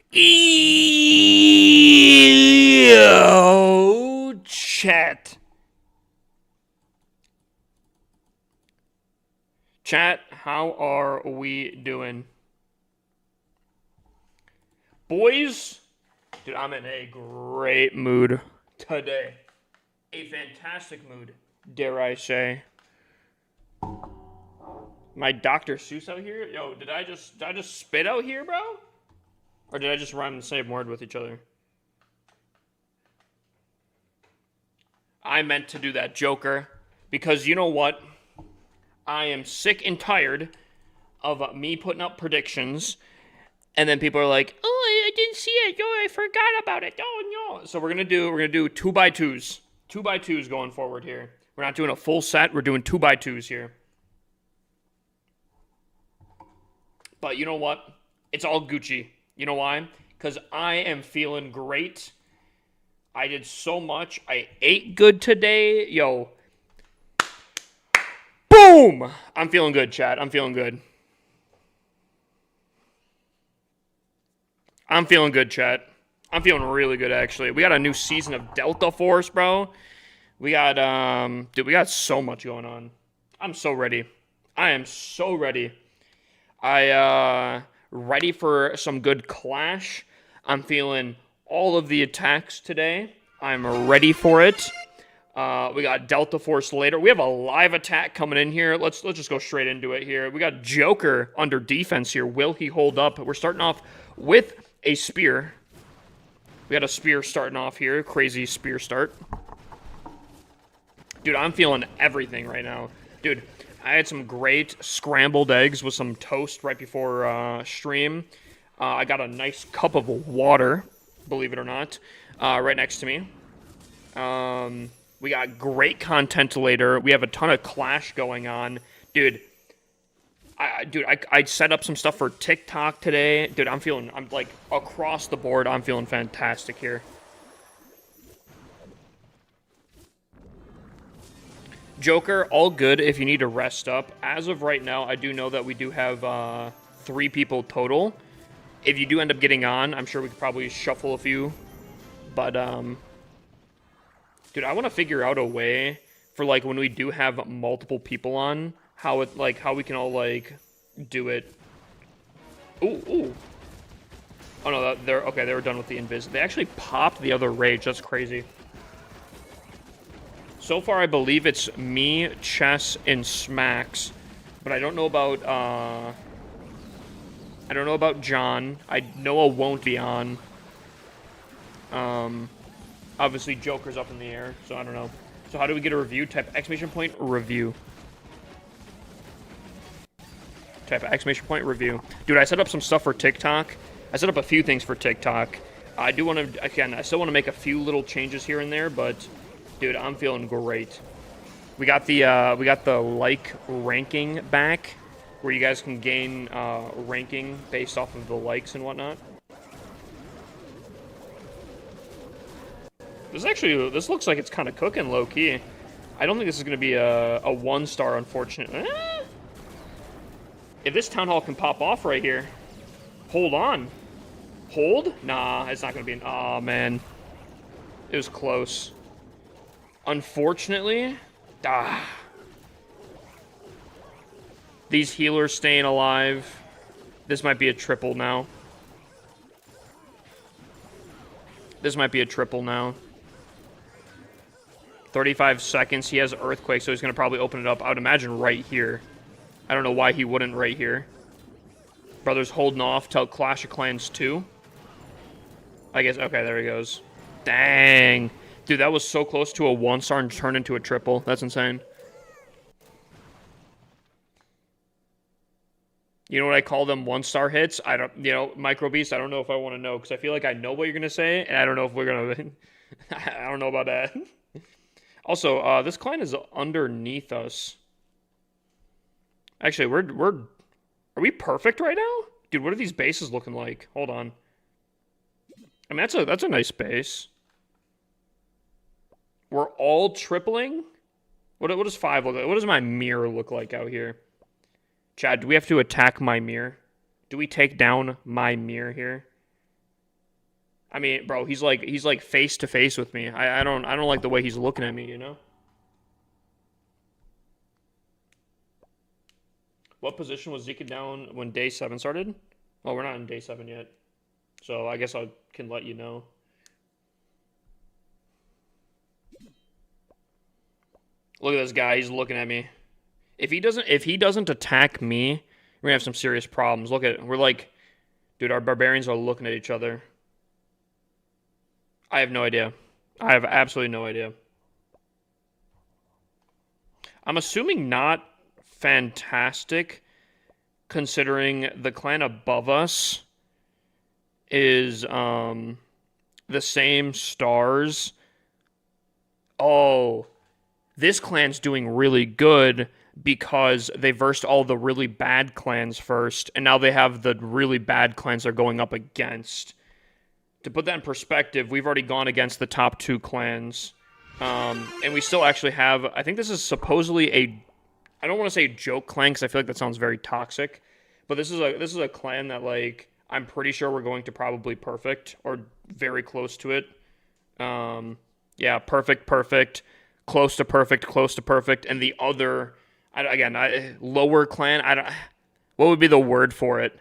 Yo, chat. Chat, how are we doing? Boys, dude, I'm in a great mood today. A fantastic mood, dare I say. My Dr. Seuss out here? Yo, did I just spit out here, bro? Or did I just rhyme the same word with each other? I meant to do that, Joker. Because you know what? I am sick and tired of me putting up predictions, and then people are like, "Oh, I didn't see it. Oh, I forgot about it. Oh no!" So we're gonna do 2x2s, 2x2s going forward here. We're not doing a full set. We're doing 2x2s here. But you know what? It's all Gucci. You know why? Because I am feeling great. I did so much. I ate good today. Yo. Boom! I'm feeling good, chat. I'm feeling good. I'm feeling good, chat. I'm feeling really good, actually. We got a new season of Delta Force, bro. We got, dude, we got so much going on. I'm so ready. I am so ready. Ready for some good Clash. I'm feeling all of the attacks today. I'm ready for it. We got Delta Force later. We have a live attack coming in here. Let's just go straight into it here. We got Joker under defense here. Will he hold up? We're starting off with a spear. We got a spear starting off here. Crazy spear start. Dude, I'm feeling everything right now. Dude, I had some great scrambled eggs with some toast right before stream. I got a nice cup of water, believe it or not, right next to me. We got great content later. We have a ton of Clash going on. Dude, I set up some stuff for TikTok today. Dude, I'm like, across the board, I'm feeling fantastic here. Joker, all good if you need to rest up. As of right now, I do know that we do have 3 people total. If you do end up getting on, I'm sure we could probably shuffle a few. But, dude, I want to figure out a way for, like, when we do have multiple people on, how we can all, like, do it. Ooh. Oh, no, they were done with the invis. They actually popped the other rage. That's crazy. So far, I believe it's me, Chess, and Smacks, but I don't know about John. Noah won't be on. Obviously Joker's up in the air, so I don't know. So how do we get a review? Type exclamation point review. Type exclamation point review. Dude, I set up some stuff for TikTok. I set up a few things for TikTok. I still want to make a few little changes here and there, but dude, I'm feeling great. We got the like ranking back, where you guys can gain ranking based off of the likes and whatnot. This looks like it's kind of cooking low key. I don't think this is gonna be a 1-star, unfortunately. If this town hall can pop off right here, hold on. Hold? Nah, it's not gonna be an. Aw, man, it was close. Unfortunately, these healers staying alive. This might be a triple now. This might be a triple now. 35 seconds. He has Earthquake, so he's going to probably open it up. I would imagine right here. I don't know why he wouldn't right here. Brothers holding off till Clash of Clans 2. I guess, okay, there he goes. Dang. Dude, that was so close to a 1-star and turned into a triple. That's insane. You know what I call them 1-star hits? Micro Beast, I don't know if I want to know, because I feel like I know what you're going to say, and I don't know if we're going to... I don't know about that. Also, this client is underneath us. Actually, are we perfect right now? Dude, what are these bases looking like? Hold on. I mean, that's a nice base. We're all tripling? What does 5 look like? What does my mirror look like out here? Chad, do we have to attack my mirror? Do we take down my mirror here? I mean, bro, he's like face to face with me. I don't like the way he's looking at me, you know? What position was Zeke down when day 7 started? Oh, we're not in day 7 yet. So I guess I can let you know. Look at this guy, he's looking at me. If he doesn't attack me, we're gonna have some serious problems. Look at it. We're like, dude, our barbarians are looking at each other. I have no idea. I have absolutely no idea. I'm assuming not fantastic, considering the clan above us is the same stars. Oh, this clan's doing really good because they versed all the really bad clans first, and now they have the really bad clans they're going up against. To put that in perspective, we've already gone against the top 2 clans. And we still actually have, I think this is supposedly I don't want to say joke clan because I feel like that sounds very toxic, but this is a clan that, like, I'm pretty sure we're going to probably perfect or very close to it. Yeah, perfect, close to perfect, and the other, lower clan. What would be the word for it?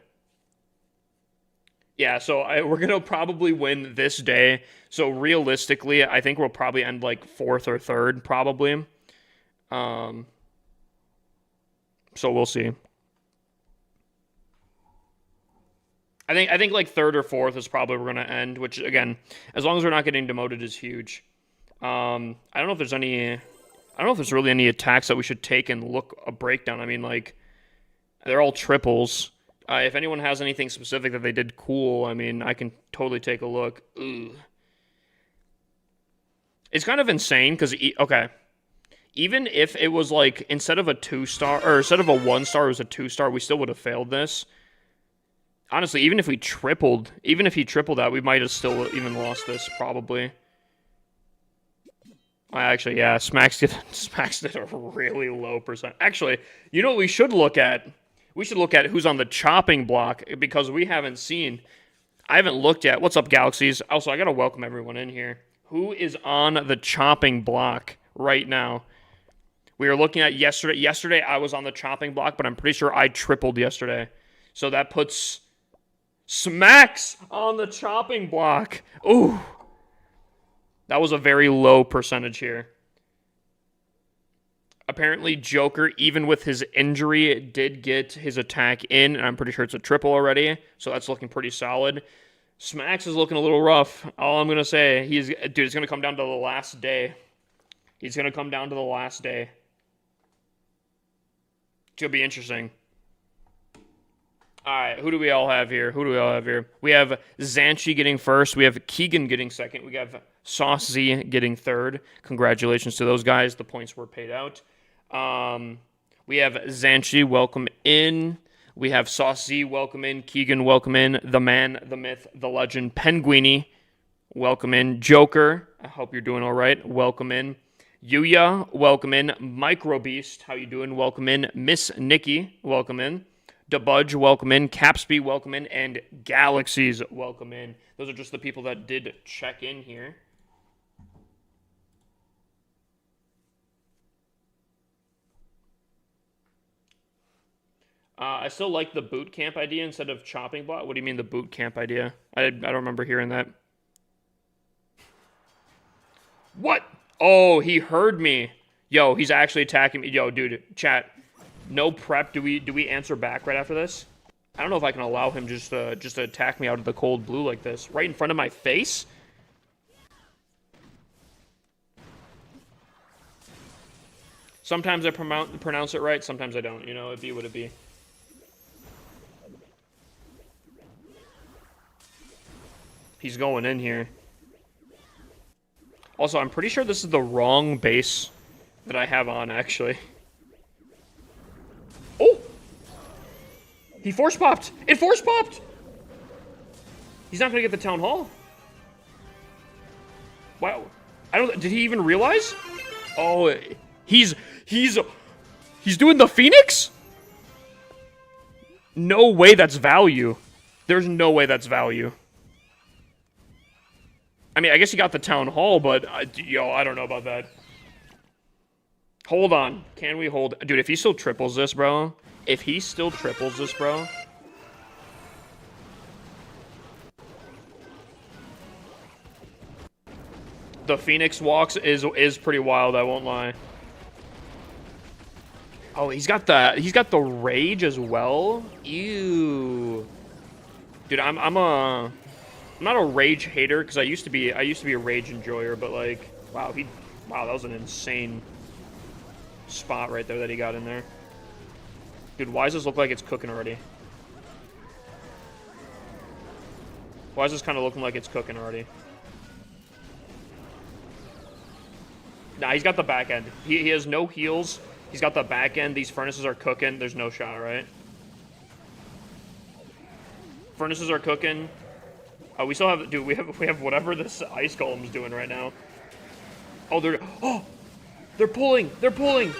Yeah, so we're gonna probably win this day. So realistically, I think we'll probably end like 4th or 3rd, probably. Um, so we'll see. I think like 3rd or 4th is probably where we're gonna end. Which, again, as long as we're not getting demoted, is huge. I don't know if there's any. I don't know if there's really any attacks that we should take and look a breakdown. I mean, like, they're all triples. If anyone has anything specific that they did cool, I mean, I can totally take a look. Ugh. It's kind of insane because, okay, even if it was like, instead of a 2-star, or instead of a 1-star, it was a 2-star, we still would have failed this. Honestly, even if he tripled that, we might have still even lost this, probably. Actually, yeah, Smacks did a really low percent. Actually, you know what we should look at? We should look at who's on the chopping block, because I haven't looked at. What's up, Galaxies? Also, I gotta welcome everyone in here. Who is on the chopping block right now? We were looking at yesterday. Yesterday, I was on the chopping block, but I'm pretty sure I tripled yesterday. So that puts Smacks on the chopping block. Ooh. That was a very low percentage here. Apparently, Joker, even with his injury, did get his attack in, and I'm pretty sure it's a triple already, so that's looking pretty solid. Smacks is looking a little rough. All I'm going to say, it's going to come down to the last day. He's going to come down to the last day. It's going to be interesting. All right, who do we all have here? We have Zanchi getting first. We have Keegan getting second. We have Sauce Z getting third. Congratulations to those guys. The points were paid out. We have Zanchi, welcome in. We have Sauce Z, welcome in. Keegan, welcome in. The man, the myth, the legend, Penguini, welcome in. Joker, I hope you're doing all right. Welcome in. Yuya, welcome in. Micro Beast, how you doing? Welcome in. Miss Nikki, welcome in. DeBudge, welcome in. Capsby, welcome in. And Galaxies, welcome in. Those are just the people that did check in here. I still like the boot camp idea instead of chopping block. What do you mean the boot camp idea? I don't remember hearing that. What? Oh, he heard me. Yo, he's actually attacking me. Yo, dude, chat. No prep. Do we answer back right after this? I don't know if I can allow him just to attack me out of the cold blue like this, right in front of my face. Sometimes I pronounce it right. Sometimes I don't. You know, it be what it be. He's going in here. Also, I'm pretty sure this is the wrong base that I have on, actually. Oh! He force popped! It force popped! He's not gonna get the town hall. Wow. Did he even realize? Oh, he's doing the Phoenix? No way that's value. There's no way that's value. I mean, I guess he got the town hall, but yo, I don't know about that. Hold on. Can we hold? Dude, if he still triples this, bro. If he still triples this, bro. The Phoenix walks is pretty wild, I won't lie. Oh, he's got the rage as well. Ew. Dude, I'm not a rage hater because I used to be a rage enjoyer, but like wow, that was an insane spot right there that he got in there. Dude, why does this look like it's cooking already? Why is this kind of looking like it's cooking already? Nah, he's got the back end. He has no heals. He's got the back end. These furnaces are cooking. There's no shot, right? Furnaces are cooking. We still have, dude. We have whatever this ice golem's doing right now. Oh, they're pulling. They're pulling.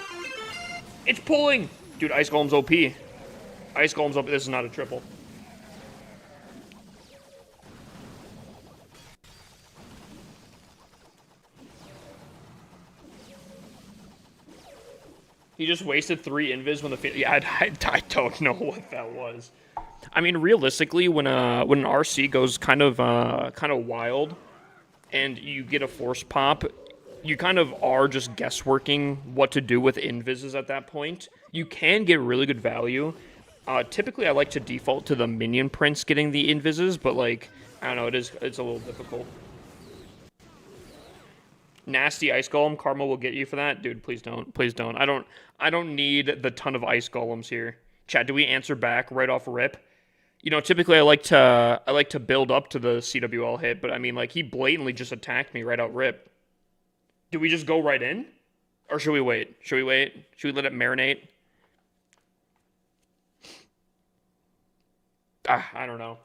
It's pulling, dude. Ice golem's OP. Ice golem's OP. This is not a triple. He just wasted 3 invis when the yeah. I don't know what that was. I mean, realistically, when an RC goes kind of wild, and you get a force pop, you kind of are just guessworking what to do with invises at that point. You can get really good value. Typically, I like to default to the minion prince getting the invises, but like I don't know, it's a little difficult. Nasty ice golem, karma will get you for that, dude. Please don't, please don't. I don't need the ton of ice golems here. Chat, do we answer back right off rip? You know, typically I like to build up to the CWL hit, but I mean, like he blatantly just attacked me right out rip. Do we just go right in, or should we wait? Should we wait? Should we let it marinate? I don't know.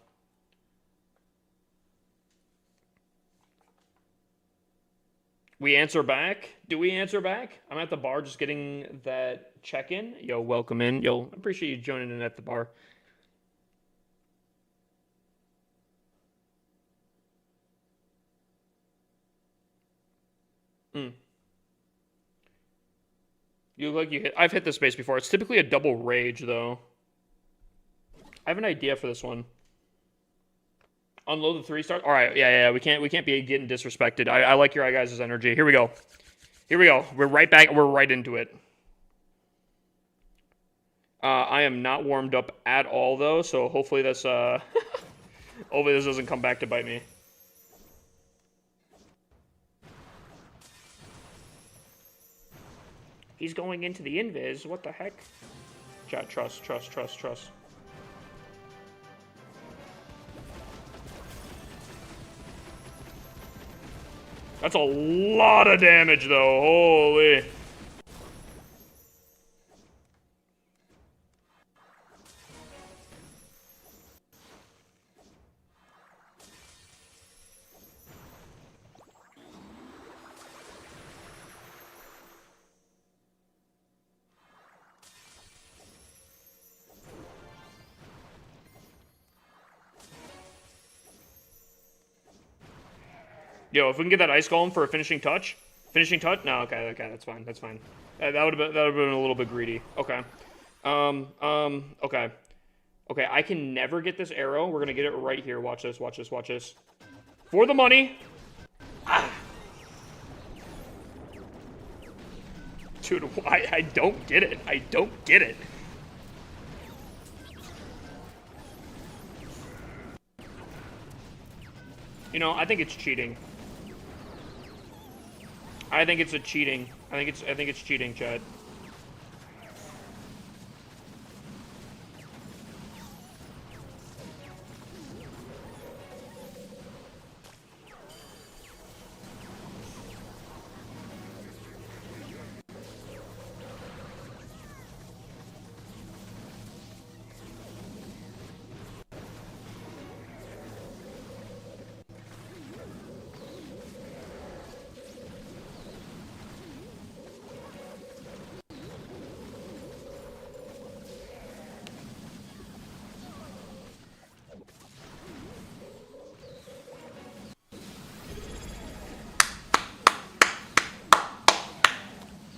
We answer back? Do we answer back? I'm at the bar just getting that check-in. Yo, welcome in. Yo, I appreciate you joining in at the bar. Mm. You look like you hit... I've hit this space before. It's typically a double rage, though. I have an idea for this one. Unload the 3-star. All right, yeah. We can't be getting disrespected. I like your guys' energy. Here we go. Here we go. We're right back. We're right into it. I am not warmed up at all though, so hopefully this hopefully this doesn't come back to bite me. He's going into the invis. What the heck? Chat, trust. That's a lot of damage, though. Holy. Yo, if we can get that ice golem for a finishing touch. Finishing touch? No, okay, that's fine. That's fine. That would have been a little bit greedy. Okay. Okay. Okay, I can never get this arrow. We're gonna get it right here. Watch this. For the money. Ah. Dude, I don't get it. I don't get it. You know, I think it's cheating. I think it's cheating. I think it's cheating, Chad.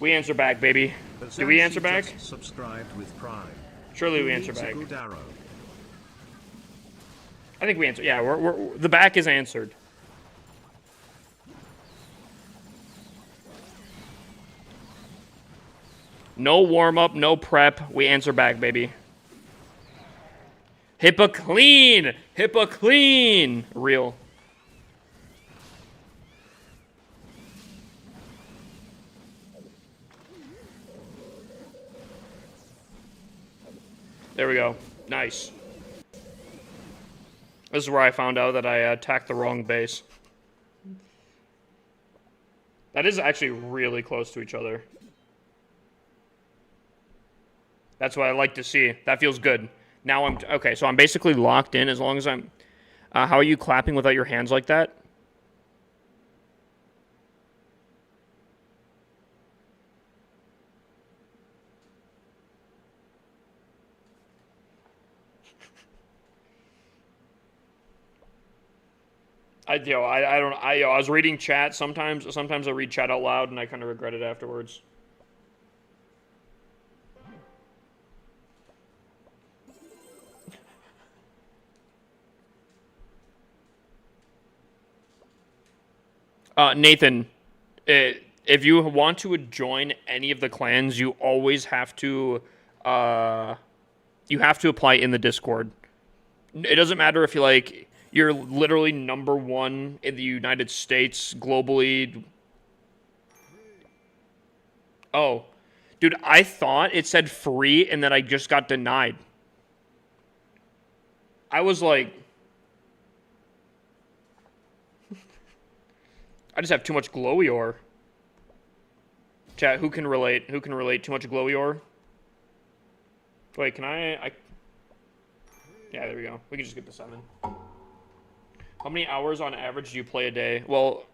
We answer back, baby. Do we answer back? Subscribed with Prime. Surely we answer back. I think we answer. Yeah, the back is answered. No warm-up, no prep. We answer back, baby. HIPAA clean! HIPAA clean! Real. There we go. Nice. This is where I found out that I attacked the wrong base. That is actually really close to each other. That's what I like to see. That feels good. Now I'm... Okay, so I'm basically locked in as long as I'm... how are you clapping without your hands like that? I was reading chat sometimes I read chat out loud and I kind of regret it afterwards. Nathan, if you want to join any of the clans, you always have to apply in the Discord. It doesn't matter if you're literally #1 in the United States globally. Oh, dude, I thought it said free and then I just got denied. I was like, I just have too much glowy ore. Chat, who can relate? Who can relate? Too much glowy ore? Wait, can I... Yeah, there we go. We can just get to 7. How many hours on average do you play a day? Well,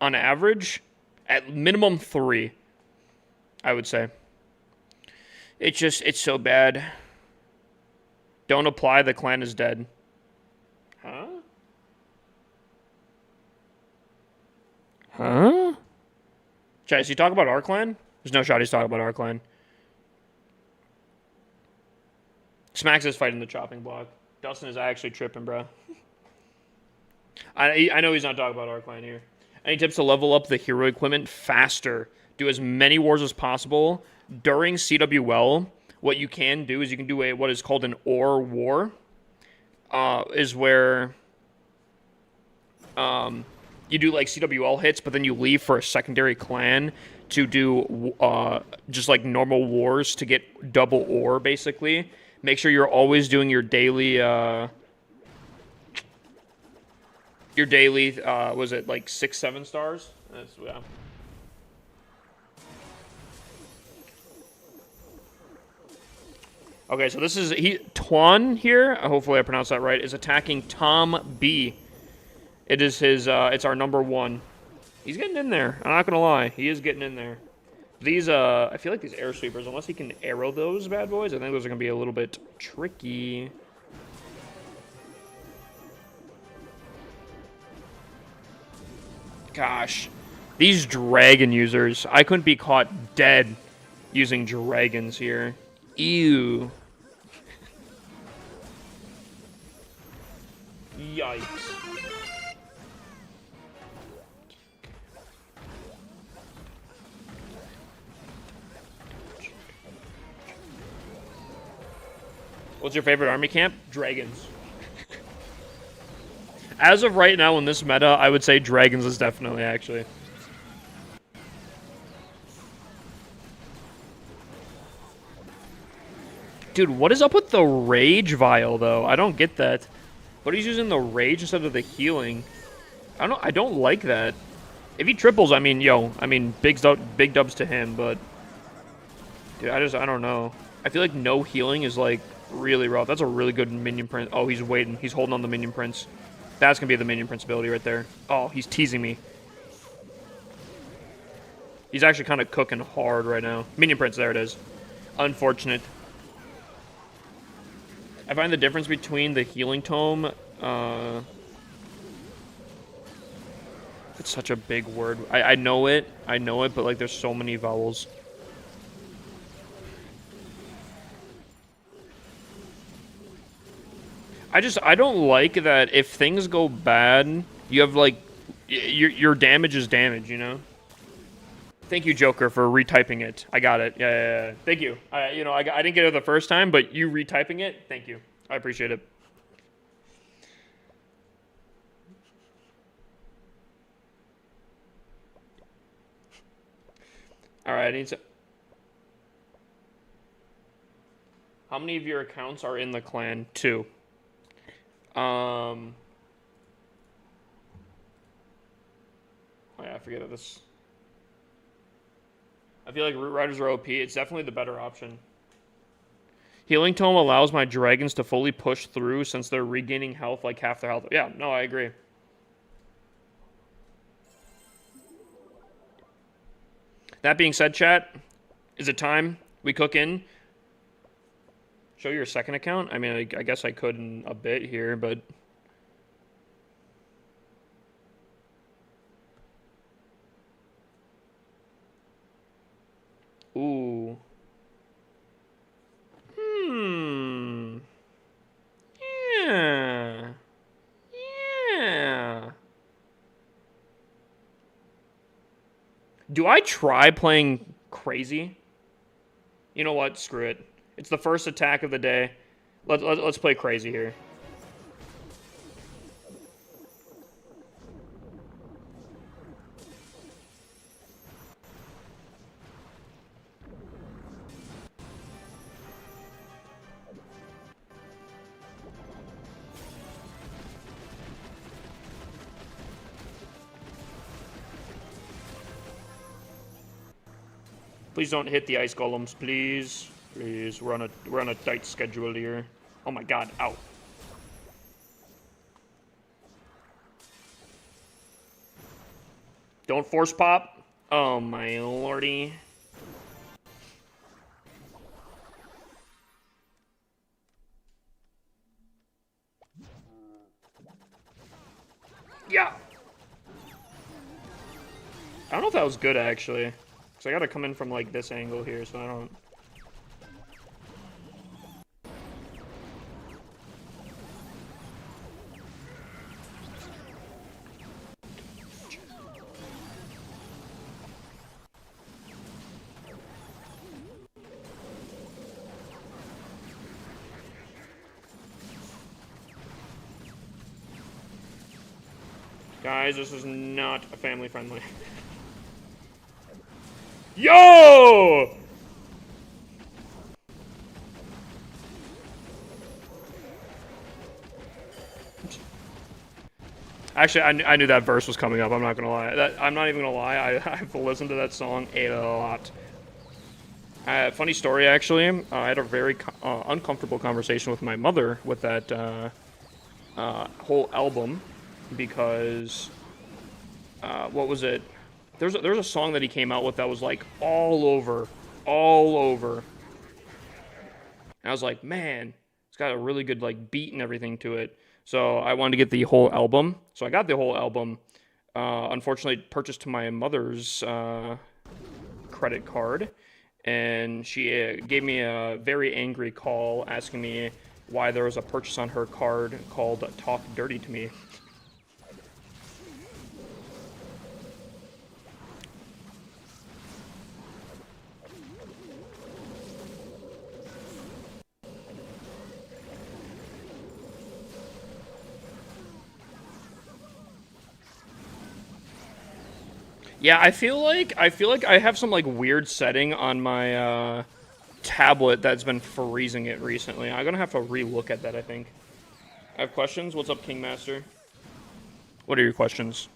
on average, at minimum 3, I would say. It's so bad. Don't apply, the clan is dead. Huh? Huh? Chat, is he talking about our clan? There's no shot he's talking about our clan. Smacks is fighting the chopping block. Dustin is actually tripping, bro. I know he's not talking about our clan here. Any tips to level up the hero equipment faster? Do as many wars as possible. During CWL, what you can do is you can do what is called an ore war. Is where you do like CWL hits, but then you leave for a secondary clan to do just like normal wars to get double ore, basically. Make sure you're always doing your daily, was it like 6, 7 stars? Yeah. Okay, so this is, Tuan here, hopefully I pronounced that right, is attacking Tom B. It is his, it's our #1. He's getting in there, I'm not gonna lie, he is getting in there. These, I feel like these air sweepers, unless he can arrow those bad boys, I think those are gonna be a little bit tricky. Gosh, these dragon users, I couldn't be caught dead using dragons here. Ew. Yikes. What's your favorite army camp? Dragons. As of right now in this meta, I would say Dragons is definitely, actually. Dude, what is up with the Rage Vial, though? I don't get that. But he's using the Rage instead of the healing. I don't like that. If he triples, I mean, big dubs to him, but... Dude, I don't know. I feel like no healing is, like, really rough. That's a really good minion prince. Oh, he's waiting. He's holding on the minion prince. That's going to be the minion prince ability right there. Oh, he's teasing me. He's actually kind of cooking hard right now. Minion prince, there it is. Unfortunate. I find the difference between the healing tome... It's It's such a big word. I know it. I know it, but like there's so many vowels. I don't like that if things go bad, you have like your damage is damage, you know? Thank you, Joker, for retyping it. I got it. Yeah, yeah, yeah. Thank you. I didn't get it the first time, but you retyping it, thank you. I appreciate it. All right, I need to. How many of your accounts are in the clan? 2. Oh yeah, I forget that this. I feel like Root Riders are OP. It's definitely the better option. Healing Tome allows my dragons to fully push through since they're regaining health like half their health. Yeah, no, I agree. That being said, chat, is it time we cook in? Show your second account? I mean, I guess I could in a bit here, but... Ooh. Yeah. Yeah. Do I try playing crazy? You know what? Screw it. It's the first attack of the day. Let's play crazy here. Please don't hit the ice golems, please. Please, we're on a tight schedule here. Oh my god, ow. Don't force pop. Oh my lordy. Yeah. I don't know if that was good actually. Cause I gotta come in from like this angle here, so I don't. Guys, this is not family friendly. Yo! Actually, I knew that verse was coming up. I'm not gonna lie. I'm not even gonna lie. I've listened to that song a lot. Funny story, actually. I had a very uncomfortable conversation with my mother with that whole album because what was it? There's a song that he came out with that was like all over. And I was like, man, it's got a really good like beat and everything to it. So I wanted to get the whole album. So I got the whole album. Unfortunately, purchased to my mother's credit card, and she gave me a very angry call asking me why there was a purchase on her card called "Talk Dirty to Me." Yeah, I feel like I have some like weird setting on my tablet that's been freezing it recently. I'm gonna have to relook at that, I think. I have questions. What's up, Kingmaster? What are your questions?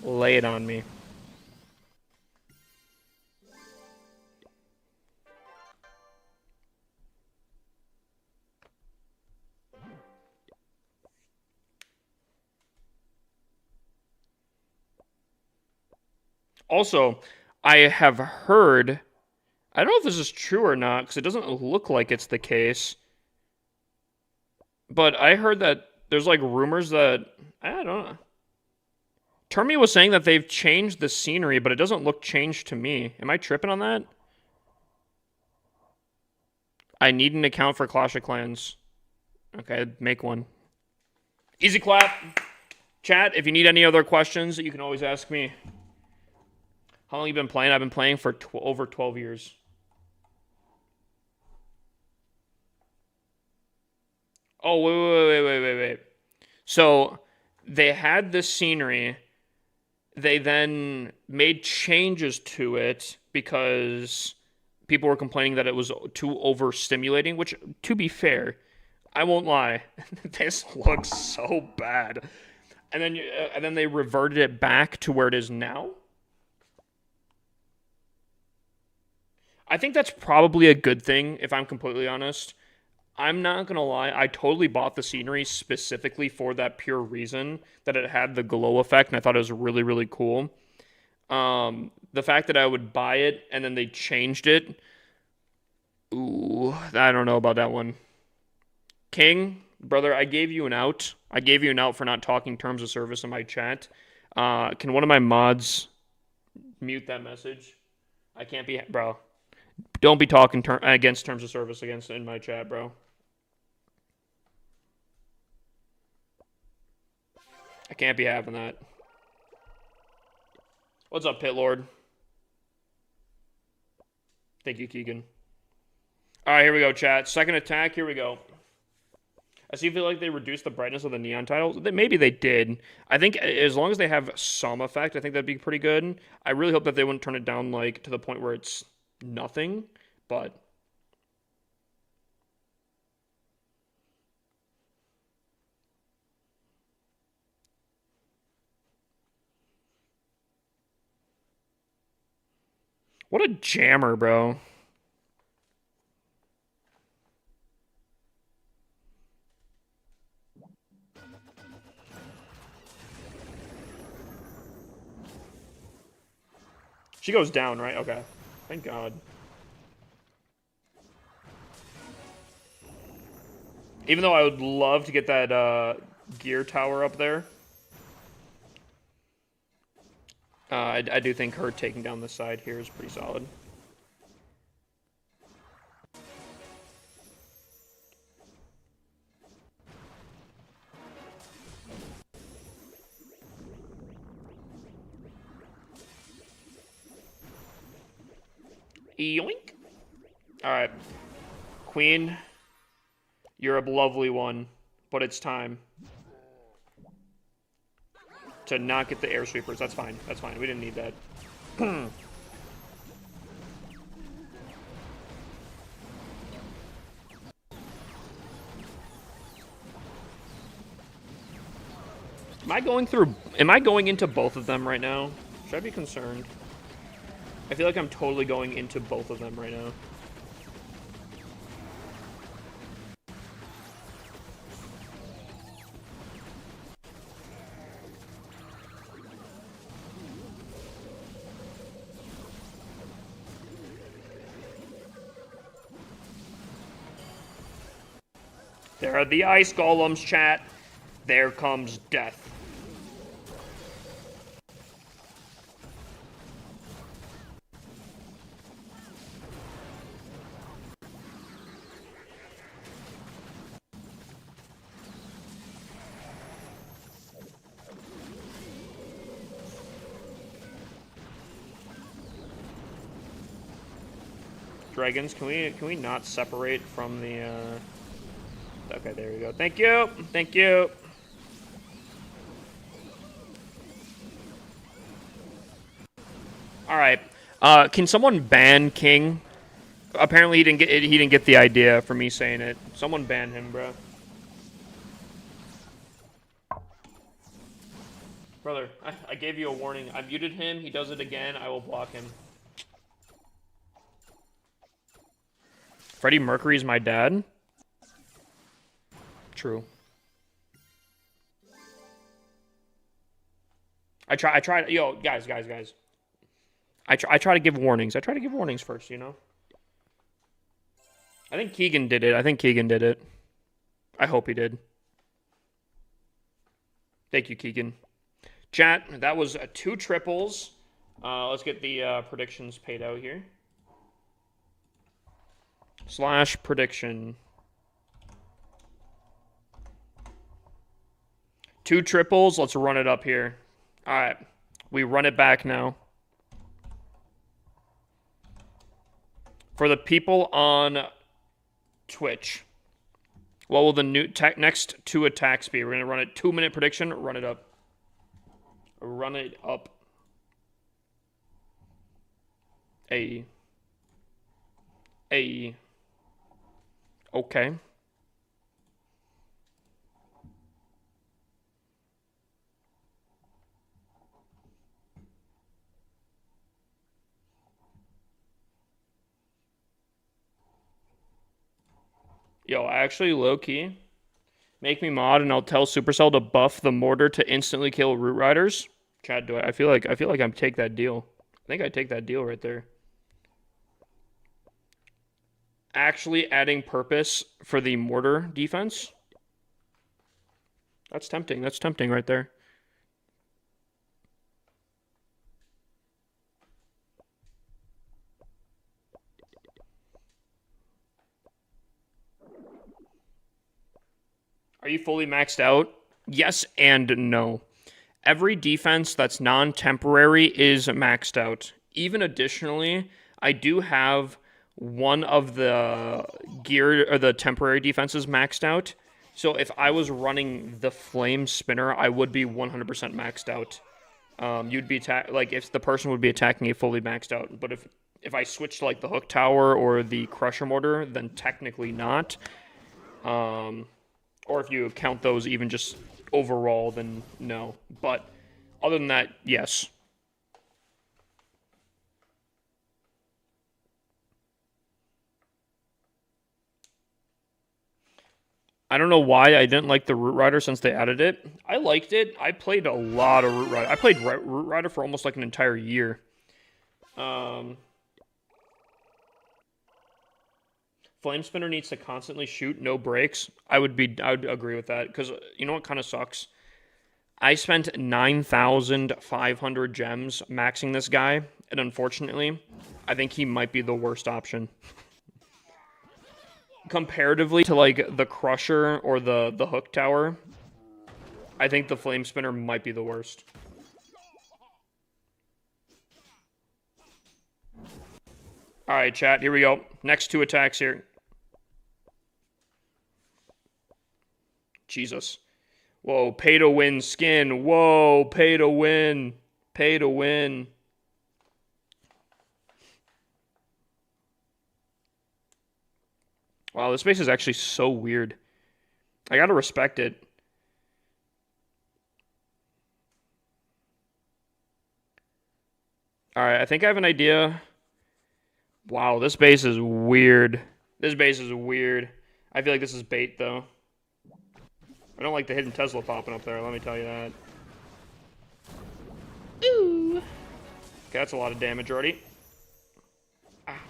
Lay it on me. Also, I have heard, I don't know if this is true or not, because it doesn't look like it's the case, but I heard that there's like rumors that, I don't know. Termi was saying that they've changed the scenery, but it doesn't look changed to me. Am I tripping on that? I need an account for Clash of Clans. Okay, make one. Easy clap. Chat, if you need any other questions, you can always ask me. How long you been playing? I've been playing for over 12 years. Oh, wait. So, they had this scenery. They then made changes to it because people were complaining that it was too overstimulating, which, to be fair, I won't lie. This looks so bad. And then they reverted it back to where it is now. I think that's probably a good thing, if I'm completely honest. I'm not gonna lie, I totally bought the scenery specifically for that pure reason that it had the glow effect, and I thought it was really, really cool. The fact that I would buy it and then they changed it, ooh, I don't know about that one. King, brother, I gave you an out. I gave you an out for not talking terms of service in my chat. Can one of my mods mute that message? I can't be, bro. Don't be talking against terms of service against in my chat, bro. I can't be having that. What's up, Pit Lord? Thank you, Keegan. All right, here we go, chat. Second attack. Here we go. I feel like they reduced the brightness of the neon tiles. Maybe they did. I think as long as they have some effect, I think that'd be pretty good. I really hope that they wouldn't turn it down like to the point where it's nothing. But what a jammer, bro. She goes down, right? Okay. Thank God. Even though I would love to get that gear tower up there. I do think her taking down the side here is pretty solid. Yoink. Alright. Queen, you're a lovely one, but it's time to not get the air sweepers. That's fine. That's fine. We didn't need that. Am I going into both of them right now? Should I be concerned? I feel like I'm totally going into both of them right now. There are the ice golems, chat. There comes death. Dragons, can we not separate from the okay, there we go. Thank you. Thank you. All right. Can someone ban King? Apparently he didn't get the idea for me saying it. Someone ban him, bro. Brother, I gave you a warning. I muted him. He does it again. I will block him. Freddie Mercury's my dad? True. I try. Yo, guys. I try to give warnings. I try to give warnings first, you know? I think Keegan did it. I hope he did. Thank you, Keegan. Chat, that was 2 triples. Let's get the predictions paid out here. / prediction. 2 triples. Let's run it up here. All right. We run it back now. For the people on Twitch, what will the next 2 attacks be? We're going to run it 2-minute prediction. Run it up. Run it up. A. Okay. Yo, actually, low-key, make me mod and I'll tell Supercell to buff the mortar to instantly kill Root Riders. Chad, do I feel like I take that deal. I think I take that deal right there. Actually adding purpose for the mortar defense. That's tempting. That's tempting right there. Are you fully maxed out? Yes and no. Every defense that's non-temporary is maxed out. Even additionally, I do have one of the gear or the temporary defenses maxed out. So if I was running the Flame Spinner, I would be 100% maxed out. You'd be like if the person would be attacking a fully maxed out. But if I switched to like the Hook Tower or the Crusher Mortar, then technically not. Or if you count those even just overall, then no. But other than that, yes. I don't know why I didn't like the Root Rider since they added it. I liked it. I played a lot of Root Rider. I played Root Rider for almost like an entire year. Flame Spinner needs to constantly shoot, no breaks. I would agree with that, because you know what kind of sucks? I spent 9,500 gems maxing this guy, and unfortunately, I think he might be the worst option. Comparatively to like the Crusher or the Hook Tower, I think the Flame Spinner might be the worst. Alright, chat, here we go. Next 2 attacks here. Jesus. Whoa, pay to win skin. Whoa, pay to win. Pay to win. Wow, this base is actually so weird. I gotta respect it. Alright, I think I have an idea. Wow, this base is weird. This base is weird. I feel like this is bait, though. I don't like the hidden Tesla popping up there, let me tell you that. Ooh. Okay, that's a lot of damage already. Ah.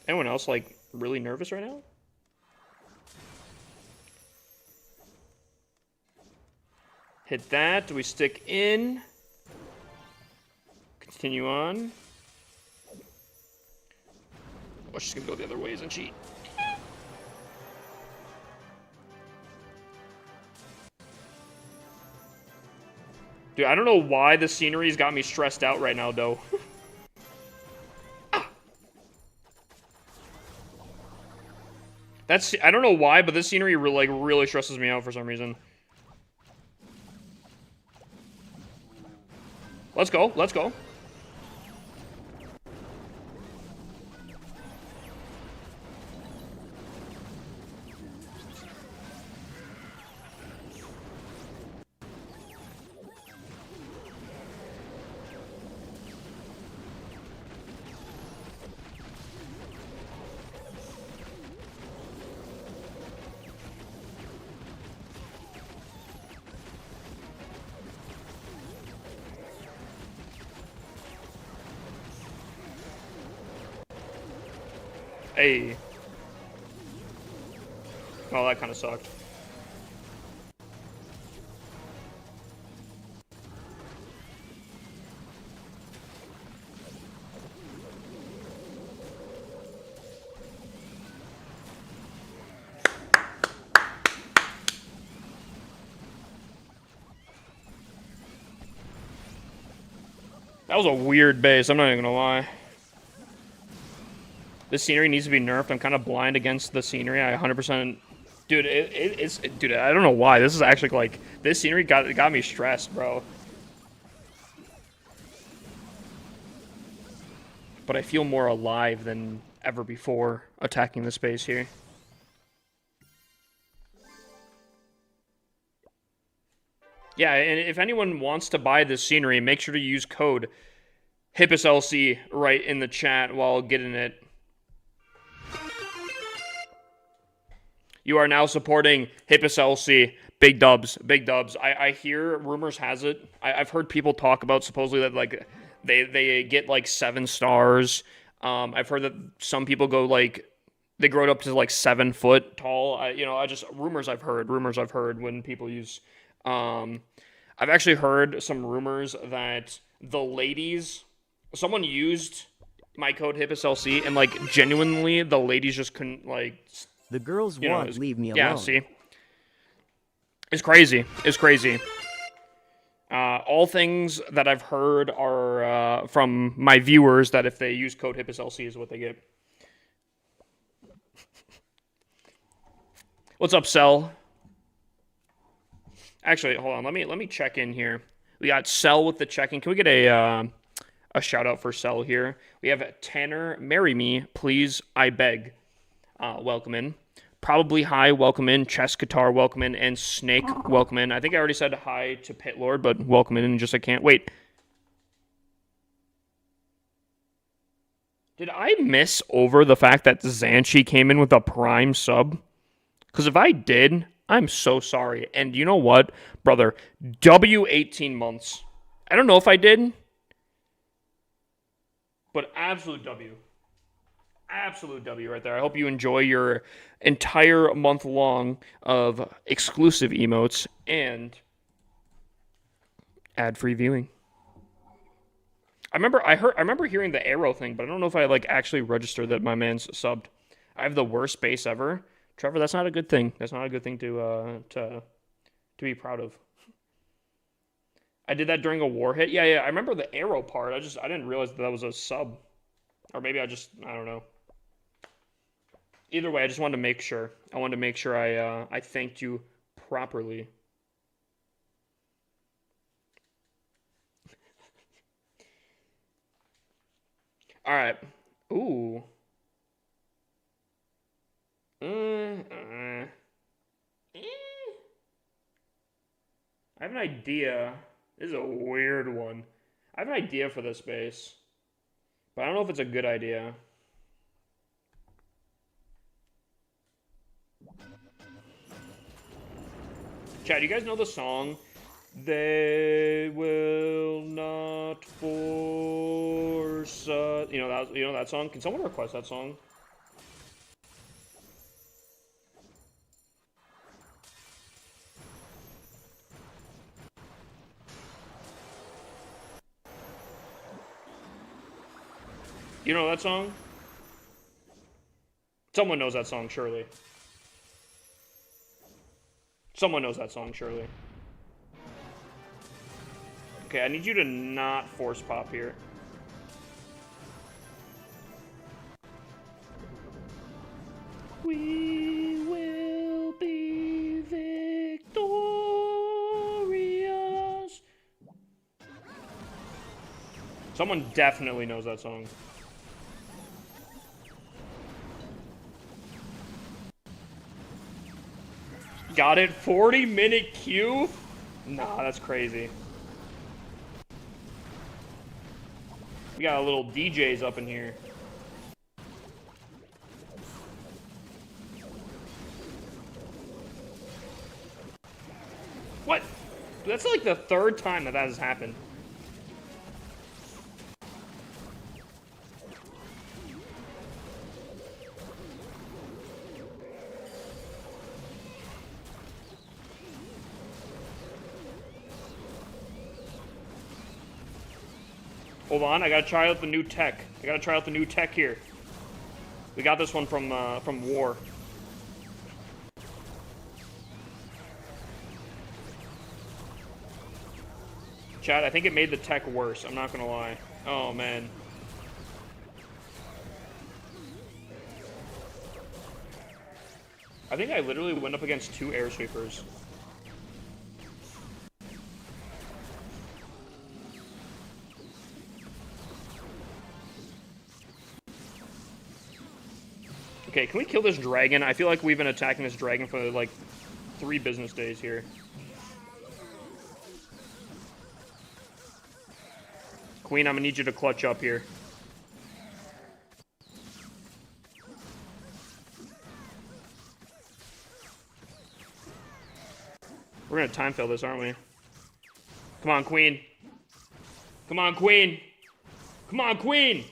Anyone else, like, really nervous right now? Hit that. Do we stick in? Continue on. Oh, she's gonna go the other way, isn't she? Dude, I don't know why the scenery's got me stressed out right now, though. I don't know why, but this scenery really stresses me out for some reason. Let's go, let's go. Hey. Oh, that kind of sucked. That was a weird base, I'm not even gonna lie. This scenery needs to be nerfed. I'm kind of blind against the scenery. I 100%... Dude, dude, I don't know why. This is actually, like... This scenery got me stressed, bro. But I feel more alive than ever before attacking the space here. Yeah, and if anyone wants to buy this scenery, make sure to use code HippisLC right in the chat while getting it. You are now supporting HippisLC. Big dubs, big dubs. I hear, rumors has it, I've heard people talk about supposedly that, like, they get, like, 7 stars. I've heard that some people go, like, they grow it up to, like, 7 foot tall. Rumors I've heard when people use... I've actually heard some rumors that the ladies... Someone used my code HippisLC, and, like, genuinely, the ladies just couldn't, like... The girls won't leave me alone. Yeah, see? It's crazy. It's crazy. All things that I've heard are from my viewers that if they use code HippisLC is what they get. What's up, Cell? Actually, hold on. Let me check in here. We got Cell with the check-in. Can we get a shout-out for Cell here? We have Tanner, marry me, please, I beg. Welcome in. Probably hi, welcome in. Chess Guitar, welcome in. And Snake, welcome in. I think I already said hi to Pit Lord, but welcome in and just I can't wait. Did I miss over the fact that Zanchi came in with a Prime sub? Because if I did, I'm so sorry. And you know what, brother? W 18 months. I don't know if I did, but absolute W. Absolute W right there. I hope you enjoy your entire month long of exclusive emotes and ad-free viewing. I remember hearing the arrow thing, but I don't know if I like actually registered that my man's subbed. I have the worst base ever. Trevor, that's not a good thing. That's not a good thing to be proud of. I did that during a war hit. Yeah, I remember the arrow part. I didn't realize that was a sub. Or maybe I don't know. Either way, I just wanted to make sure. I wanted to make sure I thanked you properly. All right. Ooh. I have an idea. This is a weird one. I have an idea for this base, but I don't know if it's a good idea. Chad, you guys know the song? They will not force us. You know that song? Can someone request that song? You know that song? Someone knows that song, surely. Someone knows that song, surely. Okay, I need you to not force pop here. We will be victorious. Someone definitely knows that song. Got it? 40-minute queue? Nah, that's crazy. We got a little DJs up in here. What? That's like the third time that has happened. Hold on, I gotta try out the new tech. I gotta try out the new tech here. We got this one from War. Chat, I think it made the tech worse. I'm not gonna lie. Oh, man. I think I literally went up against 2 air sweepers. Okay, can we kill this dragon? I feel like we've been attacking this dragon for like 3 business days here. Queen, I'm gonna need you to clutch up here. We're gonna time fill this, aren't we? Come on, Queen. Come on, Queen. Come on, Queen.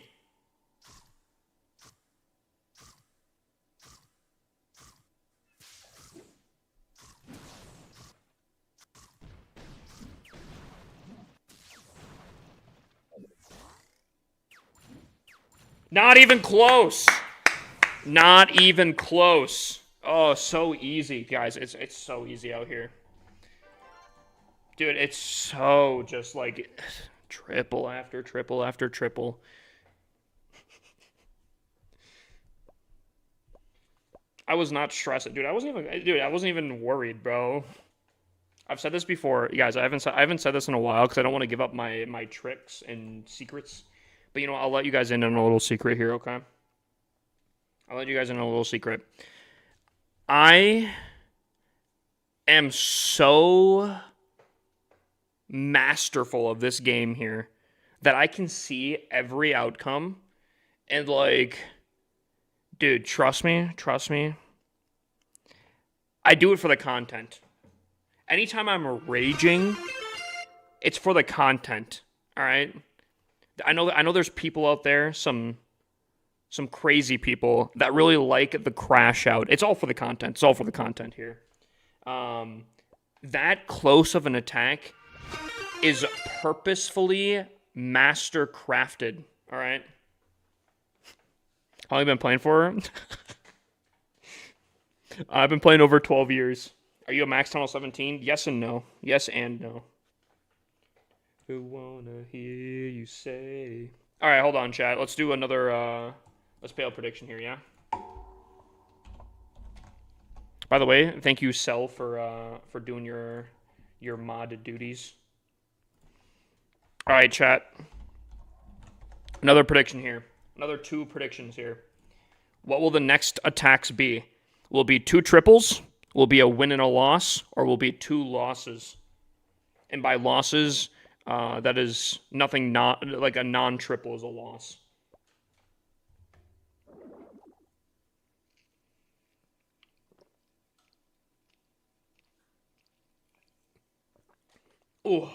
Not even close. Not even close. Oh, so easy, guys. It's so easy out here. Dude, it's so just like triple after triple after triple. I was not stressed. Dude, I wasn't even worried, bro. I've said this before. You guys, I haven't said this in a while because I don't want to give up my tricks and secrets. But you know what? I'll let you guys in on a little secret here, okay? I'll let you guys in on a little secret. I am so masterful of this game here that I can see every outcome and like, dude, trust me. I do it for the content. Anytime I'm raging, it's for the content, all right? I know there's people out there, some crazy people that really like the crash out. It's all for the content. It's all for the content here. That close of an attack is purposefully master crafted. All right. How long have you been playing for? I've been playing over 12 years. Are you a max tunnel 17? Yes and no. Yes and no. Who wanna hear you say? All right, hold on, chat. Let's do another. Let's pay a prediction here, yeah. By the way, thank you, Cell, for doing your mod duties. All right, chat. Another prediction here. Another 2 predictions here. What will the next attacks be? Will it be 2 triples? Will it be a win and a loss? Or will it be 2 losses? And by losses, that is nothing not like a non-triple is a loss. Ooh,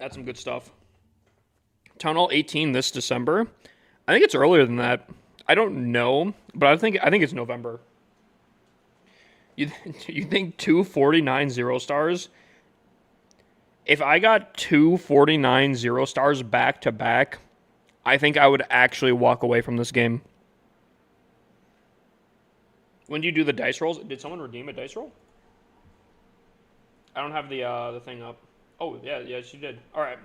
that's some good stuff. Town Hall 18 this December. I think it's earlier than that. I don't know, but I think it's November. You think 249 0 stars? If I got 249 0 stars back to back, I think I would actually walk away from this game. When do you do the dice rolls? Did someone redeem a dice roll? I don't have the thing up. Oh, yeah, she did. All right.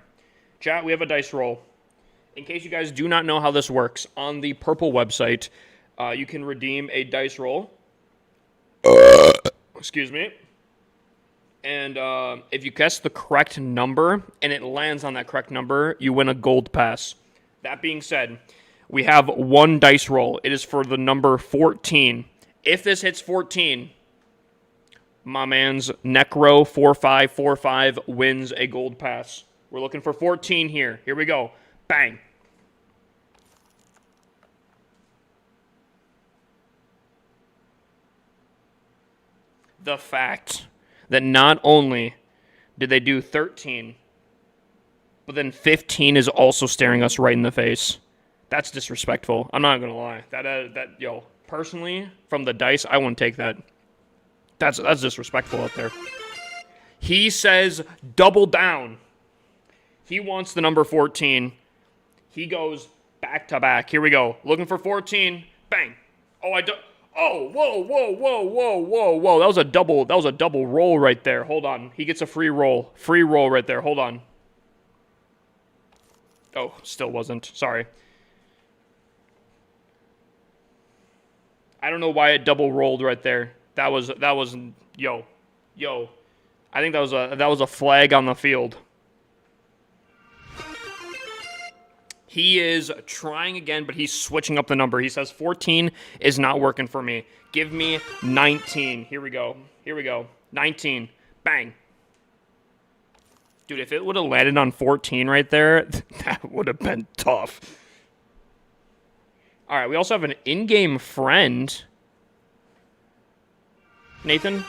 Chat, we have a dice roll. In case you guys do not know how this works, on the Purple website, you can redeem a dice roll. Excuse me. And if you guess the correct number and it lands on that correct number, you win a gold pass. That being said, we have 1 dice roll. It is for the number 14. If this hits 14, my man's Necro4545 wins a gold pass. We're looking for 14 here. Here we go. Bang. The fact that not only did they do 13, but then 15 is also staring us right in the face. That's disrespectful. I'm not gonna lie. Yo, personally, from the dice, I wouldn't take that. That's disrespectful out there. He says double down. He wants the number 14. He goes back to back. Here we go. Looking for 14. Bang. Oh, I do. Oh, whoa, whoa, whoa, whoa, whoa, whoa. That was a double roll right there. Hold on. He gets a free roll. Free roll right there. Hold on. Oh, still wasn't. Sorry. I don't know why it double rolled right there. That was yo. I think that was a flag on the field. He is trying again, but he's switching up the number. He says 14 is not working for me. Give me 19. Here we go. 19. Bang. Dude, if it would have landed on 14 right there, that would have been tough. All right, we also have an in-game friend. Nathan?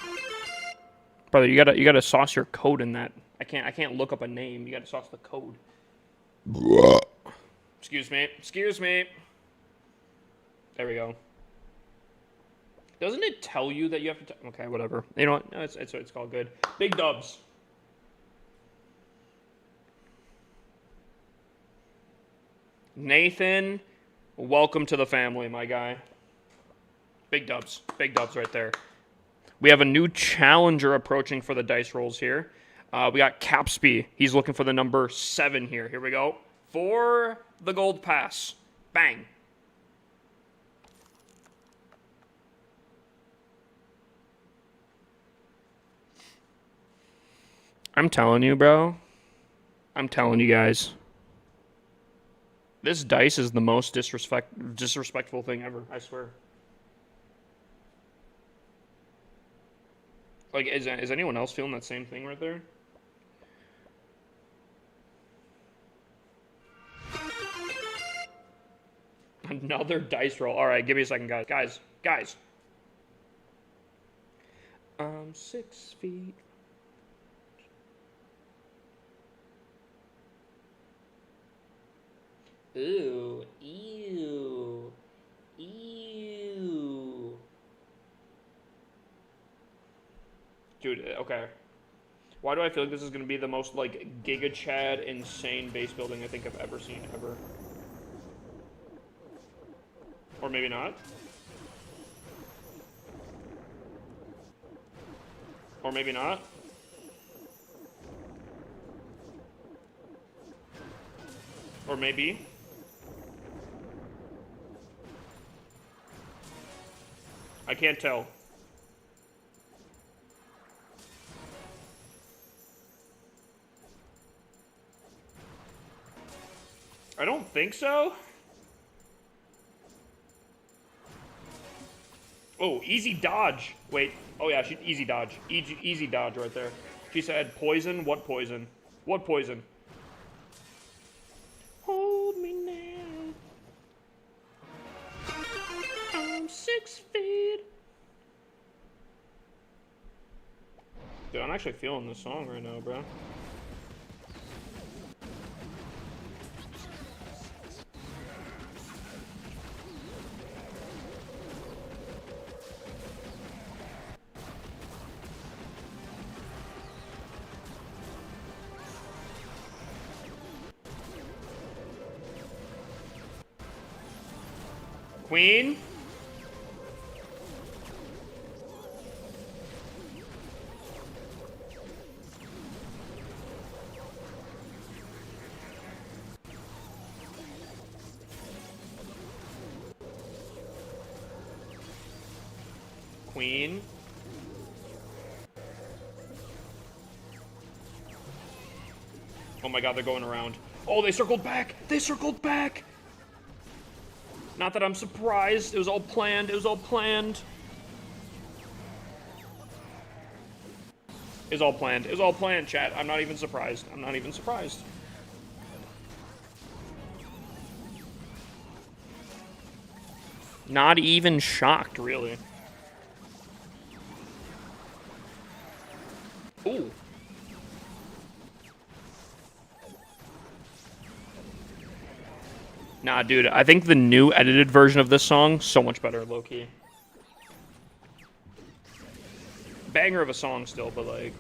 Brother, you gotta sauce your code in that. I can't look up a name. You gotta sauce the code. Excuse me. There we go. Doesn't it tell you that you have to... Okay, whatever. You know what? No, it's called good. Big dubs. Nathan, welcome to the family, my guy. Big dubs. Big dubs right there. We have a new challenger approaching for the dice rolls here. We got Capsby. He's looking for the number 7 here. Here we go. For the gold pass. Bang. I'm telling you, bro. I'm telling you guys. This dice is the most disrespectful thing ever, I swear. Like, is anyone else feeling that same thing right there? Another dice roll. All right, give me a second, guys. Guys. I'm 6 feet. Ooh, ew, ew. Dude, okay. Why do I feel like this is going to be the most, like, Giga Chad insane base building I think I've ever seen, ever? Or maybe not. Or maybe not. Or maybe. I can't tell. I don't think so. Oh, easy dodge. Wait. Oh, yeah, she easy dodge. Easy dodge right there. She said poison. What poison? What poison? Hold me now. I'm 6 feet. Dude, I'm actually feeling this song right now, bro. Queen. Queen. Oh my god, they're going around. Oh, they circled back! They circled back! Not that I'm surprised. It was all planned. It was all planned. It was all planned. It was all planned, chat. I'm not even surprised. I'm not even surprised. Not even shocked, really. Ooh. Nah, dude, I think the new edited version of this song, so much better, low-key. Banger of a song still, but like...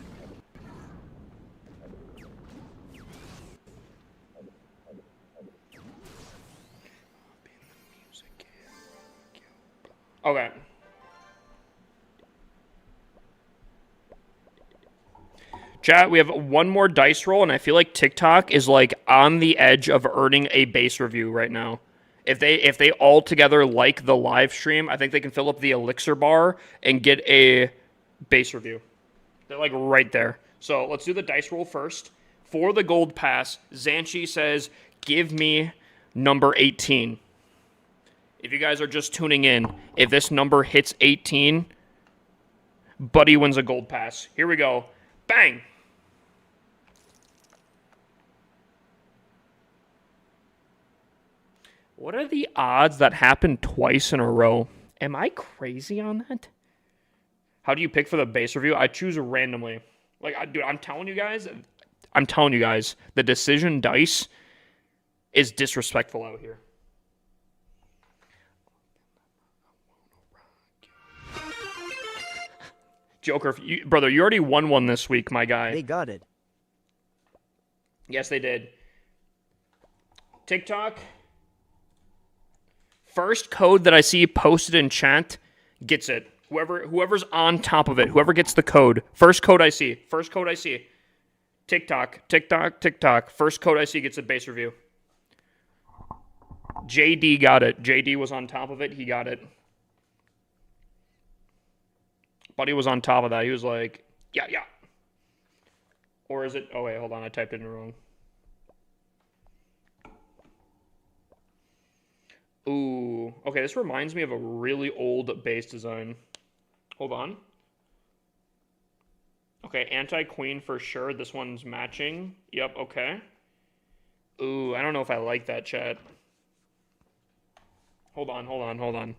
Chat, we have one more dice roll, and I feel like TikTok is like on the edge of earning a base review right now. If they all together like the live stream, I think they can fill up the elixir bar and get a base review. They're like right there. So let's do the dice roll first. For the gold pass, Zanchi says, give me number 18. If you guys are just tuning in, if this number hits 18, Buddy wins a gold pass. Here we go. Bang! What are the odds that happen twice in a row? Am I crazy on that? How do you pick for the base review? I choose randomly. Like, dude, I'm telling you guys, the decision dice is disrespectful out here. Joker, brother, you already won one this week, my guy. They got it. Yes, they did. TikTok. First code that I see posted in chat gets it. Whoever's on top of it, whoever gets the code. First code I see. TikTok. First code I see gets a base review. JD got it. JD was on top of it. He got it. Buddy was on top of that. He was like, yeah. Or is it? Oh, wait, hold on. I typed it in wrong. Ooh. Okay, this reminds me of a really old base design. Hold on. Okay, anti-queen for sure. This one's matching. Yep, okay. Ooh, I don't know if I like that, chat. Hold on.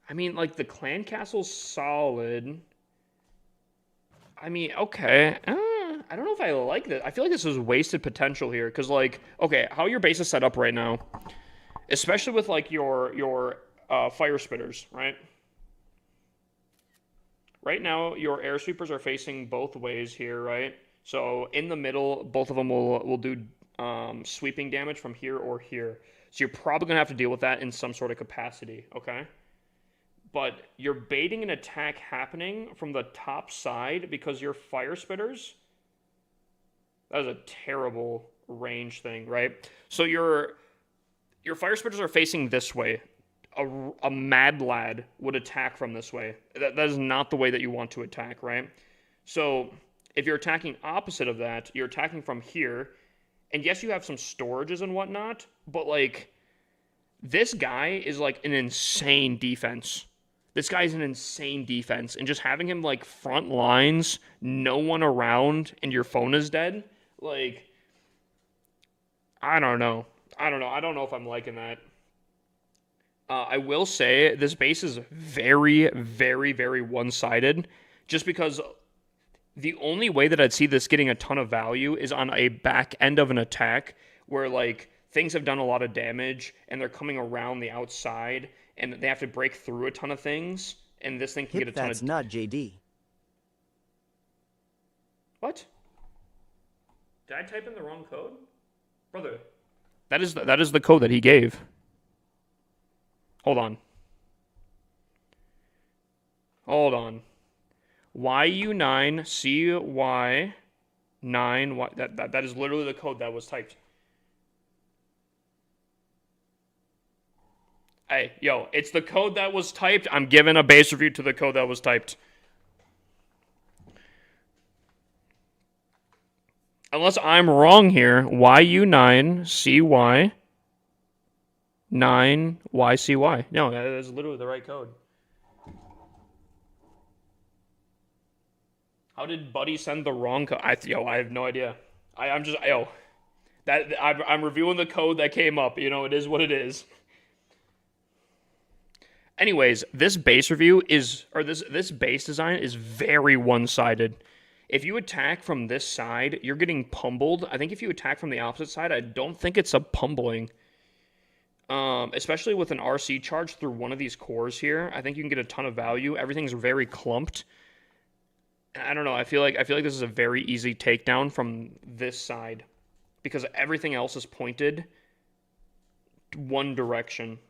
I mean, like, the clan castle's solid. I mean, okay. I don't know if I like this. I feel like this is wasted potential here. Because, like, okay, how your base is set up right now, especially with, like, your fire spitters, right? Right now, your air sweepers are facing both ways here, right? So, in the middle, both of them will do sweeping damage from here or here. So, you're probably going to have to deal with that in some sort of capacity, okay? But you're baiting an attack happening from the top side because your fire spitters. That is a terrible range thing, right? So your fire spitters are facing this way. A mad lad would attack from this way. That is not the way that you want to attack, right? So if you're attacking opposite of that, you're attacking from here. And yes, you have some storages and whatnot, but like this guy is like an insane defense. This guy's an insane defense, and just having him, like, front lines, no one around, and your phone is dead, like, I don't know. I don't know if I'm liking that. I will say this base is very, very, very one-sided, just because the only way that I'd see this getting a ton of value is on a back end of an attack where, like, things have done a lot of damage, and they're coming around the outside, and they have to break through a ton of things, and this thing can get a ton of... That's not JD. What? Did I type in the wrong code? Brother. That is the code that he gave. Hold on. YU9CY9... That is literally the code that was typed. Hey, yo, it's the code that was typed. I'm giving a base review to the code that was typed. Unless I'm wrong here, YU9CY9YCY. No, that is literally the right code. How did Buddy send the wrong code? I have no idea. I'm reviewing the code that came up. You know, it is what it is. Anyways, this base review this base design is very one-sided. If you attack from this side, you're getting pummeled. I think if you attack from the opposite side, I don't think it's a pummeling. Especially with an RC charge through one of these cores here, I think you can get a ton of value. Everything's very clumped. I don't know. I feel like this is a very easy takedown from this side because everything else is pointed one direction.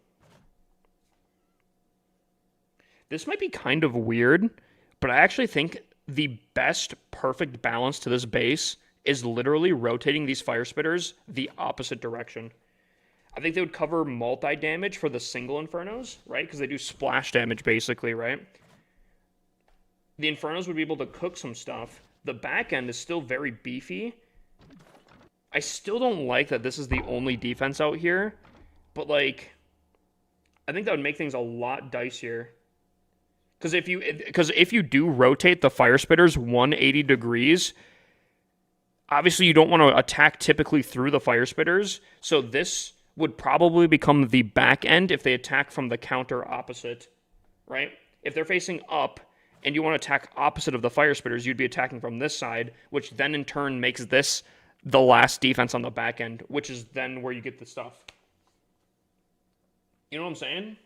This might be kind of weird, but I actually think the best perfect balance to this base is literally rotating these fire spitters the opposite direction. I think they would cover multi-damage for the single Infernos, right? Because they do splash damage, basically, right? The Infernos would be able to cook some stuff. The back end is still very beefy. I still don't like that this is the only defense out here. But, like, I think that would make things a lot dicier. Because if you do rotate the fire spitters 180 degrees, obviously you don't want to attack typically through the fire spitters. So this would probably become the back end if they attack from the counter opposite, right? If they're facing up and you want to attack opposite of the fire spitters, you'd be attacking from this side, which then in turn makes this the last defense on the back end, which is then where you get the stuff. You know what I'm saying?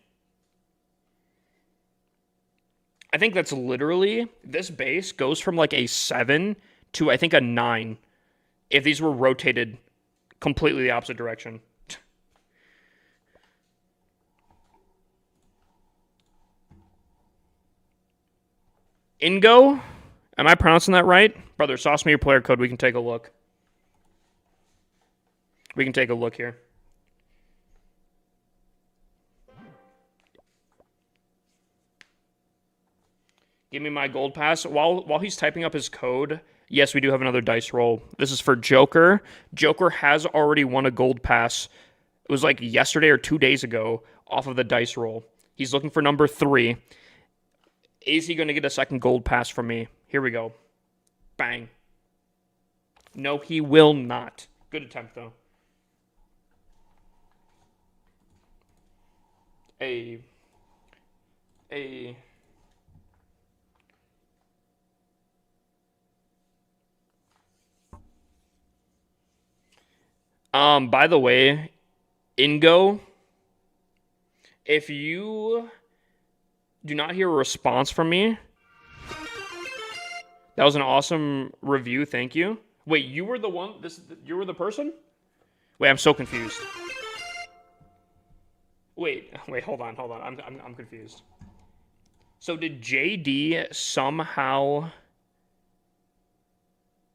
I think that's literally, this base goes from like a 7 to I think a 9 if these were rotated completely the opposite direction. Ingo? Am I pronouncing that right? Brother, sauce me your player code. We can take a look. We can take a look here. Give me my gold pass. While he's typing up his code, yes, we do have another dice roll. This is for Joker. Joker has already won a gold pass. It was like yesterday or 2 days ago off of the dice roll. He's looking for number 3. Is he going to get a second gold pass from me? Here we go. Bang. No, he will not. Good attempt, though. By the way, Ingo, if you do not hear a response from me, that was an awesome review. Thank you. Wait, you were the one? You were the person? Wait, I'm so confused. Wait, hold on. I'm confused. So did JD somehow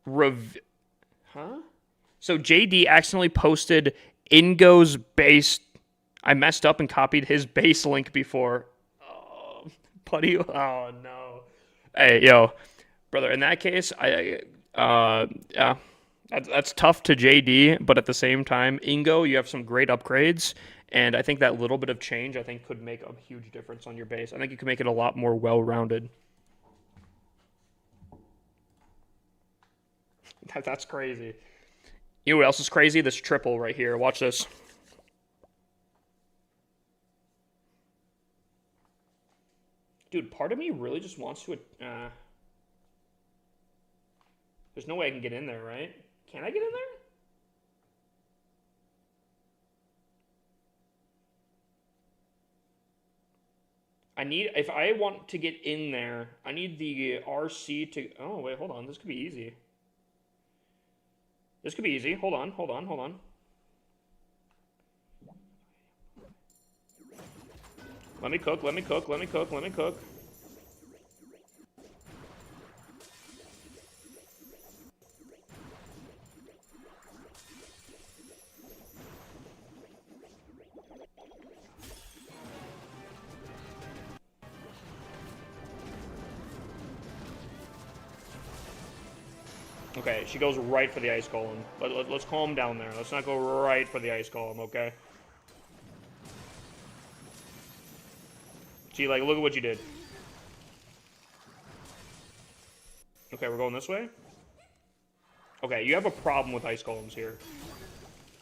Huh? So JD accidentally posted Ingo's base. I messed up and copied his base link before. Oh, buddy. Oh, no. Hey, yo. Brother, in that case, yeah. That's tough to JD, but at the same time, Ingo, you have some great upgrades, and I think that little bit of change, I think, could make a huge difference on your base. I think you can make it a lot more well-rounded. That's crazy. You know what else is crazy? This triple right here. Watch this. Dude, part of me really just wants to... There's no way I can get in there, right? Can I get in there? If I want to get in there, I need the RC to... Oh, wait, hold on. This could be easy. This could be easy. Hold on. Let me cook. Okay, she goes right for the ice golem. Let's calm down there. Let's not go right for the ice golem, okay? See, like, look at what you did. Okay, we're going this way? Okay, you have a problem with ice golems here.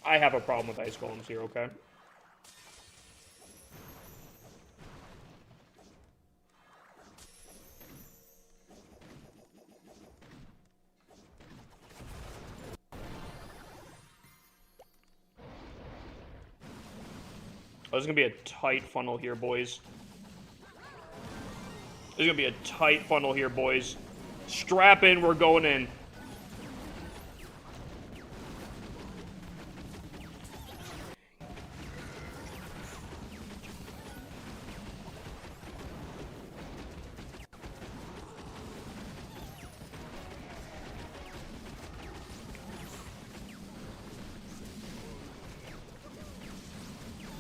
I have a problem with ice golems here, okay? Oh, this is going to be a tight funnel here, boys. There's going to be a tight funnel here, boys. Strap in, we're going in.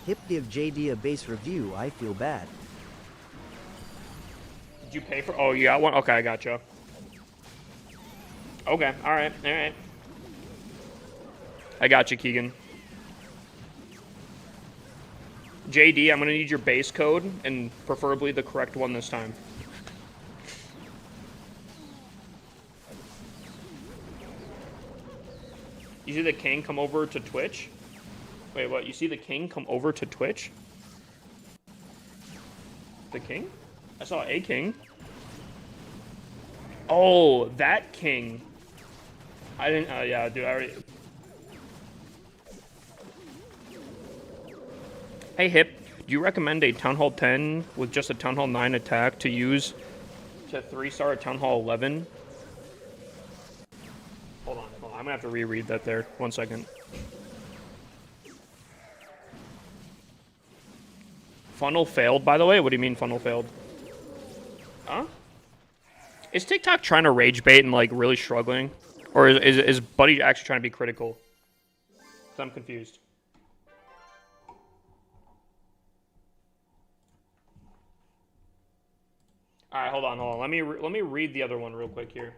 Hip give JD a base review, I feel bad. Did you pay for... Oh, you got one? Okay, I gotcha. Okay, alright, alright. I got you, Keegan. JD, I'm gonna need your base code, and preferably the correct one this time. You see the king come over to Twitch? Wait, what? You see the king come over to Twitch? The king? I saw a king. Oh, that king. I didn't... yeah, dude, I already... Hey, Hip, do you recommend a Town Hall 10 with just a Town Hall 9 attack to use to 3-star at Town Hall 11? Hold on. I'm gonna have to reread that there. 1 second. Funnel failed, by the way? What do you mean funnel failed? Huh? Is TikTok trying to rage bait and, like, really struggling? Or is Buddy actually trying to be critical? 'Cause I'm confused. All right, hold on. Let me read the other one real quick here.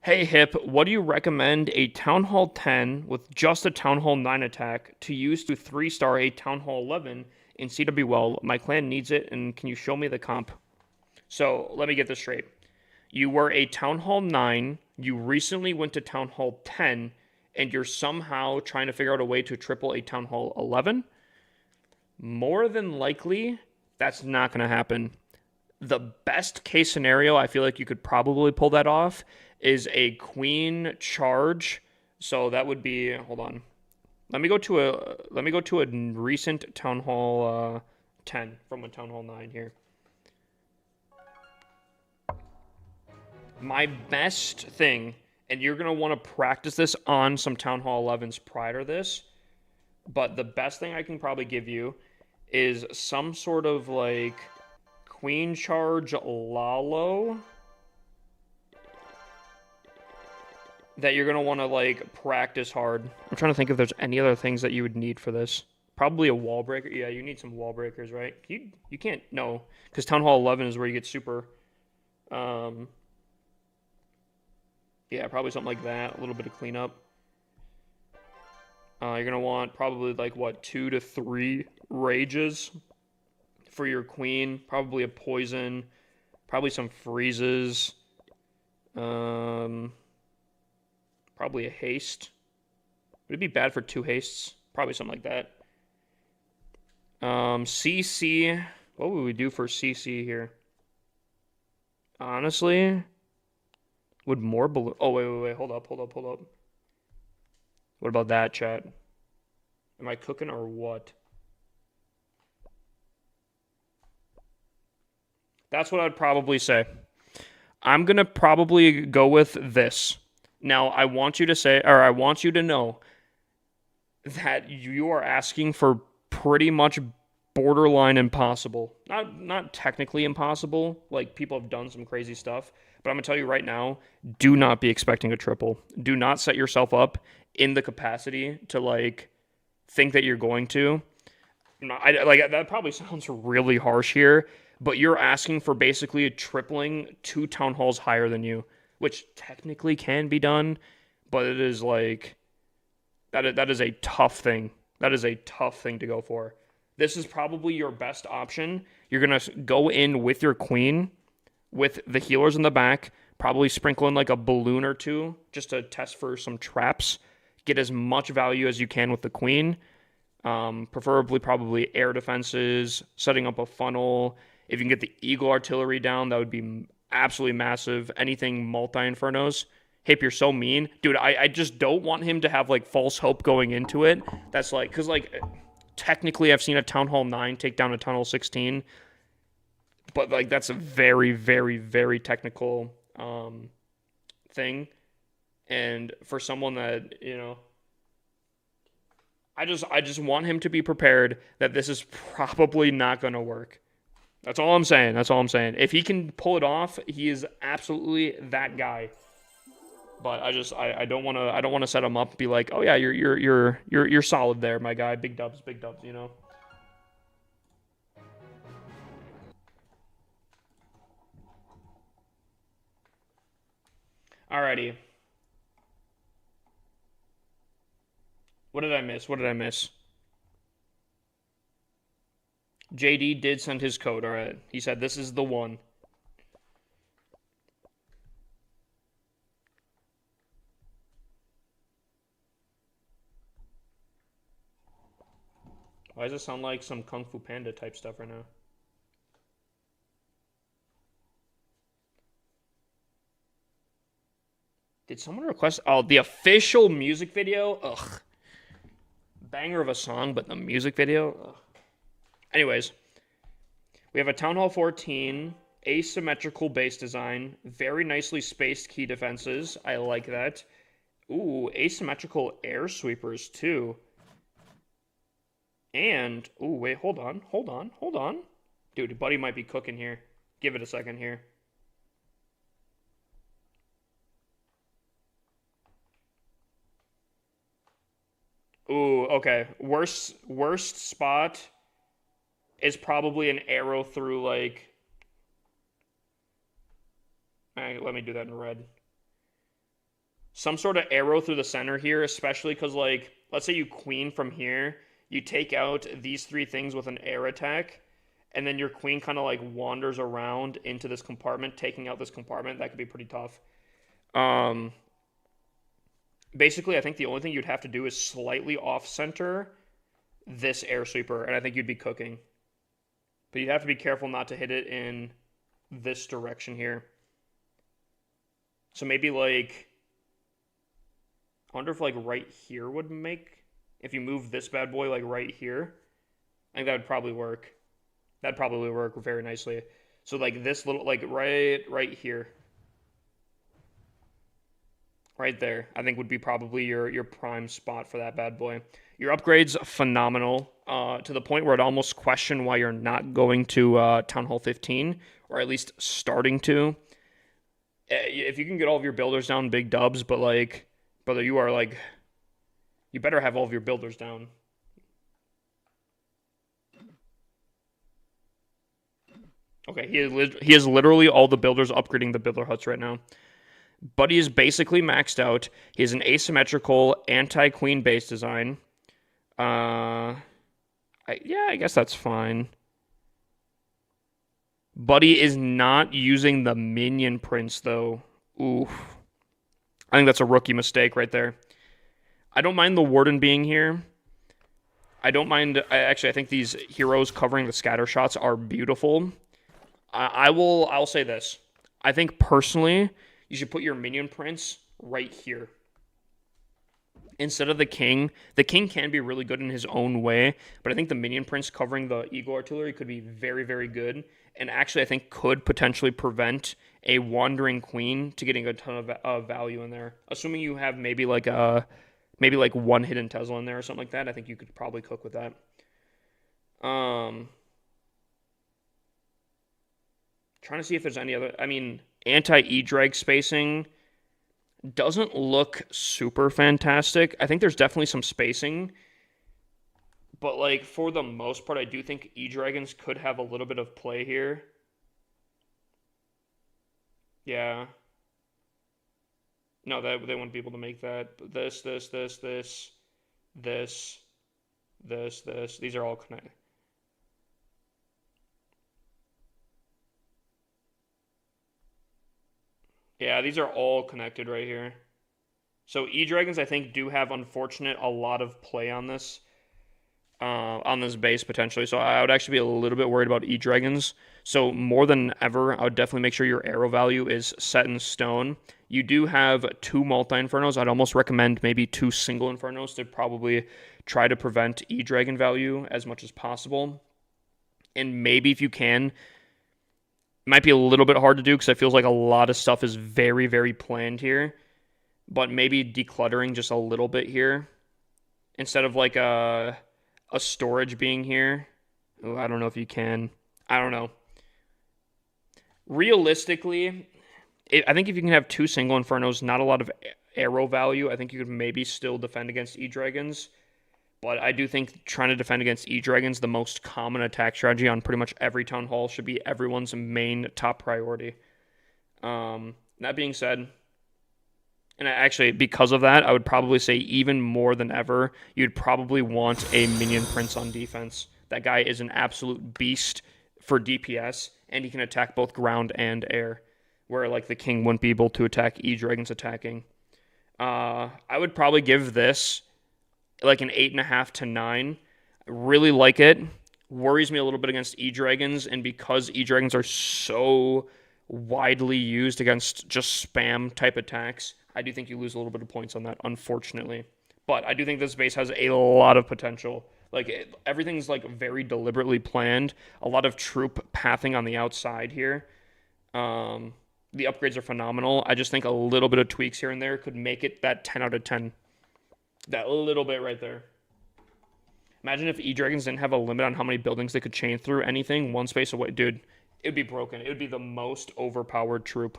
Hey, Hip, what do you recommend a Town Hall 10 with just a Town Hall 9 attack to use to 3-star a Town Hall 11 in CWL? My clan needs it, and can you show me the comp? So, let me get this straight. You were a Town Hall 9, you recently went to Town Hall 10, and you're somehow trying to figure out a way to triple a Town Hall 11? More than likely, that's not going to happen. The best case scenario, I feel like you could probably pull that off, is a queen charge. So that would be, hold on. Let me go to a recent Town Hall 10 from a Town Hall 9 here. My best thing, and you're going to want to practice this on some Town Hall 11s prior to this, but the best thing I can probably give you is some sort of like queen charge Lalo that you're going to want to like practice hard. I'm trying to think if there's any other things that you would need for this. Probably a wall breaker. Yeah, you need some wall breakers, right? You can't, no, because Town Hall 11 is where you get super. Yeah, probably something like that. A little bit of cleanup. You're going to want probably like, what, 2 to 3 rages for your queen. Probably a poison. Probably some freezes. Probably a haste. Would it be bad for 2 hastes? Probably something like that. CC. What would we do for CC here? Honestly, would more balloon... Oh, wait. Hold up. What about that, chat? Am I cooking or what? That's what I'd probably say. I'm going to probably go with this. Now, I want you to know that you are asking for pretty much borderline impossible. Not technically impossible, like people have done some crazy stuff, but I'm going to tell you right now, do not be expecting a triple. Do not set yourself up in the capacity to like think that you're going to. That probably sounds really harsh here, but you're asking for basically a tripling 2 town halls higher than you, which technically can be done, but it is like that is a tough thing. That is a tough thing to go for. This is probably your best option. You're going to go in with your queen, with the healers in the back, probably sprinkle in like a balloon or 2 just to test for some traps. Get as much value as you can with the queen. Preferably probably air defenses, setting up a funnel. If you can get the Eagle artillery down, that would be absolutely massive. Anything multi-infernos. Hip, you're so mean. Dude, I just don't want him to have like false hope going into it. That's like, because like technically I've seen a Town Hall 9 take down a Town Hall 16. But like that's a very, very, very technical thing. And for someone that, you know, I just want him to be prepared that this is probably not going to work. That's all I'm saying. If he can pull it off, he is absolutely that guy. But I don't wanna set him up and be like, oh yeah, you're solid there, my guy. Big dubs, you know. Alrighty. What did I miss? What did I miss? JD did send his code. All right. He said this is the one. Why does it sound like some Kung Fu Panda type stuff right now? Did someone request? Oh, the official music video? Ugh. Banger of a song, but the music video? Ugh. Anyways, we have a Town Hall 14, asymmetrical base design, very nicely spaced key defenses. I like that. Ooh, asymmetrical air sweepers too. And, ooh, wait, hold on. Dude, Buddy might be cooking here. Give it a second here. Ooh, okay. Worst spot is probably an arrow through, like... let me do that in red. Some sort of arrow through the center here, especially because, like, let's say you queen from here, you take out these three things with an air attack, and then your queen kind of, like, wanders around into this compartment, taking out this compartment. That could be pretty tough. Basically, I think the only thing you'd have to do is slightly off-center this air sweeper, and I think you'd be cooking. But you'd have to be careful not to hit it in this direction here. So maybe, like... I wonder if, like, right here would make... If you move this bad boy, like, right here, I think that would probably work. That'd probably work very nicely. So, like, this little... Like, right here. Right there, I think would be probably your prime spot for that bad boy. Your upgrade's phenomenal, to the point where I'd almost question why you're not going to Town Hall 15, or at least starting to. If you can get all of your builders down, big dubs, but, like, brother, you are, like, you better have all of your builders down. Okay, he is literally all the builders upgrading the builder huts right now. Buddy is basically maxed out. He has an asymmetrical anti-queen base design. Yeah, I guess that's fine. Buddy is not using the minion prince, though. Oof. I think that's a rookie mistake right there. I don't mind the warden being here. I don't mind... Actually, I think these heroes covering the scatter shots are beautiful. I'll say this. I think, personally... You should put your minion prince right here. Instead of the king. The king can be really good in his own way, but I think the minion prince covering the eagle artillery could be very, very good. And actually, I think could potentially prevent a wandering queen to getting a ton of value in there. Assuming you have maybe like one hidden Tesla in there or something like that, I think you could probably cook with that. Trying to see if there's any other... I mean... Anti-E-drag spacing doesn't look super fantastic. I think there's definitely some spacing. But, like, for the most part, I do think E-dragons could have a little bit of play here. Yeah. No, they wouldn't be able to make that. But this. These are all connected. Yeah, these are all connected right here. So E-Dragons, I think, do have, unfortunate, a lot of play on this base, potentially. So I would actually be a little bit worried about E-Dragons. So more than ever, I would definitely make sure your arrow value is set in stone. You do have 2 multi-infernos. I'd almost recommend maybe 2 single infernos to probably try to prevent E-Dragon value as much as possible. And maybe if you can... Might be a little bit hard to do because it feels like a lot of stuff is very, very planned here. But maybe decluttering just a little bit here. Instead of like a storage being here. Ooh, I don't know if you can. I don't know. Realistically, I think if you can have 2 single Infernos, not a lot of arrow value. I think you could maybe still defend against E-Dragons. But I do think trying to defend against E-Dragons, the most common attack strategy on pretty much every Town Hall, should be everyone's main top priority. That being said, and actually, because of that, I would probably say even more than ever, you'd probably want a Minion Prince on defense. That guy is an absolute beast for DPS, and he can attack both ground and air, where like the King wouldn't be able to attack E-Dragons attacking. I would probably give this like an 8.5 to 9. I really like it. Worries me a little bit against E-Dragons, and because E-Dragons are so widely used against just spam type attacks, I do think you lose a little bit of points on that, unfortunately. But I do think this base has a lot of potential. Like, everything's like very deliberately planned. A lot of troop pathing on the outside here. The upgrades are phenomenal. I just think a little bit of tweaks here and there could make it that 10 out of 10. That little bit right there. Imagine if E-Dragons didn't have a limit on how many buildings they could chain through anything one space away. Dude, it would be broken. It would be the most overpowered troop.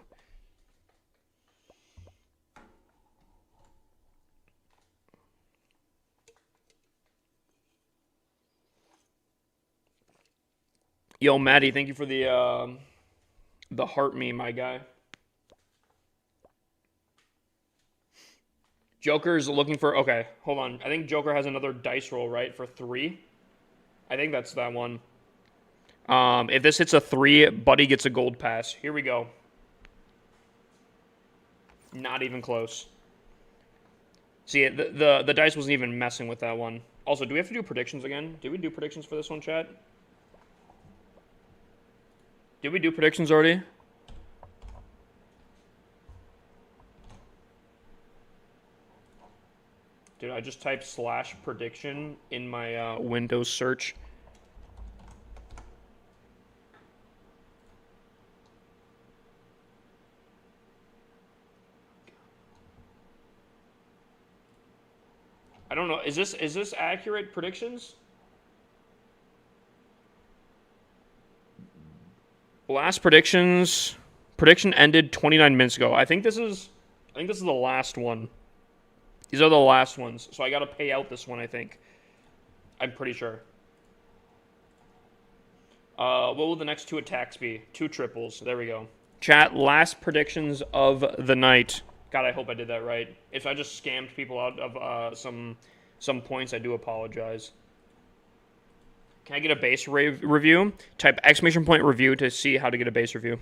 Yo, Maddie, thank you for the heart meme, my guy. Joker's looking for... Okay, hold on. I think Joker has another dice roll, right, for 3? I think that's that one. If this hits a 3, Buddy gets a gold pass. Here we go. Not even close. See, the dice wasn't even messing with that one. Also, do we have to do predictions again? Did we do predictions for this one, chat? Did we do predictions already? Dude, I just typed /prediction in my Windows search. I don't know. Is this accurate predictions? Last predictions. Prediction ended 29 minutes ago. I think this is the last one. These are the last ones, so I gotta pay out this one, I think. I'm pretty sure. What will the next 2 attacks be? 2 triples. There we go. Chat, last predictions of the night. God, I hope I did that right. If I just scammed people out of some points, I do apologize. Can I get a base review? Type !review to see how to get a base review.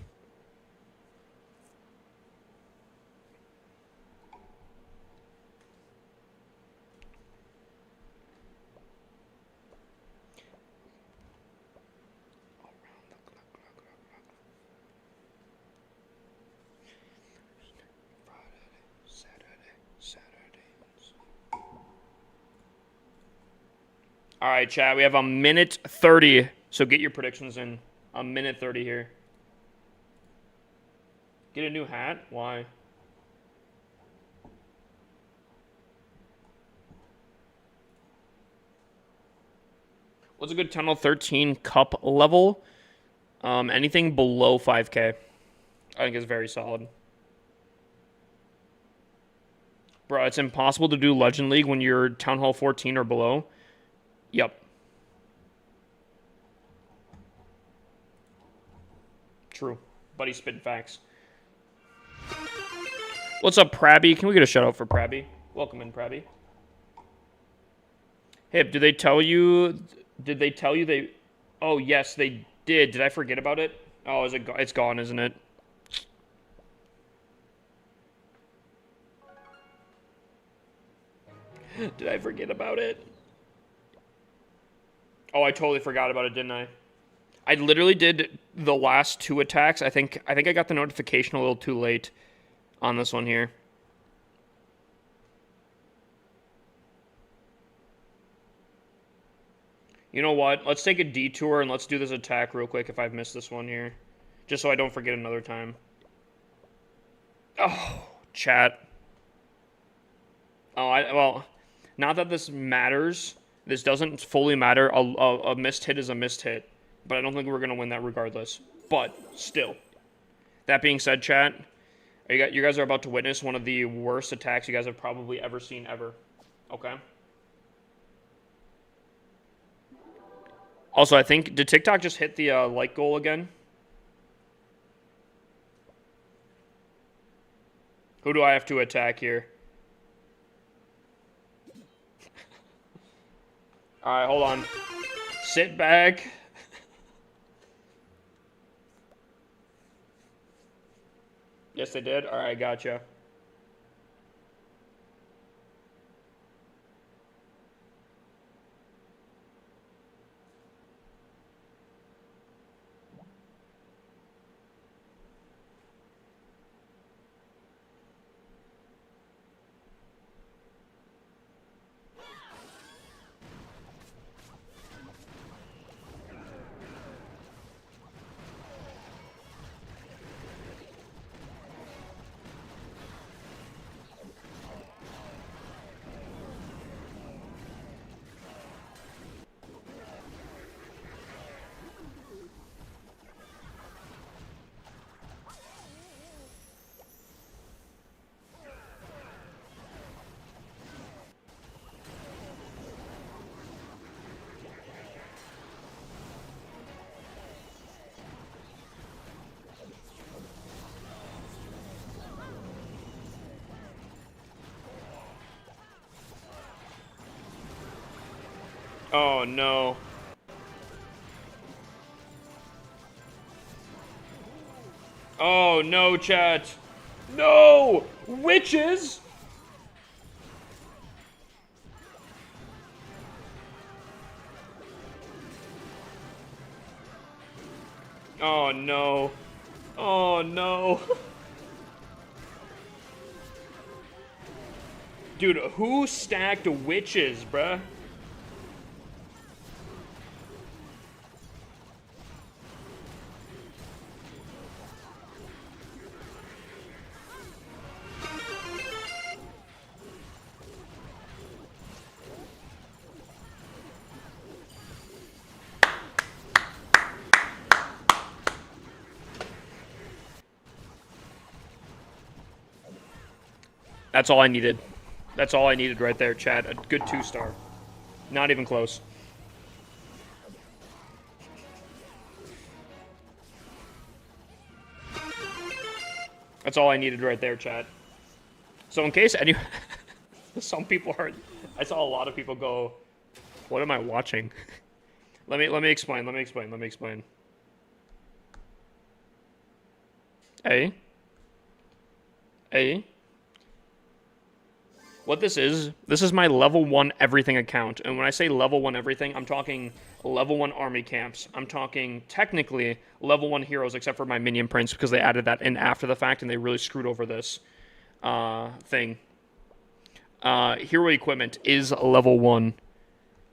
All right, chat, we have a minute 30, so get your predictions in. A minute 30 here. Get a new hat? Why? What's a good Tunnel 13 cup level? Anything below 5k. I think is very solid. Bro, it's impossible to do Legend League when you're Town Hall 14 or below. Yep. True. Buddy spitting facts. What's up, Prabby? Can we get a shout out for Prabby? Welcome in, Prabby. Hip, did they tell you they... Oh, yes, they did. Did I forget about it? Oh, is it? It's gone, isn't it? Did I forget about it? Oh, I totally forgot about it, didn't I? I literally did the last 2 attacks. I think I got the notification a little too late on this one here. You know what? Let's take a detour and let's do this attack real quick if I've missed this one here. Just so I don't forget another time. Oh, chat. Oh, well, not that this matters. This doesn't fully matter. A missed hit is a missed hit. But I don't think we're going to win that regardless. But still. That being said, chat, You guys are about to witness one of the worst attacks you guys have probably ever seen ever. Okay. Also, I think, did TikTok just hit the like goal again? Who do I have to attack here? Alright, hold on. Sit back. Yes, they did? Alright, gotcha. Oh, no. Oh, no, chat. No! Witches! Oh, no. Oh, no. Dude, who stacked witches, bruh? That's all I needed. That's all I needed right there, chat. A good 2-star. Not even close. That's all I needed right there, chat. So in case any... Some people are... I saw a lot of people go, what am I watching? Let me explain. Hey. What this is my level 1 everything account. And when I say level 1 everything, I'm talking level 1 army camps. I'm talking technically level 1 heroes, except for my minion prince, because they added that in after the fact and they really screwed over this thing. Hero equipment is level 1.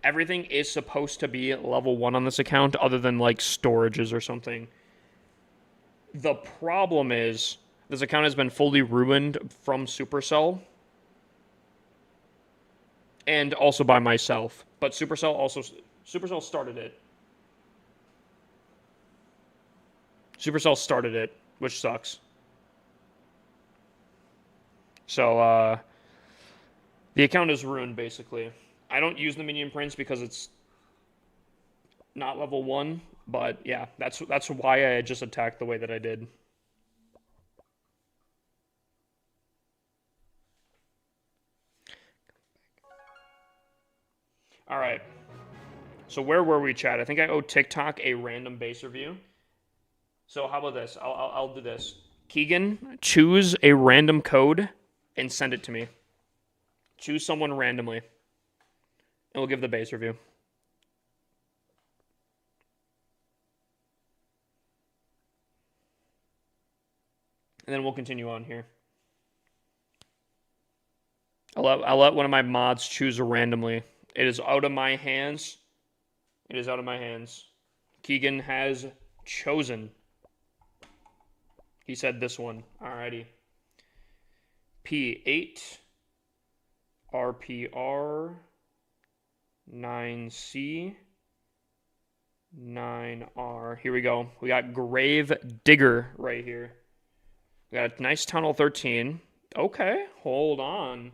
Everything is supposed to be level 1 on this account, other than like storages or something. The problem is, this account has been fully ruined from Supercell. And also by myself. But Supercell started it. Supercell started it, which sucks. So, the account is ruined, basically. I don't use the minion prince because it's not level 1, but yeah, that's why I just attacked the way that I did. Alright. So where were we, chat? I think I owe TikTok a random base review. So how about this? I'll do this. Keegan, choose a random code and send it to me. Choose someone randomly. And we'll give the base review. And then we'll continue on here. I'll let one of my mods choose randomly. It is out of my hands. It is out of my hands. Keegan has chosen. He said this one. Alrighty. P8 RPR 9C 9R. Here we go. We got Grave Digger right here. We got a nice Town Hall 13. Okay, hold on.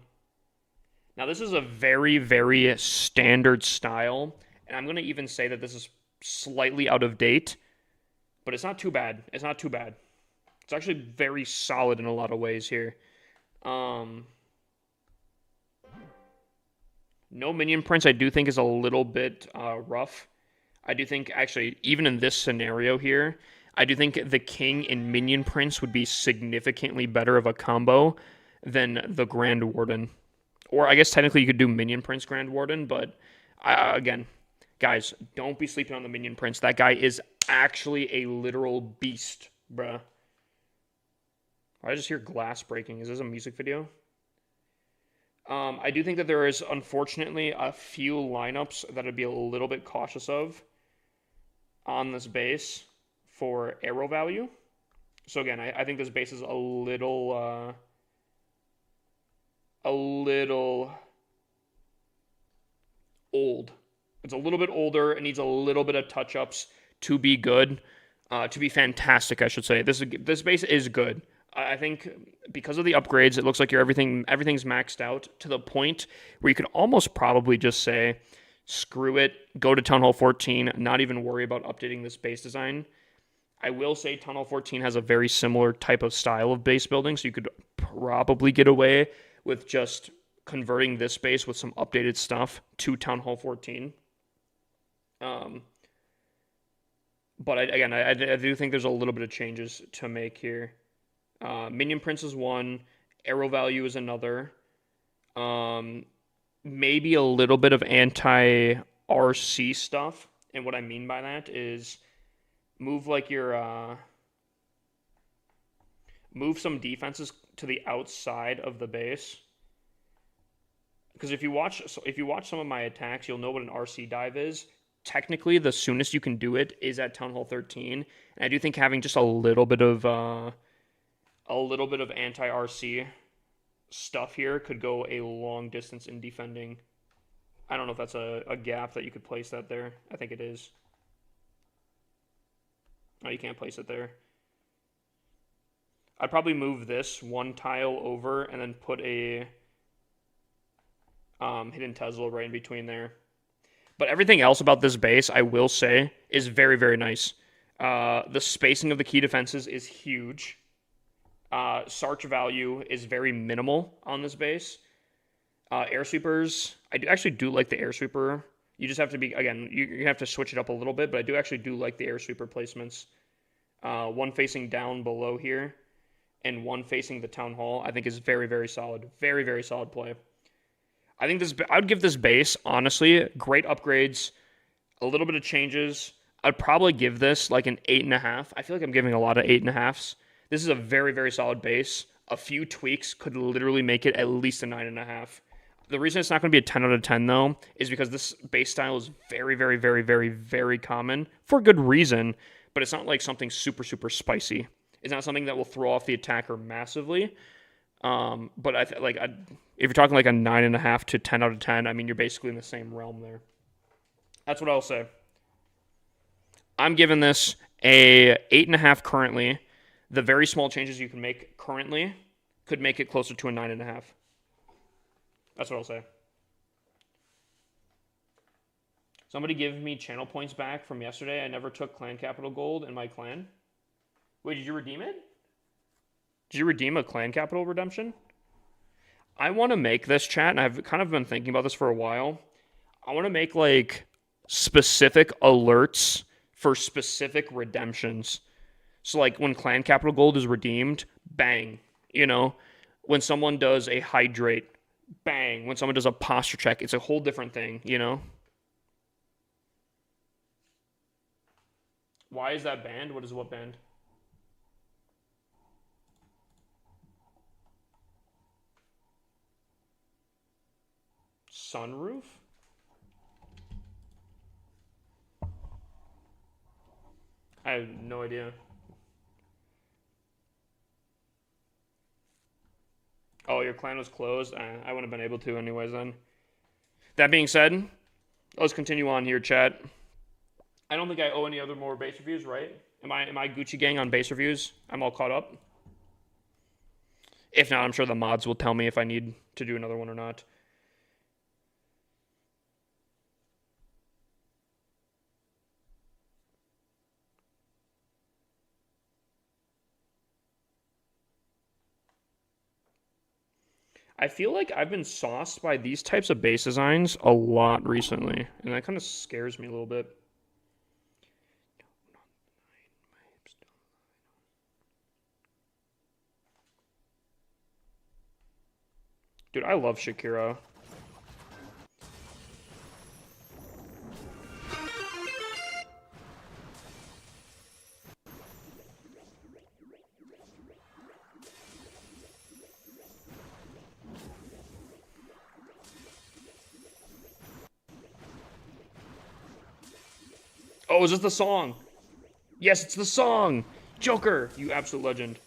Now, this is a very, very standard style, and I'm going to even say that this is slightly out of date, but it's not too bad. It's not too bad. It's actually very solid in a lot of ways here. No minion prints, I do think, is a little bit rough. I do think, actually, even in this scenario here, I do think the king and minion prince would be significantly better of a combo than the Grand Warden. Or I guess technically you could do minion prince Grand Warden, but again, guys, don't be sleeping on the minion prince. That guy is actually a literal beast, bruh. I just hear glass breaking. Is this a music video? I do think that there is, unfortunately, a few lineups that I'd be a little bit cautious of on this base for arrow value. So again, I think this base is a little old. It's a little bit older. It needs a little bit of touch-ups to be good, to be fantastic, I should say. This base is good. I think because of the upgrades, it looks like everything's maxed out to the point where you could almost probably just say, screw it, go to Town Hall 14, not even worry about updating this base design. I will say Town Hall 14 has a very similar type of style of base building, so you could probably get away with just converting this base with some updated stuff to Town Hall 14. But I do think there's a little bit of changes to make here. Minion Prince is one. Arrow value is another. Maybe a little bit of anti-RC stuff. And what I mean by that is move some defenses to the outside of the base. Because if you watch some of my attacks, you'll know what an RC dive is. Technically, the soonest you can do it is at Town Hall 13. And I do think having just a little bit of anti-RC stuff here could go a long distance in defending. I don't know if that's a gap that you could place that there. I think it is. Oh, you can't place it there. I'd probably move this one tile over and then put a hidden Tesla right in between there. But everything else about this base, I will say, is very, very nice. The spacing of the key defenses is huge. Sarch value is very minimal on this base. Air sweepers, I actually do like the air sweeper. You just have to be, again, you have to switch it up a little bit, but I actually do like the air sweeper placements. One facing down below here and one facing the town hall, I think is very, very solid. Very, very solid play. I would give this base, honestly, great upgrades, a little bit of changes. I'd probably give this like an 8.5. I feel like I'm giving a lot of 8.5s. This is a very, very solid base. A few tweaks could literally make it at least a 9.5. The reason it's not going to be a 10 out of 10, though, is because this base style is very, very, very, very, very common for good reason, but it's not like something super, super spicy. It's not something that will throw off the attacker massively. But if you're talking like a 9.5 to 10 out of 10, I mean, you're basically in the same realm there. That's what I'll say. I'm giving this a 8.5 currently. The very small changes you can make currently could make it closer to a 9.5. That's what I'll say. Somebody give me channel points back from yesterday. I never took clan capital gold in my clan. Wait, did you redeem it? Did you redeem a clan capital redemption? I want to make this, chat, and I've kind of been thinking about this for a while. I want to make like specific alerts for specific redemptions. So like when clan capital gold is redeemed, bang, you know. When someone does a hydrate, bang. When someone does a posture check, it's a whole different thing, you know. Why is that banned? What banned? Sunroof? I have no idea. Oh, your clan was closed? I wouldn't have been able to anyways then. That being said, let's continue on here, chat. I don't think I owe any other more base reviews, right? Am I Gucci gang on base reviews? I'm all caught up. If not, I'm sure the mods will tell me if I need to do another one or not. I feel like I've been sauced by these types of base designs a lot recently, and that kind of scares me a little bit. Dude, I love Shakira. Oh, is this the song? Yes, it's the song! Joker, you absolute legend.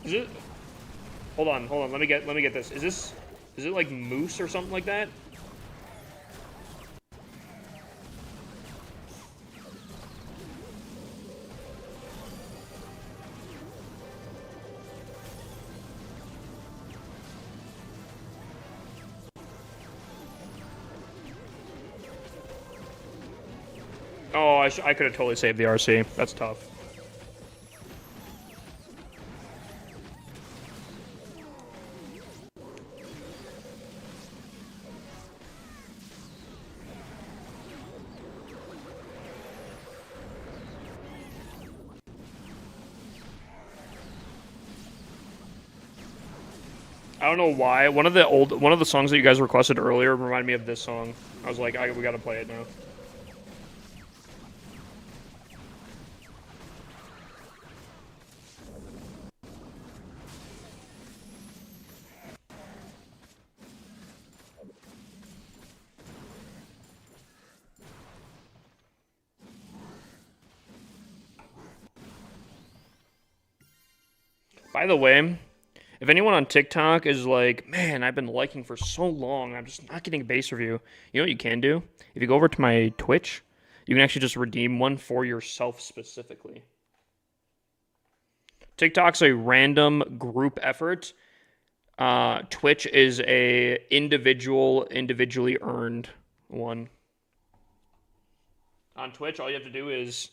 Is it? Hold on, hold on. Let me get this. Is it like moose or something like that? Oh, I could have totally saved the RC. That's tough. I don't know why. One of the songs that you guys requested earlier reminded me of this song. I was like, we gotta play it now. By the way, if anyone on TikTok is like, man, I've been liking for so long, I'm just not getting a base review. You know what you can do? If you go over to my Twitch, you can actually just redeem one for yourself specifically. TikTok's a random group effort. Twitch is a individually earned one. On Twitch, all you have to do is,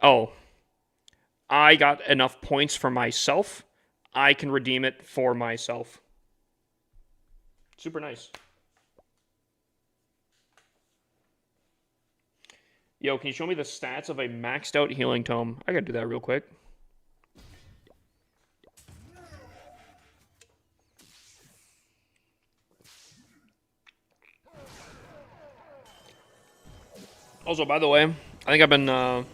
oh, I got enough points for myself. I can redeem it for myself. Super nice. Yo, can you show me the stats of a maxed out healing tome? I gotta do that real quick. Also, by the way, I think I've been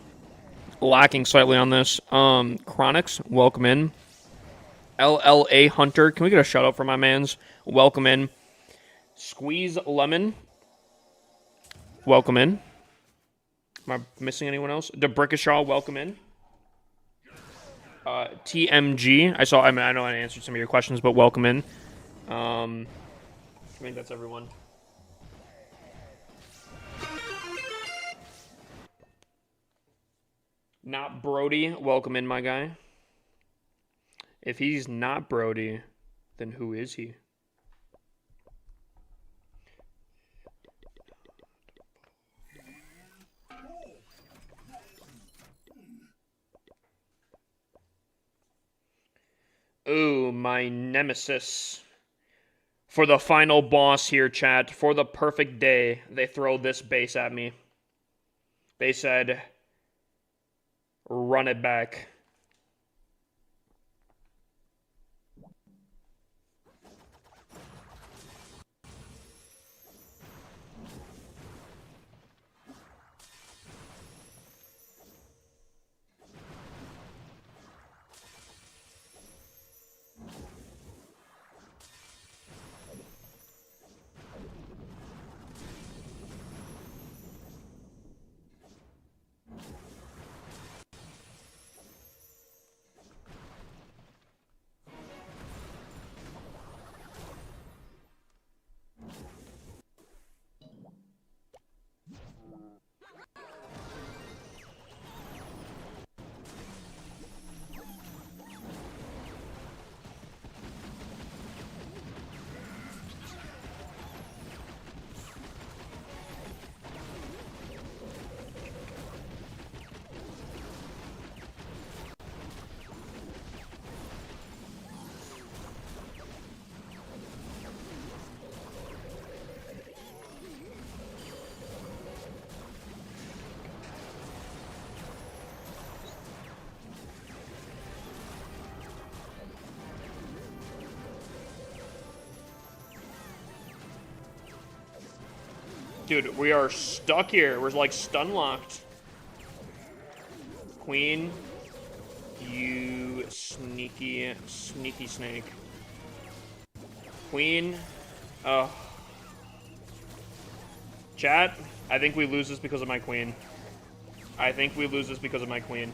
lacking slightly on this. Chronix, welcome in. LLA Hunter, can we get a shout out for my mans? Welcome in. Squeeze Lemon, welcome in. Am I missing anyone else? DeBrickashaw, welcome in. TMG, I know I answered some of your questions, but welcome in. I think that's everyone. Not Brody, welcome in, my guy. If he's not Brody, then who is he? Ooh, my nemesis. For the final boss here, chat, for the perfect day, they throw this base at me. They said, run it back. Dude, we are stuck here. We're like stun locked. Queen. You sneaky, sneaky snake. Queen. Oh. Chat, I think we lose this because of my queen. I think we lose this because of my queen.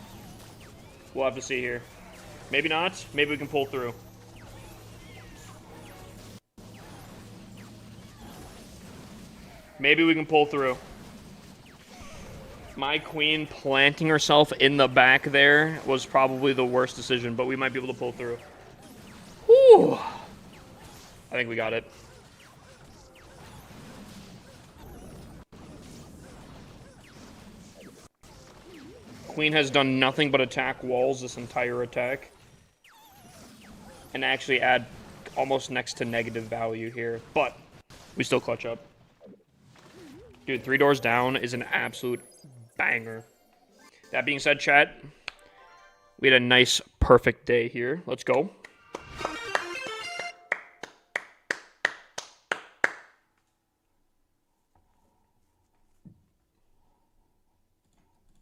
We'll have to see here. Maybe not. Maybe we can pull through. Maybe we can pull through. My queen planting herself in the back there was probably the worst decision, but we might be able to pull through. Whew. I think we got it. Queen has done nothing but attack walls this entire attack. And actually add almost next to negative value here. But we still clutch up. Dude, 3 doors down is an absolute banger. That being said, chat, we had a nice, perfect day here. Let's go.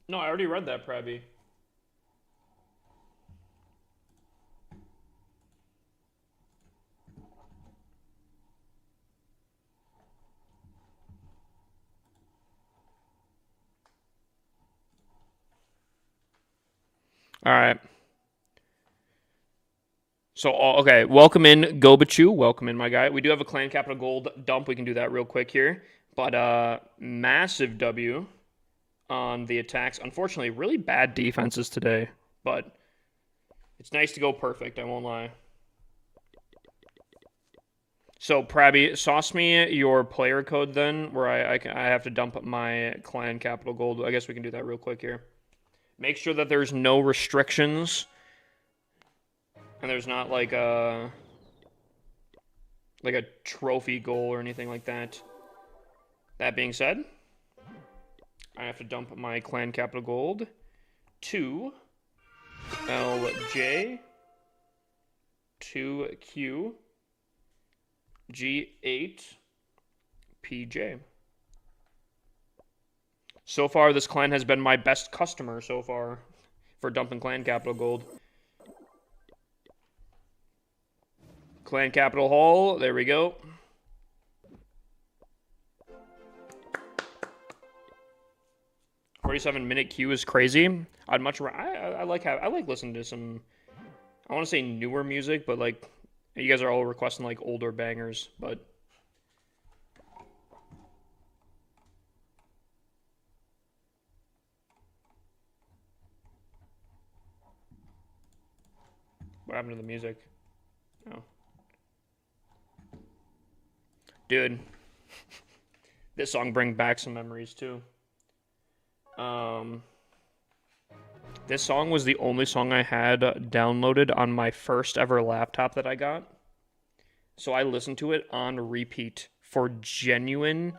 No, I already read that, Prabby. All right. So, okay, welcome in, Gobachu. Welcome in, my guy. We do have a Clan Capital Gold dump. We can do that real quick here. But massive W on the attacks. Unfortunately, really bad defenses today. But it's nice to go perfect, I won't lie. So, Prabby, sauce me your player code then, where I have to dump my Clan Capital Gold. I guess we can do that real quick here. Make sure that there's no restrictions. And there's not like a trophy goal or anything like that. That being said, I have to dump my Clan Capital Gold to LJ, to Q, G8, PJ. So far, this clan has been my best customer so far for dumping Clan Capital Gold. Clan Capital Hall, there we go. "47-minute queue is crazy." I'd much I like listening to some, I want to say newer music, but like you guys are all requesting like older bangers, but what happened to the music? Oh. Dude, this song brings back some memories too. This song was the only song I had downloaded on my first ever laptop that I got. So I listened to it on repeat for genuine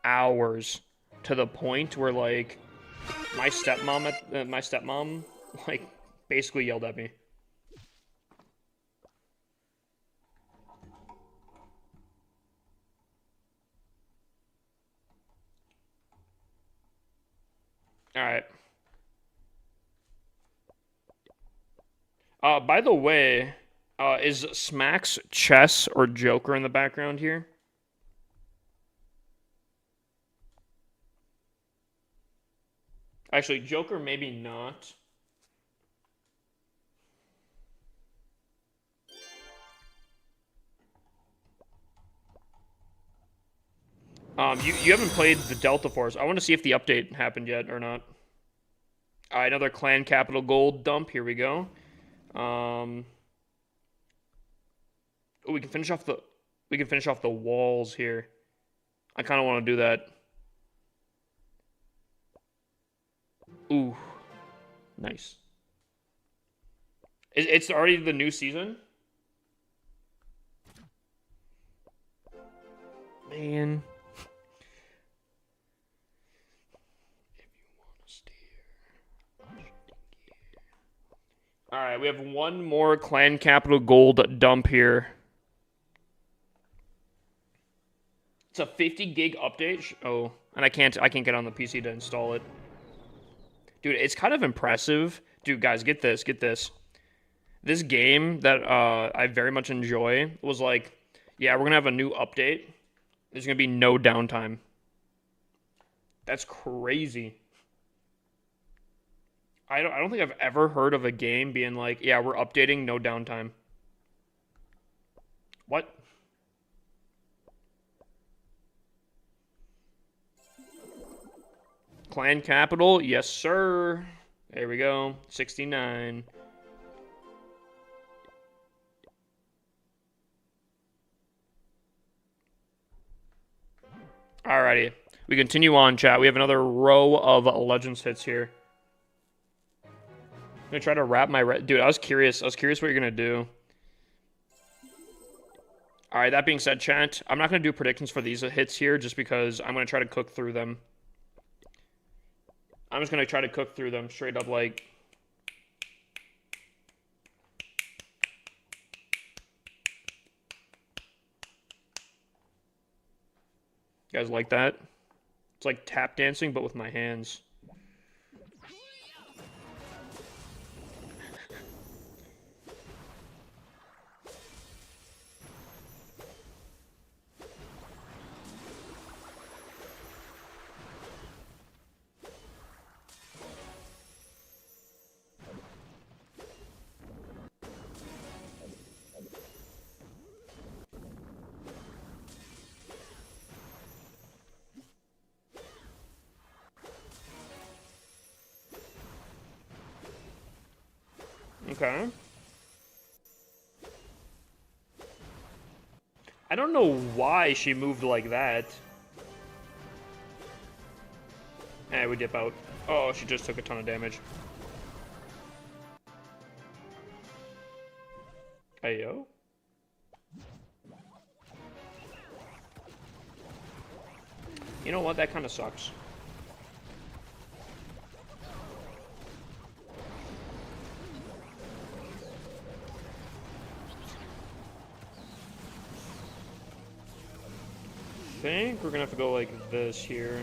hours, to the point where like my stepmom like basically yelled at me. All right. By the way, is Smacks Chess or Joker in the background here? Actually, Joker maybe not. You haven't played the Delta Force. I want to see if the update happened yet or not. All right, another Clan Capital Gold dump. Here we go. Oh, we can finish off the walls here. I kind of want to do that. Ooh, nice. It's already the new season? Man. All right, we have one more Clan Capital Gold dump here. It's a 50 gig update. Oh, and I can't get on the PC to install it. Dude, it's kind of impressive. Dude, guys, get this, get this. This game that I very much enjoy was like, yeah, we're gonna have a new update. There's gonna be no downtime. That's crazy. I don't think I've ever heard of a game being like, yeah, we're updating, no downtime. What? Clan Capital, yes sir. There we go. 69. Alrighty. We continue on, chat. We have another row of Legends hits here. I'm gonna try to wrap my dude. I was curious what you're gonna do. All right. That being said, chat, I'm not gonna do predictions for these hits here, just because I'm gonna try to cook through them. I'm just gonna try to cook through them straight up, like. You guys like that? It's like tap dancing, but with my hands. Okay. I don't know why she moved like that. Eh, we dip out. Oh, she just took a ton of damage. Ayo. You know what? That kind of sucks. I think we're gonna have to go like this here.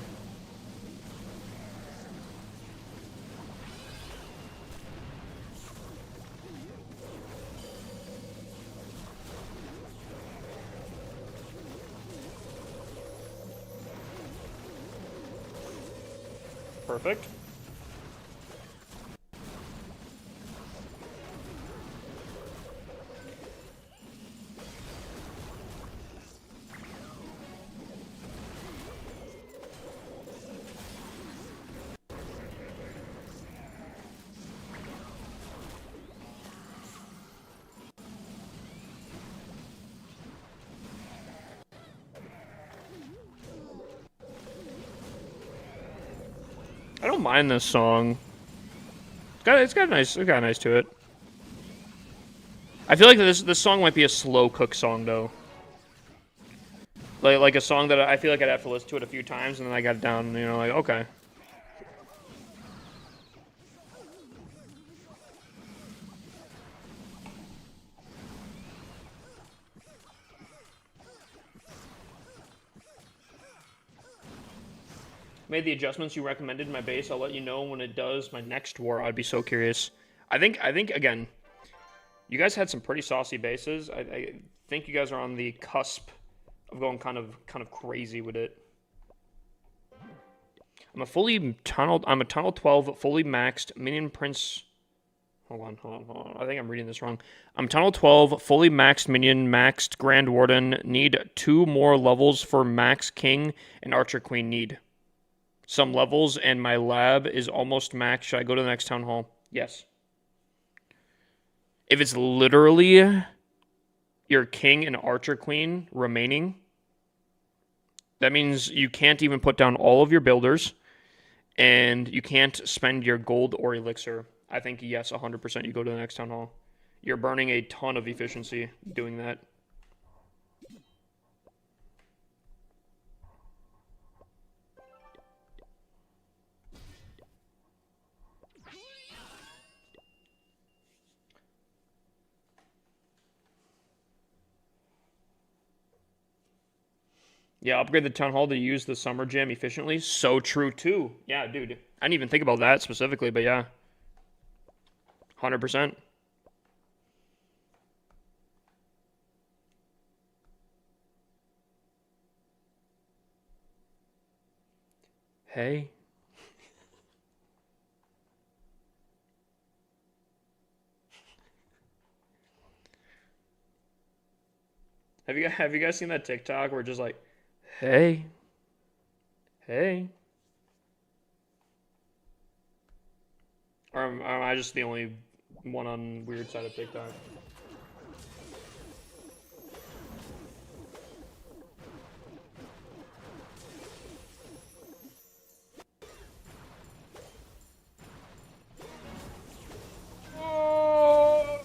Perfect. I don't mind this song. It's got a nice to it. I feel like this song might be a slow cook song though. Like a song that I feel like I'd have to listen to it a few times and then I got it down, you know, like okay. Made the adjustments you recommended in my base. I'll let you know when it does my next war. I'd be so curious. I think again, you guys had some pretty saucy bases. I think you guys are on the cusp of going kind of crazy with it. I'm a tunnel 12 fully maxed minion prince. Hold on. I think I'm reading this wrong. I'm tunnel 12 fully maxed minion, maxed Grand Warden. Need 2 more levels for max king and archer queen need. Some levels and my lab is almost maxed. Should I go to the next town hall? Yes. If it's literally your king and archer queen remaining, that means you can't even put down all of your builders and you can't spend your gold or elixir. I think yes, 100% you go to the next town hall. You're burning a ton of efficiency doing that. Yeah, upgrade the town hall to use the summer jam efficiently. So true too. Yeah, dude. I didn't even think about that specifically, but yeah. 100%. Hey. Have you guys seen that TikTok where just like, hey, hey? Or am I just the only one on weird side of TikTok? Oh!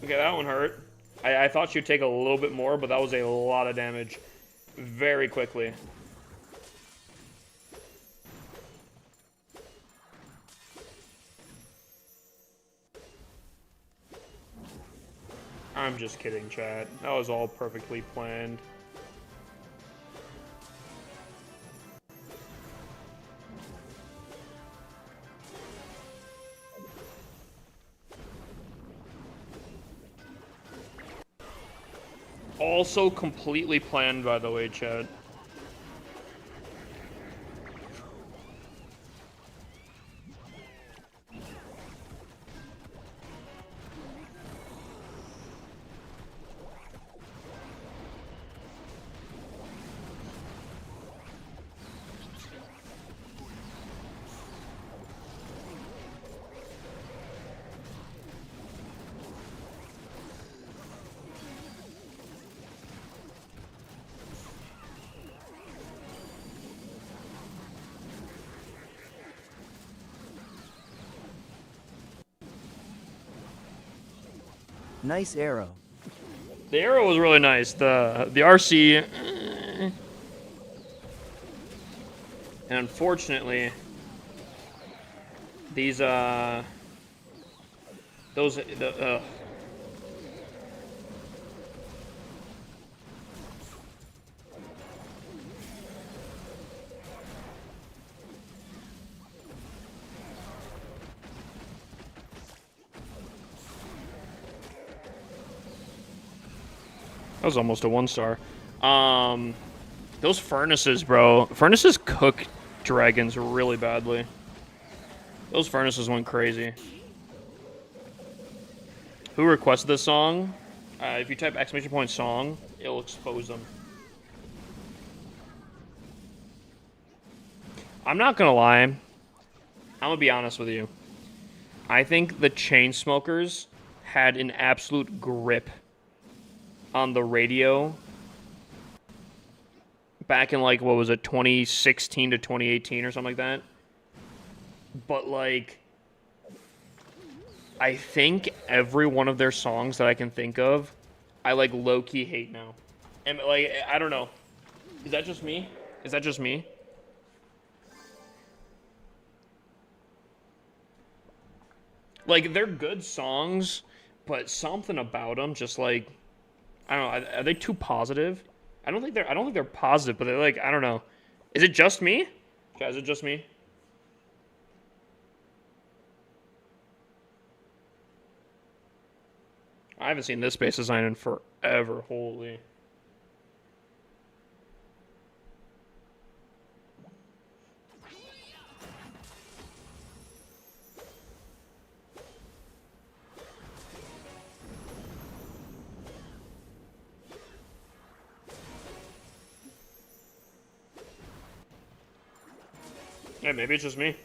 Okay, that one hurt. I thought she'd take a little bit more, but that was a lot of damage very quickly. I'm just kidding, chat. That was all perfectly planned. Also completely planned, by the way, chat. Nice arrow. The arrow was really nice. The RC, and unfortunately, these those the that was almost a 1-star. Those furnaces, bro. Furnaces cook dragons really badly. Those furnaces went crazy. Who requested this song? If you type !song, it'll expose them. I'm not gonna lie. I'm gonna be honest with you. I think the Chainsmokers had an absolute grip on the radio back in, like, what was it, 2016 to 2018 or something like that. But, like, I think every one of their songs that I can think of, I, like, low-key hate now. And, like, I don't know. Is that just me? Is that just me? Like, they're good songs, but something about them just, like, I don't know. Are they too positive? I don't think they're positive, but they're like, I don't know. Is it just me? Guys, is it just me? I haven't seen this base design in forever. Holy. Yeah, maybe it's just me.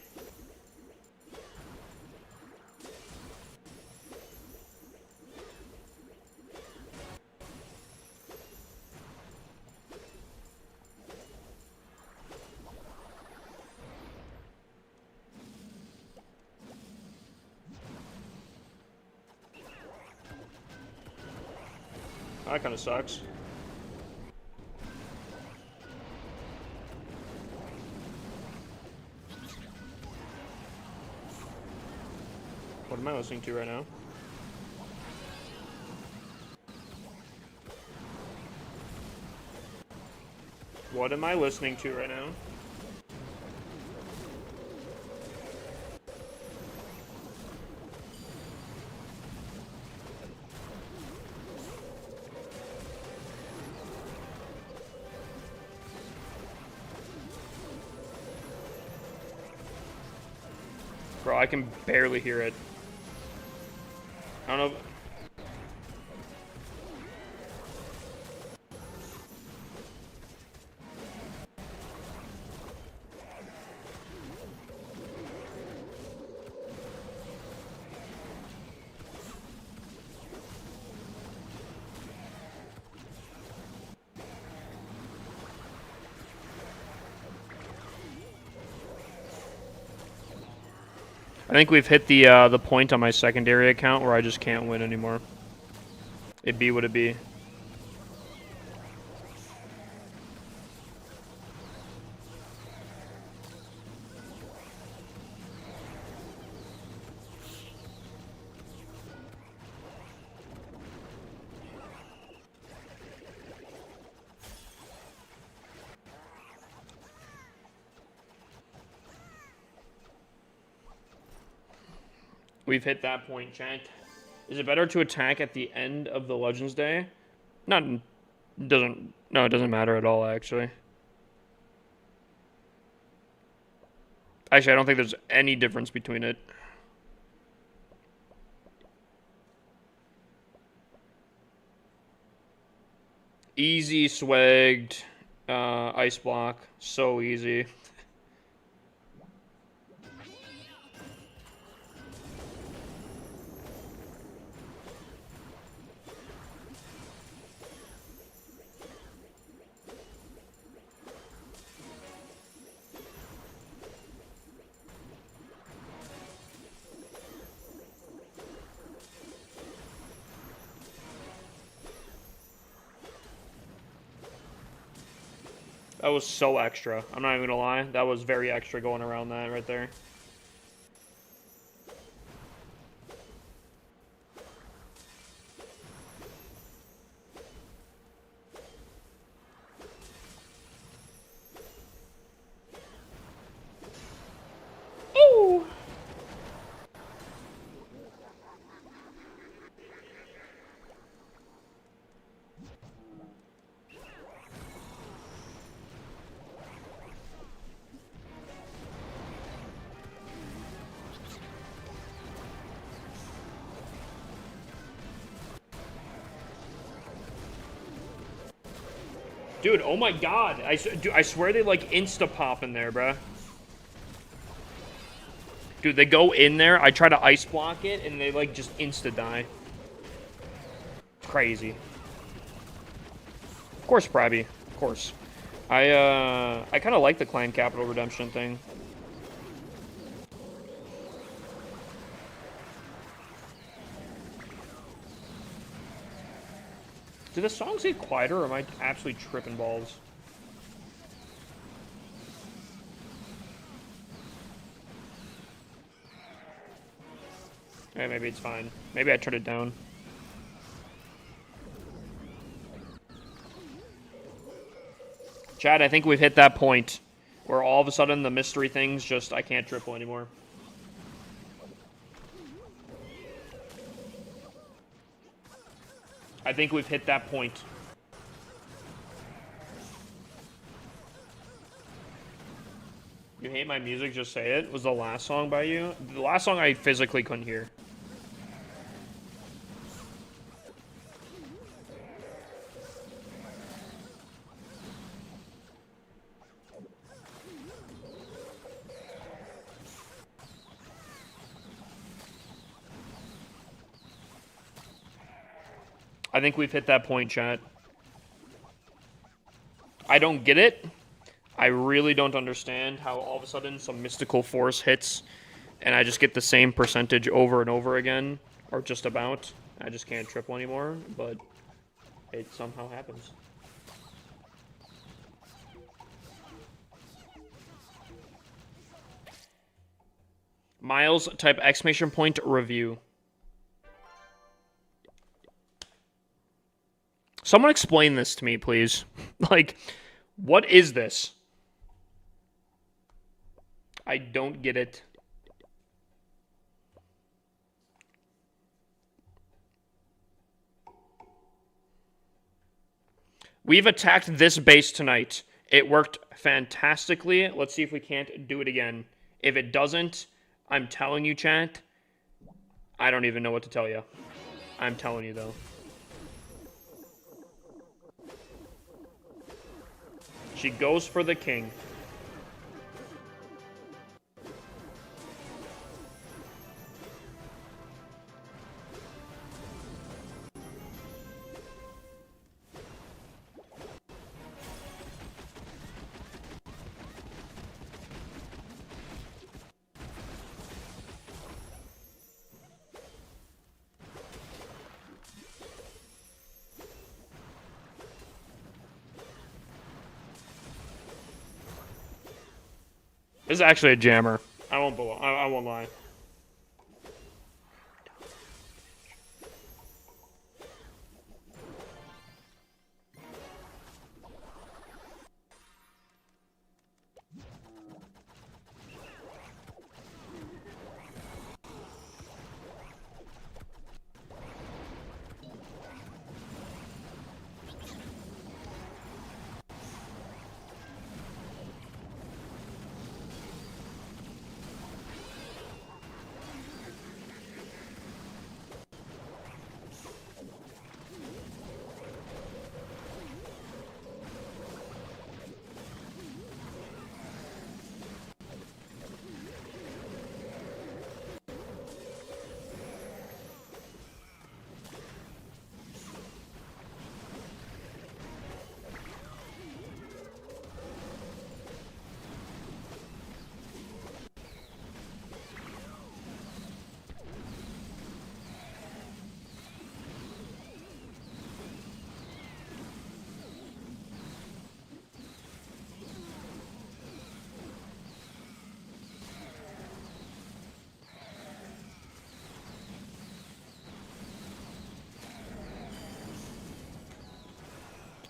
That kind of sucks. What am I listening to right now? What am I listening to right now? Bro, I can barely hear it. I don't know. I think we've hit the point on my secondary account where I just can't win anymore. It be what it be. We've hit that point, chat. Is it better to attack at the end of the Legends Day? Not doesn't no, it doesn't matter at all actually. Actually, I don't think there's any difference between it. Easy swagged ice block, so easy. That was so extra. I'm not even gonna lie. That was very extra going around that right there. Ooh. Dude, oh my god. I swear they like insta-pop in there, bruh. Dude, they go in there, I try to ice block it, and they like just insta-die. Crazy. Of course, Prabby. Of course. I kind of like the Clan Capital Redemption thing. Do the songs get quieter, or am I absolutely tripping balls? Okay, maybe it's fine. Maybe I turned it down. Chad, I think we've hit that point where all of a sudden the mystery things just, I can't triple anymore. I think we've hit that point. You hate my music, just say it. Was the last song by you? The last song I physically couldn't hear. I think we've hit that point, chat. I don't get it. I really don't understand how all of a sudden some mystical force hits and I just get the same percentage over and over again, or just about. I just can't triple anymore, but it somehow happens. Miles, type exclamation point review. Someone explain this to me, please. Like, What is this? I don't get it. We've attacked this base tonight. It worked fantastically. Let's see if we can't do it again. If it doesn't, I'm telling you, chat, I don't even know what to tell you. I'm telling you, though. She goes for the king. This is actually a jammer. I won't lie.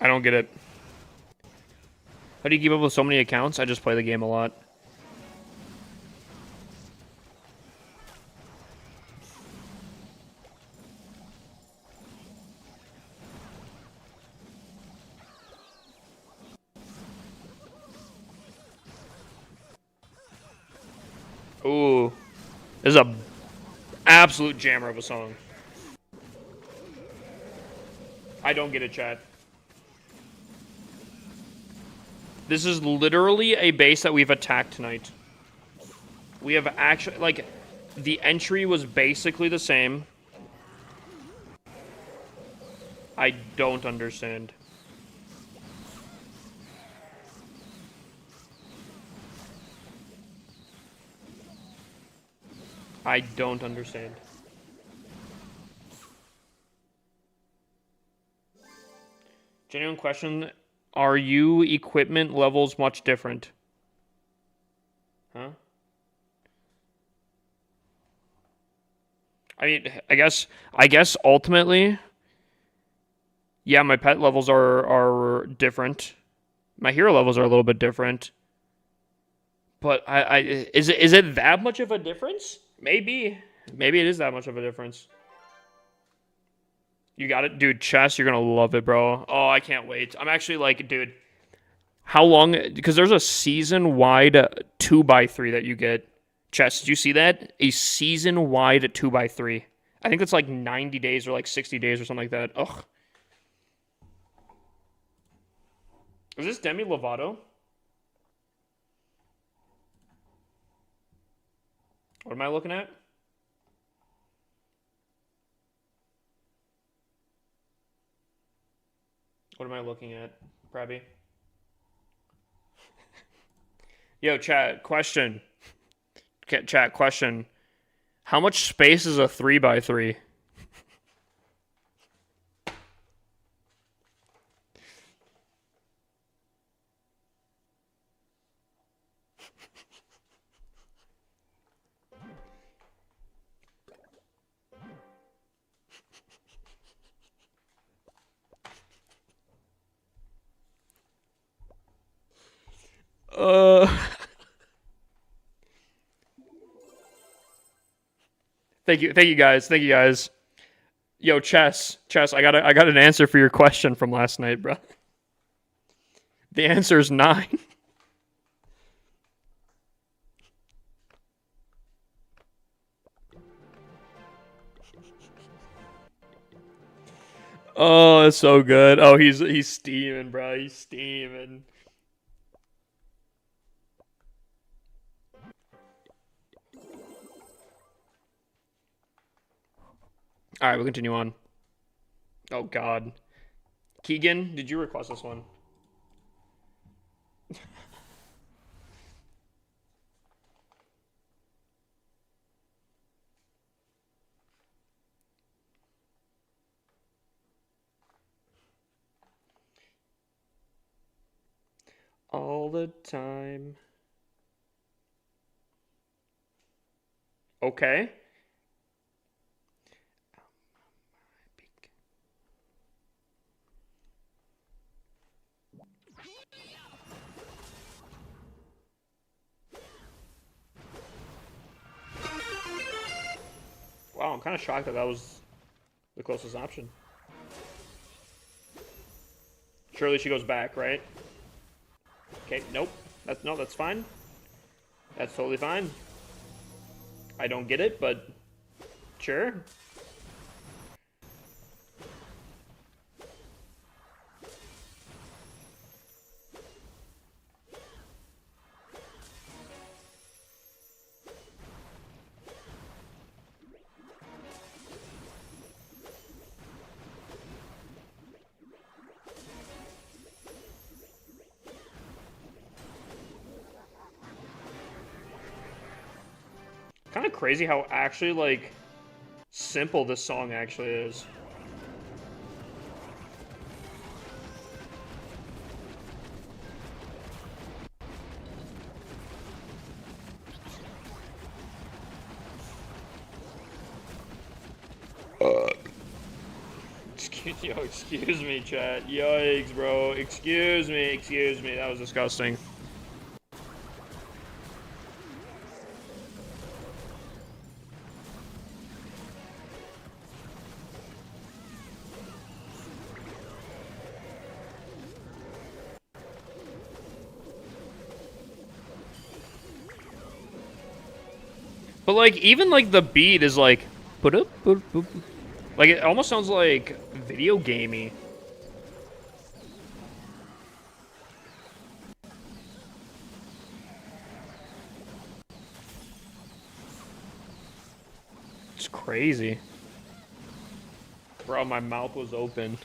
I don't get it. How do you keep up with so many accounts? I just play the game a lot. Ooh. This is a absolute jammer of a song. I don't get it, chat. This is literally a base that we've attacked tonight. We have actually, like, the entry was basically the same. I don't understand. I don't understand. Genuine question. Are you equipment levels much different? Huh? I mean, I guess ultimately, yeah, my pet levels are different. My hero levels are a little bit different. But is it that much of a difference? Maybe it is that much of a difference. You got it, dude. Chess, you're gonna love it, bro. Oh, I can't wait. I'm actually like, dude, how long? Because there's a season-wide 2x3 that you get. Chess, did you see that? A season-wide 2x3. I think it's like 90 days or like 60 days or something like that. Ugh. Is this Demi Lovato? What am I looking at? What am I looking at, Prabby? Yo, chat, question. Chat, question. How much space is a 3x3? Uh, thank you guys, thank you guys. Yo, chess. I got an answer for your question from last night, bro. The answer is 9. Oh, it's so good. Oh, he's steaming, bro. He's steaming. All right, we'll continue on. Oh God, Keegan, did you request this one? All the time. Okay. Wow, I'm kind of shocked that that was the closest option. Surely she goes back, right? Okay, nope. That's fine. That's totally fine. I don't get it, but sure. Kind of crazy how actually like simple this song actually is. Excuse me, chat. Yikes, bro. Excuse me. That was disgusting. But like, even like the beat is like, like it almost sounds like video gamey. It's crazy. Bro, my mouth was open.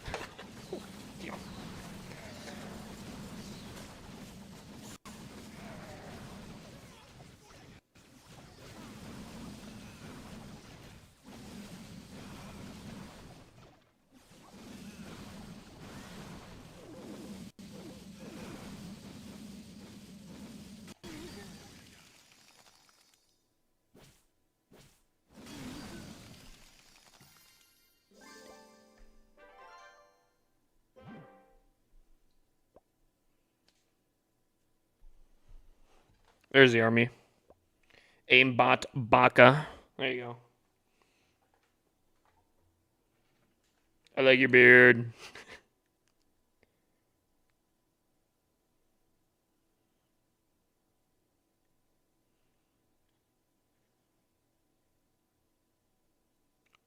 There's the army. Aimbot Baka. There you go. I like your beard.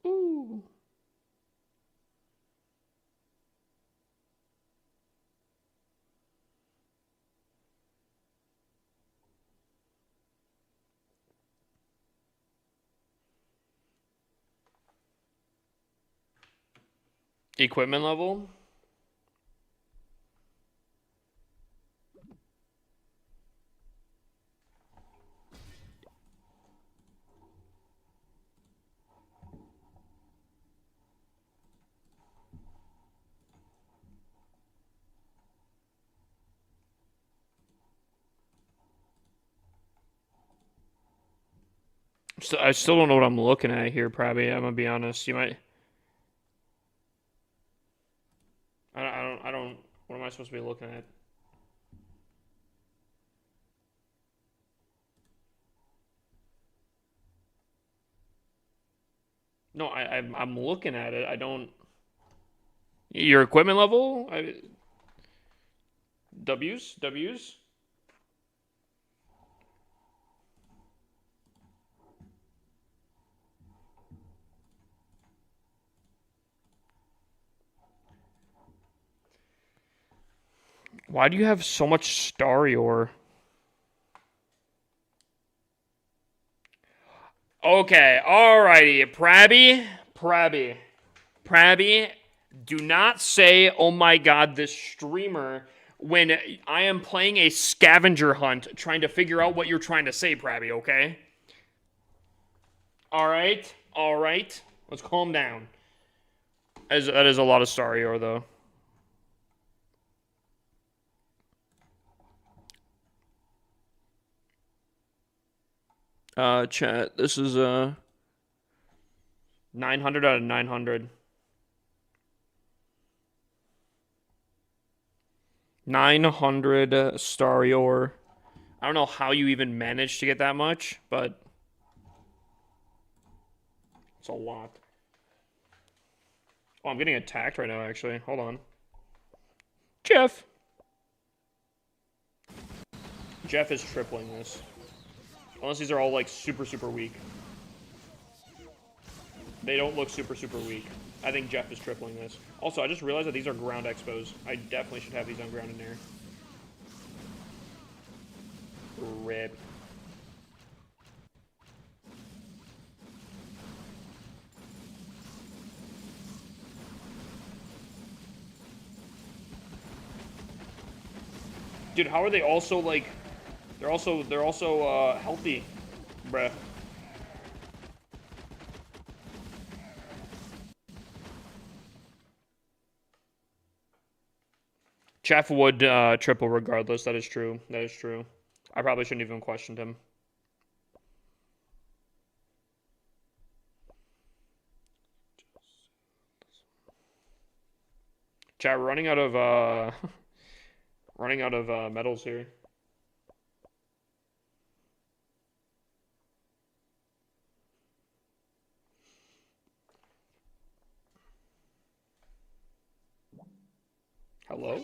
Ooh. Equipment level. So I still don't know what I'm looking at here. Probably, I'm gonna be honest. You might. I don't. What am I supposed to be looking at? No, I'm looking at it. I don't. Your equipment level? W's? Why do you have so much Starior? Okay, alrighty. Prabby, do not say, oh my god, this streamer, when I am playing a scavenger hunt trying to figure out what you're trying to say, Prabby, okay? Alright. Let's calm down. That is a lot of Starior, though. Chat, this is 900 out of 900. 900 Starior. I don't know how you even managed to get that much, but it's a lot. Oh, I'm getting attacked right now, actually. Hold on. Jeff is tripling this. Unless these are all, like, super, super weak. They don't look super, super weak. I think Jeff is tripling this. Also, I just realized that these are ground expos. I definitely should have these on ground in air. Rip. Dude, how are they also, like... They're also healthy, bruh. Jeff would triple regardless. That is true. I probably shouldn't even questioned him. Chat, we're running out of metals here. Hello?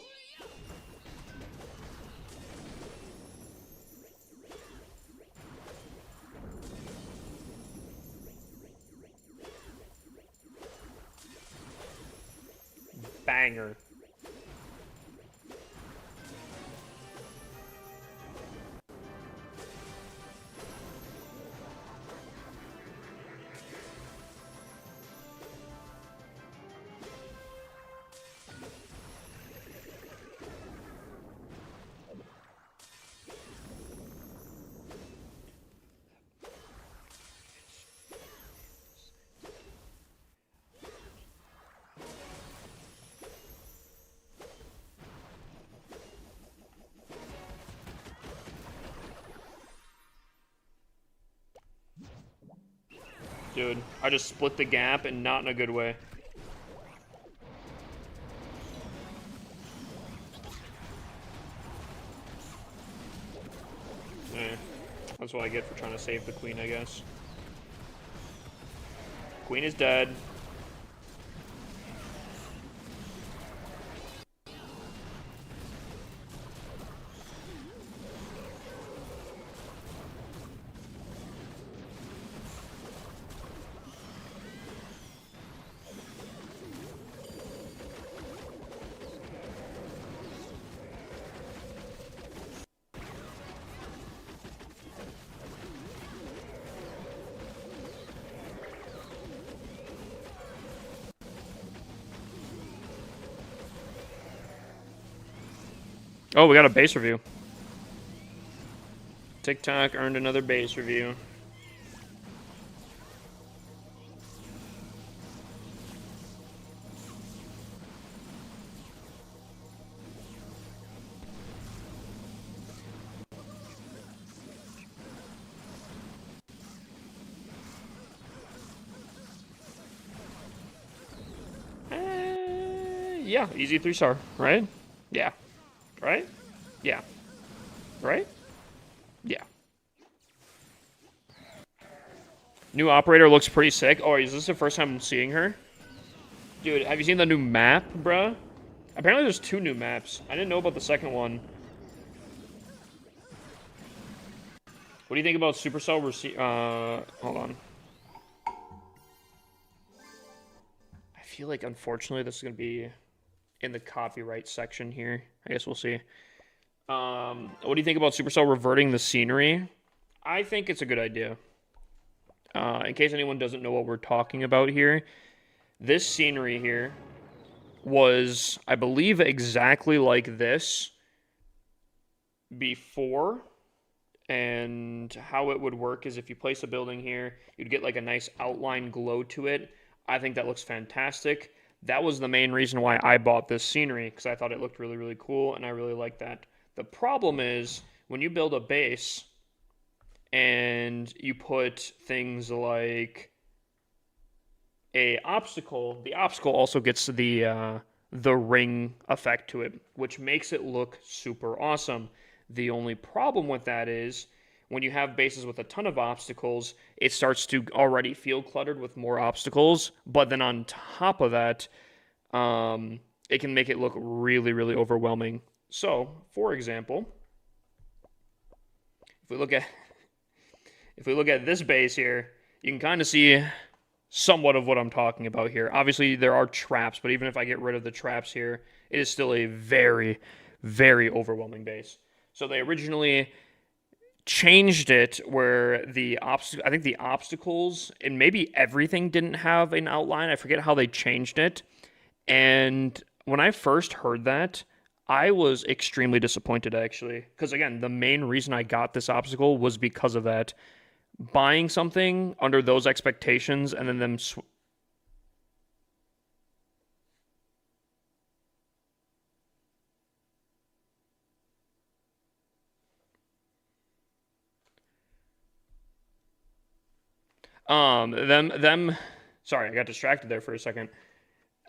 Banger. Dude, I just split the gap and not in a good way. Eh, that's what I get for trying to save the queen, I guess. Queen is dead. Oh, we got a base review. TikTok earned another base review. Yeah, easy 3-star, right? Yeah. Right? Yeah. Right? Yeah. New operator looks pretty sick. Oh, is this the first time I'm seeing her? Dude, have you seen the new map, bruh? Apparently there's 2 new maps. I didn't know about the second one. What do you think about Supercell hold on. I feel like, unfortunately, this is going to be in the copyright section here. I guess we'll see. What do you think about Supercell reverting the scenery? I think it's a good idea. In case anyone doesn't know what we're talking about here, this scenery here was, I believe, exactly like this before. And how it would work is if you place a building here, you'd get like a nice outline glow to it. I think that looks fantastic. That was the main reason why I bought this scenery, because I thought it looked really, really cool, and I really like that. The problem is, when you build a base and you put things like a obstacle, the obstacle also gets the ring effect to it, which makes it look super awesome. The only problem with that is when you have bases with a ton of obstacles, it starts to already feel cluttered with more obstacles. But then on top of that, it can make it look really, really overwhelming. So, for example, if we look at this base here, you can kind of see somewhat of what I'm talking about here. Obviously, there are traps, but even if I get rid of the traps here, it is still a very, very overwhelming base. So they originally changed it where I think the obstacles and maybe everything didn't have an outline. I forget how they changed it. And when I first heard that, I was extremely disappointed, actually. Because again, the main reason I got this obstacle was because of that. Buying something under those expectations and then them them sorry, I got distracted there for a second.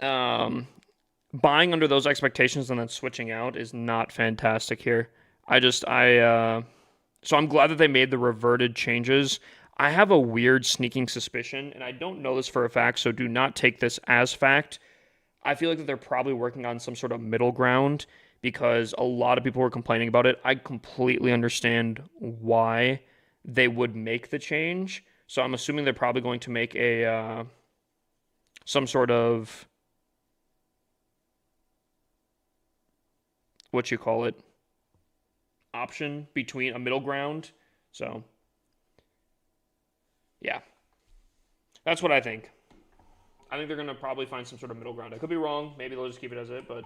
Buying under those expectations and then switching out is not fantastic here. So I'm glad that they made the reverted changes. I have a weird sneaking suspicion, and I don't know this for a fact, so do not take this as fact. I feel like that they're probably working on some sort of middle ground because a lot of people were complaining about it. I completely understand why they would make the change. So I'm assuming they're probably going to make a some sort of what you call it option between a middle ground. So yeah, that's what I think. I think they're gonna probably find some sort of middle ground. I could be wrong. Maybe they'll just keep it as it, but.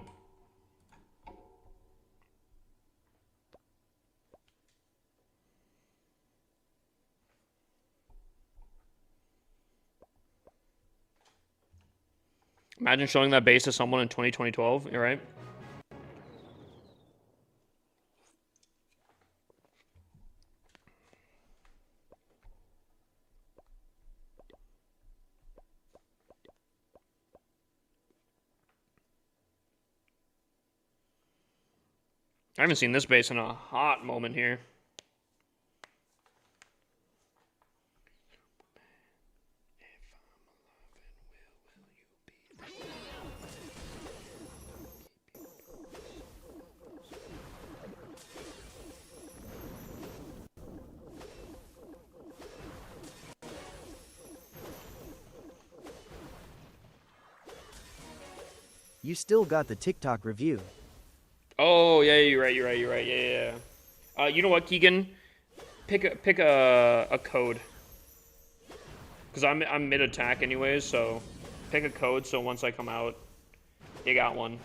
Imagine showing that base to someone in 2012, you're right? I haven't seen this base in a hot moment here. You still got the TikTok review. Oh yeah, you're right. Yeah. You know what, Keegan? Pick a code. Cause I'm mid attack anyways, so pick a code. So once I come out, you got one.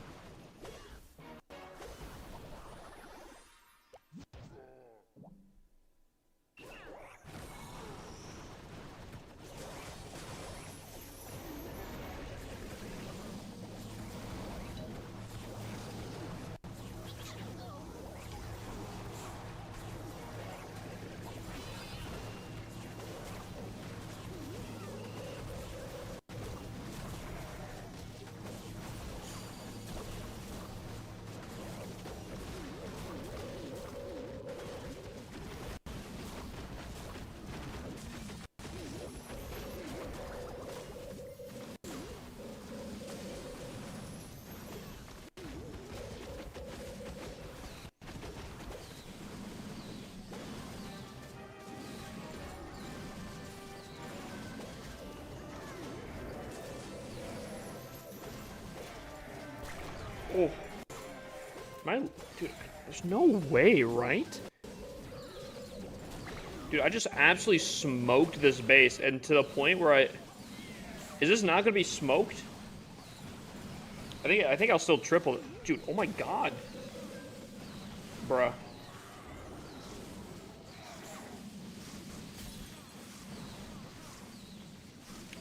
Oh, my dude, there's no way, right? Dude, I just absolutely smoked this base, and to the point where is this not gonna be smoked? I think I'll still triple it. Dude, oh my god. Bruh.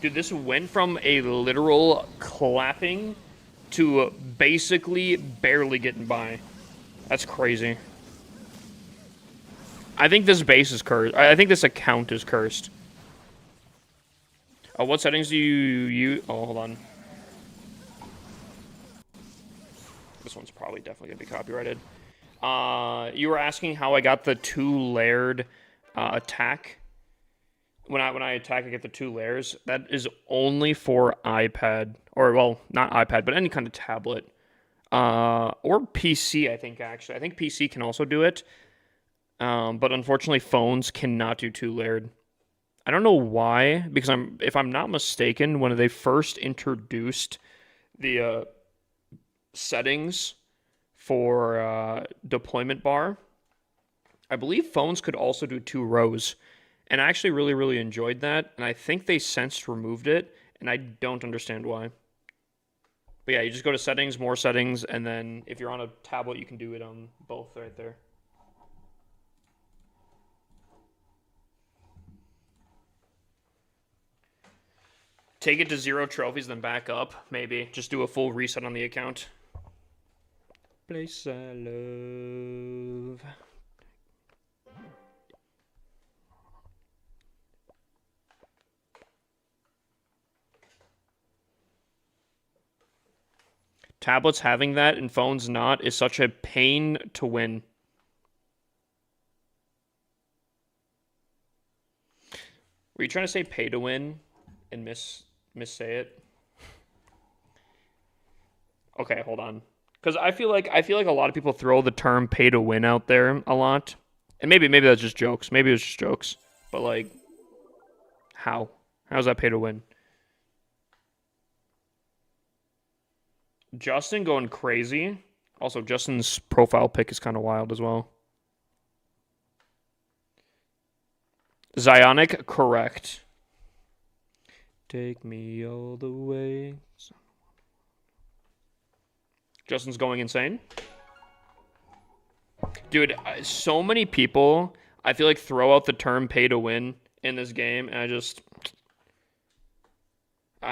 Dude, this went from a literal clapping to basically barely getting by. That's crazy. I think this base is cursed. I think this account is cursed. What settings do you use? Oh, hold on. This one's probably definitely gonna be copyrighted. You were asking how I got the 2-layered attack. When I attack, I get the 2 layers. That is only for iPad, or well, not iPad, but any kind of tablet, or PC. I think actually, I think PC can also do it, but unfortunately, phones cannot do 2-layered. I don't know why, because if I'm not mistaken, when they first introduced the settings for deployment bar, I believe phones could also do 2 rows. And I actually really, really enjoyed that. And I think they since removed it. And I don't understand why. But yeah, you just go to settings, more settings. And then if you're on a tablet, you can do it on both right there. Take it to 0 trophies, then back up. Maybe. Just do a full reset on the account. Place I love. Tablets having that and phones not is such a pain to win. Were you trying to say pay to win and missay it? Okay, hold on. Because I feel like a lot of people throw the term pay to win out there a lot. And maybe that's just jokes. Maybe it was just jokes. But like how? How's that pay to win? Justin going crazy. Also, Justin's profile pic is kind of wild as well. Zionic, correct. Take me all the way. Justin's going insane. Dude, so many people, I feel like, throw out the term pay to win in this game, and I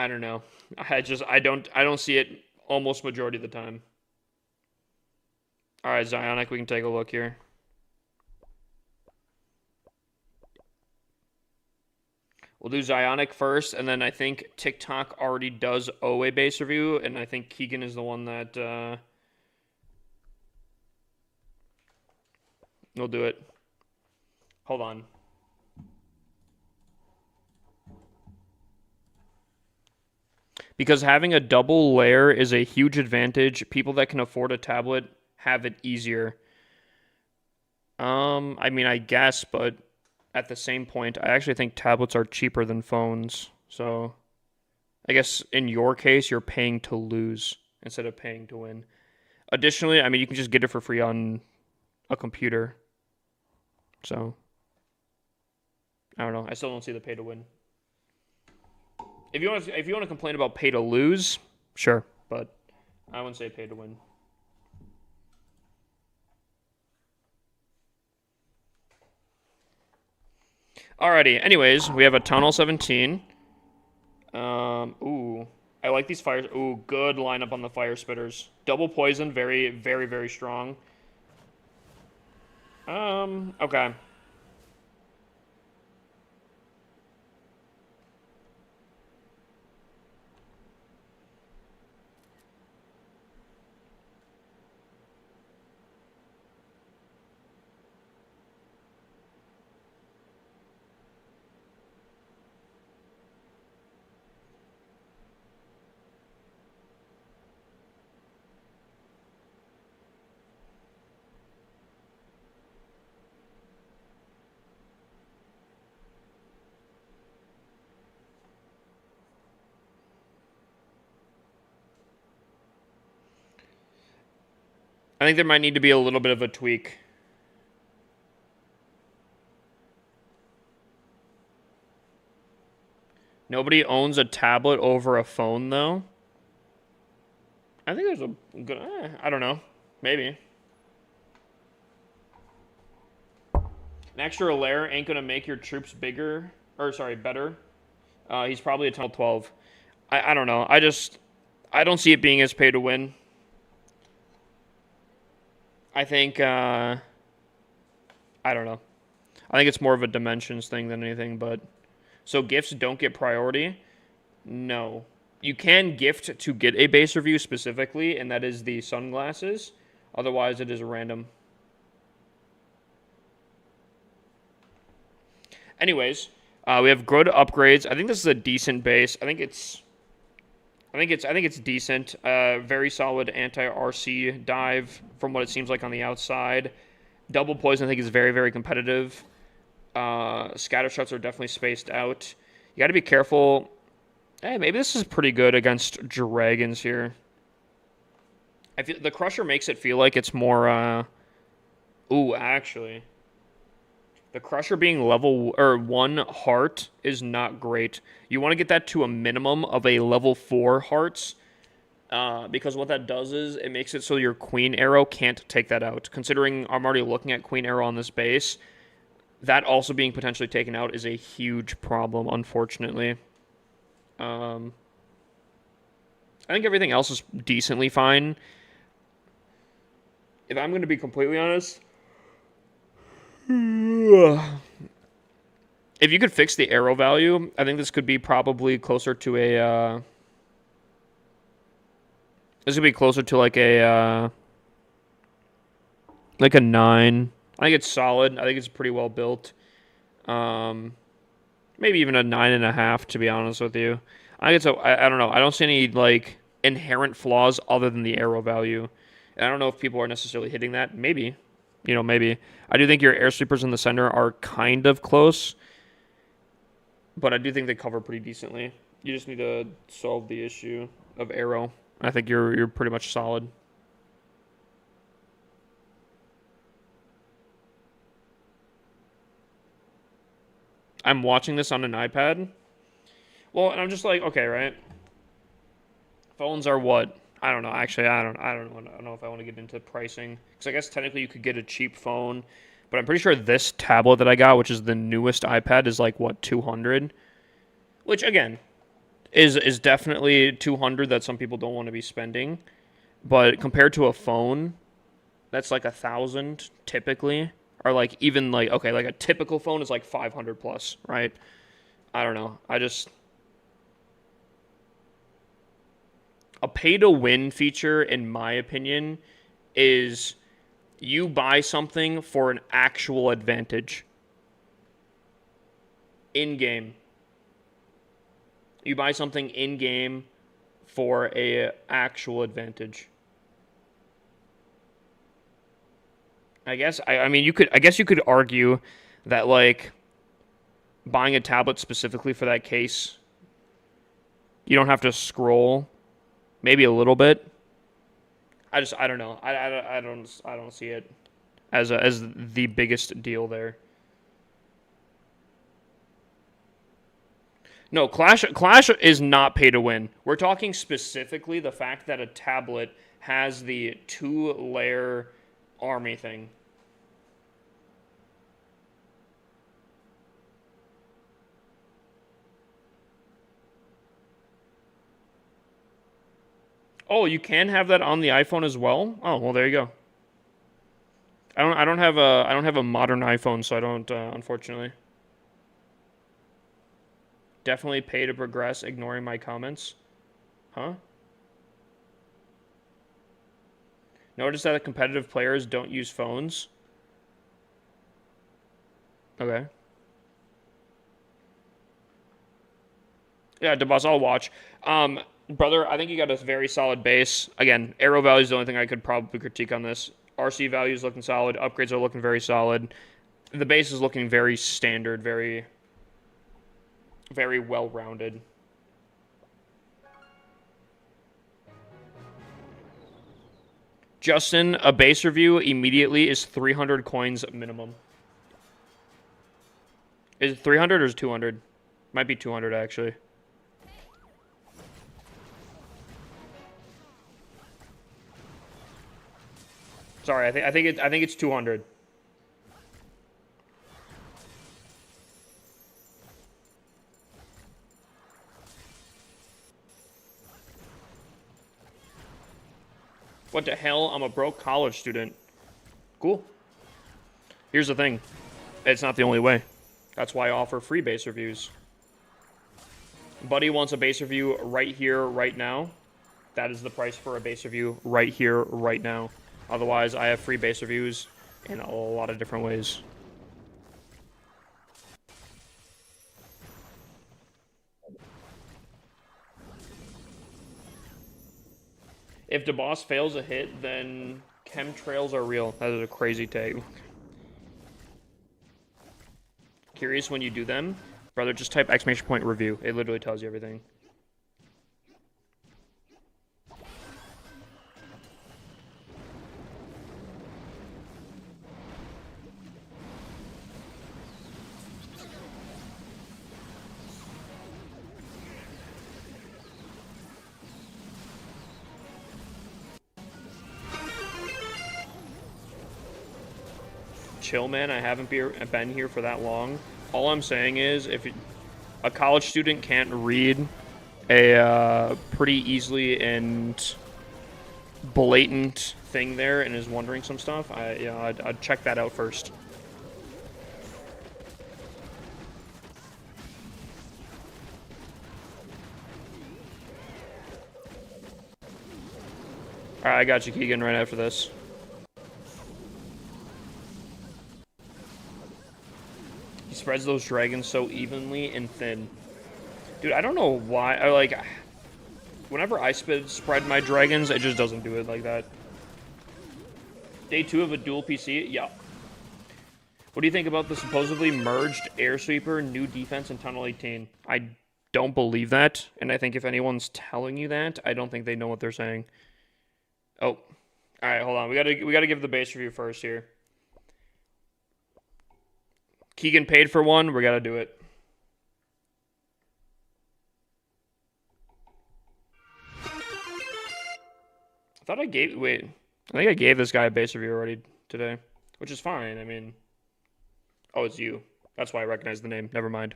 don't know. I don't see it almost majority of the time. All right, Zionic, we can take a look here. We'll do Zionic first, and then I think TikTok already does OA base review, and I think Keegan is the one that will do it. Hold on. Because having a double layer is a huge advantage. People that can afford a tablet have it easier. I mean, I guess, but at the same point, I actually think tablets are cheaper than phones. So I guess in your case, you're paying to lose instead of paying to win. Additionally, I mean, you can just get it for free on a computer. So I don't know. I still don't see the pay to win. If you want to complain about pay to lose, sure, but I wouldn't say pay to win. Alrighty. Anyways, we have a Tunnel 17. Ooh, I like these fires. Ooh, good lineup on the fire spitters. Double poison, very, very, very strong. Okay. I think there might need to be a little bit of a tweak. Nobody owns a tablet over a phone, though. I think there's a good... I don't know. Maybe. An extra layer ain't going to make your troops bigger. Or, sorry, better. He's probably a tunnel 12. I don't know. I don't see it being as pay to win. I think... I don't know. I think it's more of a dimensions thing than anything, but... So gifts don't get priority? No. You can gift to get a base review specifically, and that is the sunglasses. Otherwise, it is random. Anyways, we have good upgrades. I think this is a decent base. I think it's decent. Very solid anti-RC dive from what it seems like on the outside. Double poison I think is very, very competitive. Scatter shots are definitely spaced out. You got to be careful. Hey, maybe this is pretty good against dragons here. I feel the Crusher makes it feel like it's more. Ooh, actually, the Crusher being level or 1 heart is not great. You want to get that to a minimum of a level 4 hearts. Because what that does is it makes it so your Queen Arrow can't take that out. Considering I'm already looking at Queen Arrow on this base, that also being potentially taken out is a huge problem, unfortunately. I think everything else is decently fine. If I'm going to be completely honest, if you could fix the arrow value, I think this could be probably closer to a... this could be closer to like a 9. I think it's solid. I think it's pretty well built. Maybe even a 9.5, to be honest with you. I think it's I don't know. I don't see any like inherent flaws other than the arrow value. And I don't know if people are necessarily hitting that. Maybe. Maybe. I do think your air sweepers in the center are kind of close. But I do think they cover pretty decently. You just need to solve the issue of arrow. I think you're pretty much solid. I'm watching this on an iPad. Well, and I'm just like, okay, right? Phones are what? I don't know. Actually, I don't know if I want to get into pricing, because I guess technically you could get a cheap phone, but I'm pretty sure this tablet that I got, which is the newest iPad, is like what, 200, which again is definitely 200 that some people don't want to be spending, but compared to a phone, that's like 1,000 typically. Or like even like, okay, like a typical phone is like 500 plus, right? I don't know. A pay to win feature, in my opinion, is you buy something for an actual advantage. In game. You buy something in game for a actual advantage. I guess you could argue that like buying a tablet specifically for that case, you don't have to scroll, maybe a little bit. I don't know. I don't see it as the biggest deal there. No, Clash is not pay to win. We're talking specifically the fact that a tablet has the 2-layer army thing. Oh, you can have that on the iPhone as well? Oh, well, there you go. I don't have a modern iPhone, so I don't unfortunately. Definitely pay to progress, ignoring my comments. Huh? Notice that the competitive players don't use phones. Okay. Yeah, DeBoss, I'll watch. Brother, I think you got a very solid base. Again, arrow value is the only thing I could probably critique on this. RC value is looking solid. Upgrades are looking very solid. The base is looking very standard, very, very well-rounded. Justin, a base review immediately is 300 coins minimum. Is it 300 or is it 200? Might be 200 actually. Sorry, I think it's 200. What the hell? I'm a broke college student. Cool. Here's the thing. It's not the only way. That's why I offer free base reviews. Buddy wants a base review right here, right now. That is the price for a base review right here, right now. Otherwise, I have free base reviews in a lot of different ways. If the boss fails a hit, then chemtrails are real. That is a crazy take. Curious when you do them? Brother, just type exclamation point review. It literally tells you everything. Chill, man. I haven't been here for that long. All I'm saying is, if a college student can't read a pretty easily and blatant thing there and is wondering some stuff, I'd check that out first. Alright, I got you, Keegan, right after this. He spreads those dragons so evenly and thin. Dude, I don't know why. Whenever I spread my dragons, it just doesn't do it like that. Day 2 of a dual PC? Yeah. What do you think about the supposedly merged Air Sweeper, new defense, and Tunnel 18? I don't believe that, and I think if anyone's telling you that, I don't think they know what they're saying. Oh. Alright, hold on. We gotta give the base review first here. Keegan paid for one. We gotta do it. I thought I gave... Wait. I think I gave this guy a base review already today. Which is fine. I mean... Oh, it's you. That's why I recognize the name. Never mind.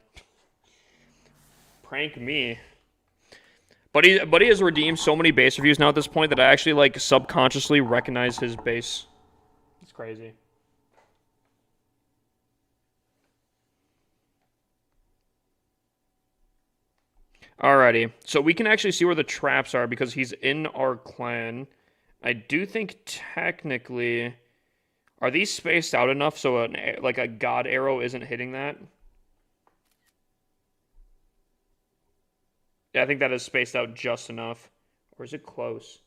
Prank me. Buddy has redeemed so many base reviews now at this point that I actually, like, subconsciously recognize his base. It's crazy. Alrighty, so we can actually see where the traps are because he's in our clan. I do think technically... Are these spaced out enough so like a god arrow isn't hitting that? Yeah, I think that is spaced out just enough. Or is it close?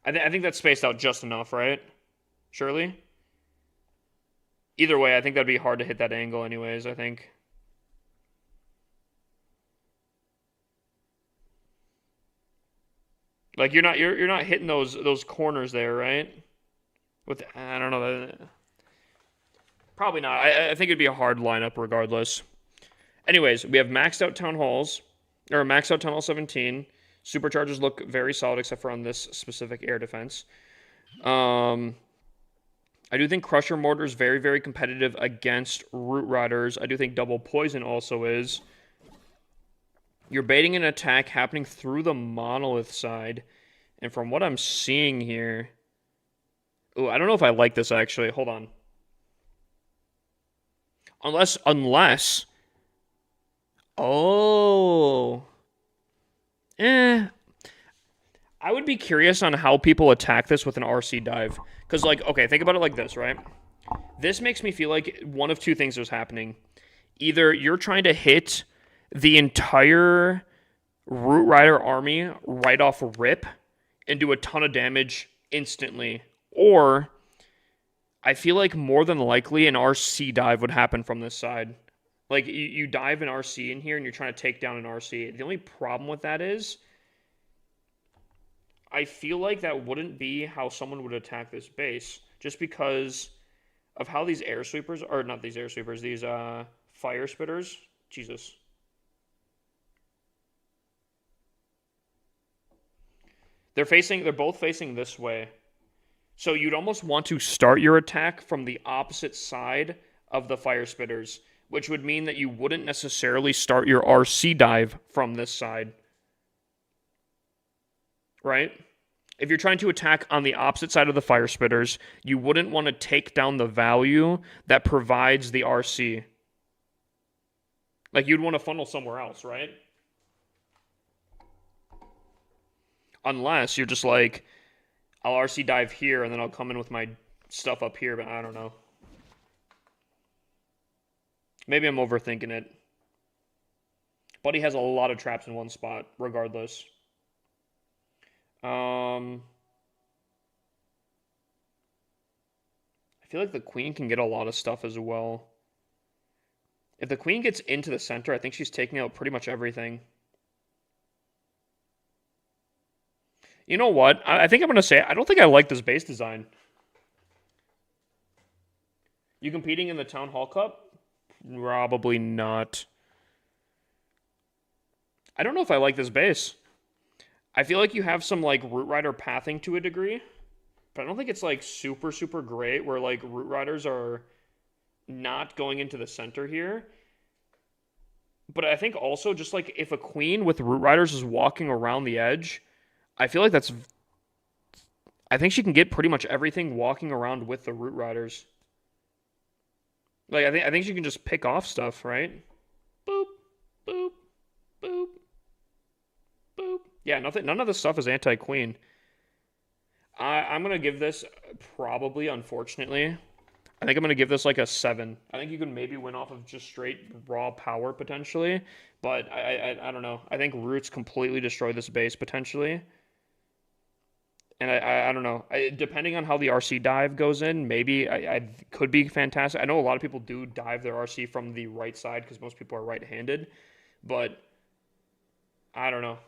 I think that's spaced out just enough, right? Surely? Either way, I think that'd be hard to hit that angle anyways, I think. Like you're not hitting those corners there, right? With I don't know. Probably not. I think it'd be a hard lineup regardless. Anyways, we have maxed out town halls, or maxed out tunnel 17. Superchargers look very solid except for on this specific air defense. I do think Crusher Mortar is very, very competitive against Root Riders. I do think Double Poison also is. You're baiting an attack happening through the Monolith side. And from what I'm seeing here... Ooh, I don't know if I like this, actually. Hold on. Unless... Oh. I would be curious on how people attack this with an RC dive. Because, like, okay, think about it like this, right? This makes me feel like one of two things is happening. Either you're trying to hit the entire Root Rider army right off rip and do a ton of damage instantly. Or I feel like more than likely an RC dive would happen from this side. Like you dive an RC in here and you're trying to take down an RC. The only problem with that is I feel like that wouldn't be how someone would attack this base, just because of how these air sweepers, or not these air sweepers, these fire spitters. Jesus. They're both facing this way. So you'd almost want to start your attack from the opposite side of the fire spitters, which would mean that you wouldn't necessarily start your RC dive from this side. Right? If you're trying to attack on the opposite side of the fire spitters, you wouldn't want to take down the value that provides the RC. Like you'd want to funnel somewhere else, right? Unless you're just like, I'll RC dive here and then I'll come in with my stuff up here, but I don't know. Maybe I'm overthinking it. Buddy has a lot of traps in one spot, regardless. I feel like the queen can get a lot of stuff as well. If the queen gets into the center, I think she's taking out pretty much everything. You know what? I think I'm going to say I don't think I like this base design. You competing in the Town Hall Cup? Probably not. I don't know if I like this base. I feel like you have some like Root Rider pathing to a degree, but I don't think it's like super, super great where like Root Riders are not going into the center here. But I think also just like if a queen with Root Riders is walking around the edge, I feel like that's... I think she can get pretty much everything walking around with the Root Riders. Like, I think she can just pick off stuff, right? Boop, boop, boop, boop. Yeah, none of this stuff is anti-queen. I'm going to give this, probably, unfortunately, I think I'm going to give this like a 7. I think you can maybe win off of just straight raw power, potentially. But I don't know. I think Roots completely destroy this base, potentially. And I don't know. Depending on how the RC dive goes in, maybe I could be fantastic. I know a lot of people do dive their RC from the right side because most people are right-handed. But I don't know.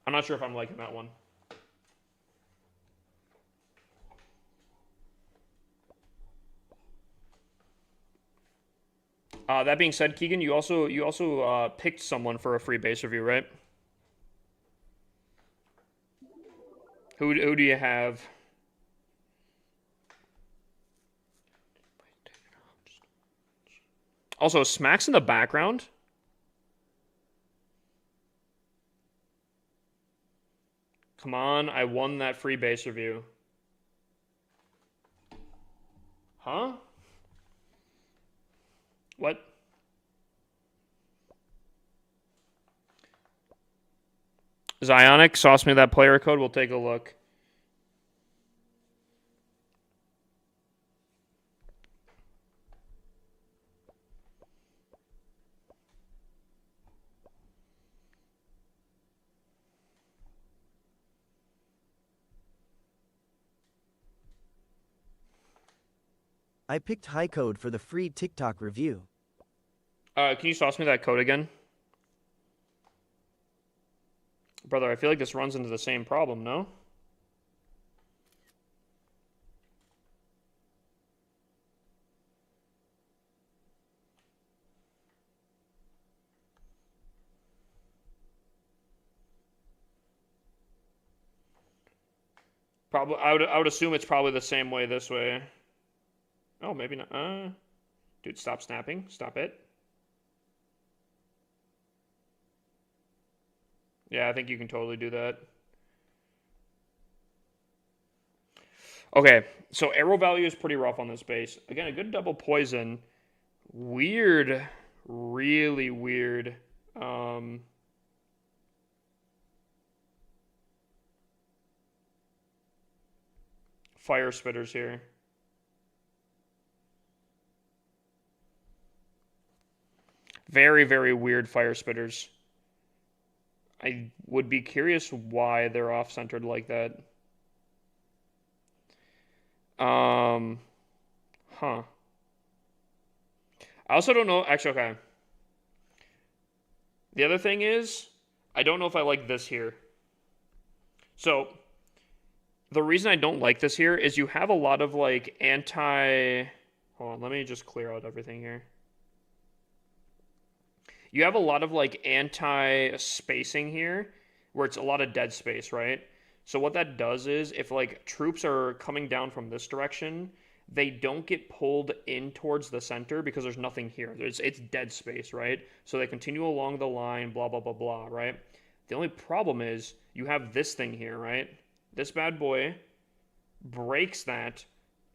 I'm not sure if I'm liking that one. That being said, Keegan, you also picked someone for a free base review, right? Who do you have? Also, Smack's in the background. Come on, I won that free base review. Huh? What? Zionic, sauce me that player code. We'll take a look. I picked High Code for the free TikTok review. Can you sauce me that code again? Brother, I feel like this runs into the same problem, no? Probably, I would assume it's probably the same way this way. Oh, maybe not. Dude, stop snapping. Stop it. Yeah, I think you can totally do that. Okay, so arrow value is pretty rough on this base. Again, a good double poison. Weird, really weird. Fire spitters here. Very, very weird fire spitters. I would be curious why they're off-centered like that. Huh. I also don't know. Actually, okay. The other thing is, I don't know if I like this here. So the reason I don't like this here is you have a lot of like anti. Hold on, let me just clear out everything here. You have a lot of like anti spacing here where it's a lot of dead space, right? So what that does is if like troops are coming down from this direction, they don't get pulled in towards the center because there's nothing here. It's dead space, right? So they continue along the line, blah blah blah blah, right? The only problem is you have this thing here, right? This bad boy breaks that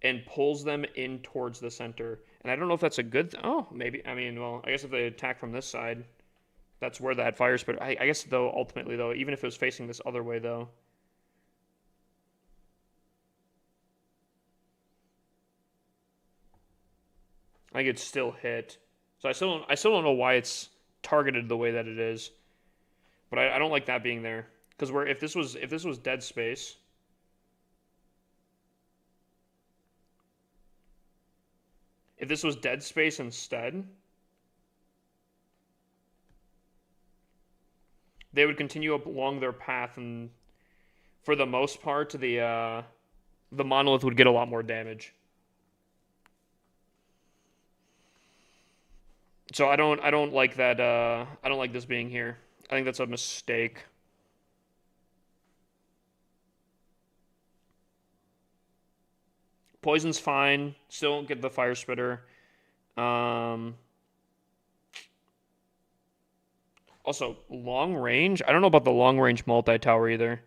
and pulls them in towards the center. And I don't know if that's a good oh, maybe. I mean, well, I guess if they attack from this side, that's where that fire spitter. I guess though, ultimately though, even if it was facing this other way though, I think it's still hit. So I still don't know why it's targeted the way that it is. But I don't like that being there because where if this was dead space. If this was dead space instead, they would continue up along their path, and for the most part, the monolith would get a lot more damage. So I don't like that. I don't like this being here. I think that's a mistake. Poison's fine. Still don't get the fire spitter. Um, Also, long range. I don't know about the long range multi tower either.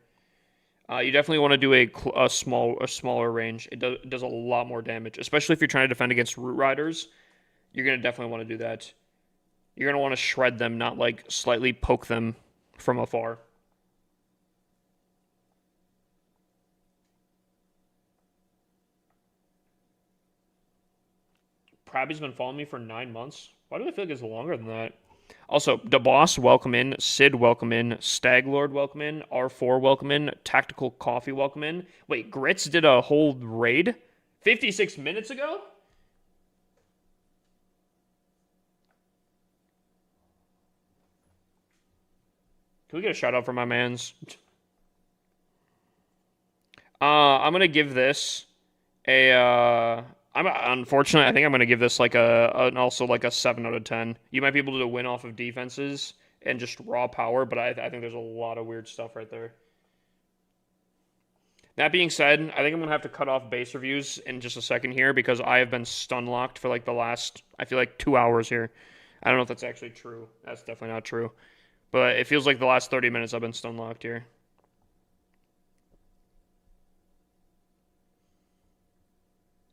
You definitely want to do a smaller range. It does a lot more damage, especially if you're trying to defend against root riders. You're gonna definitely want to do that. You're gonna want to shred them, not like slightly poke them from afar. Prabby's been following me for 9 months. Why do I feel like it's longer than that? Also, the boss, welcome in. Sid, welcome in. Staglord, welcome in. R4, welcome in. Tactical Coffee, welcome in. Wait, Grits did a whole raid 56 minutes ago? Can we get a shout out for my mans? I'm gonna give this a. I'm unfortunately. I think I'm gonna give this like also like a 7 out of 10. You might be able to win off of defenses and just raw power, but I think there's a lot of weird stuff right there. That being said, I think I'm gonna have to cut off base reviews in just a second here because I have been stun locked for like the last I feel like 2 hours here. I don't know if that's actually true. That's definitely not true, but it feels like the last 30 minutes I've been stun locked here.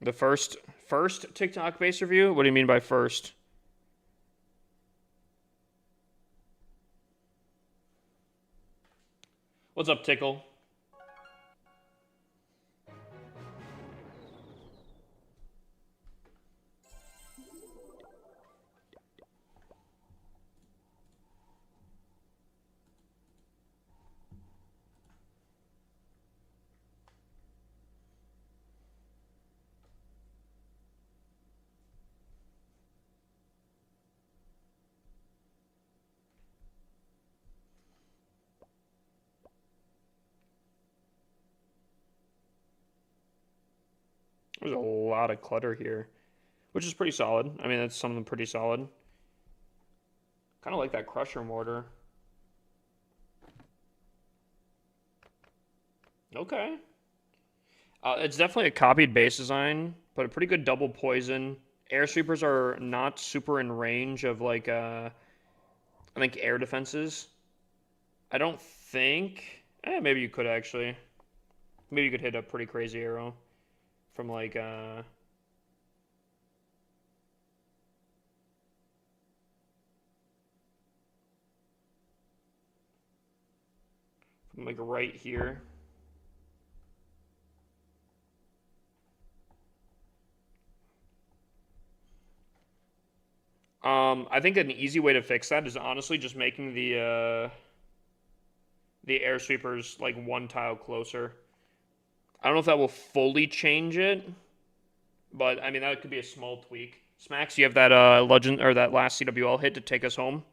The first TikTok base review? What do you mean by first? What's up, Tickle? There's a lot of clutter here, which is pretty solid. I mean, that's something pretty solid. Kind of like that Crusher Mortar. Okay. It's definitely a copied base design, but a pretty good double poison. Air sweepers are not super in range of like I think air defenses. I don't think. Maybe you could actually. Maybe you could hit a pretty crazy arrow from like from like right here. I think an easy way to fix that is honestly just making the air sweepers like one tile closer. I don't know if that will fully change it, but I mean that could be a small tweak. Smacks, you have that legend or that last CWL hit to take us home.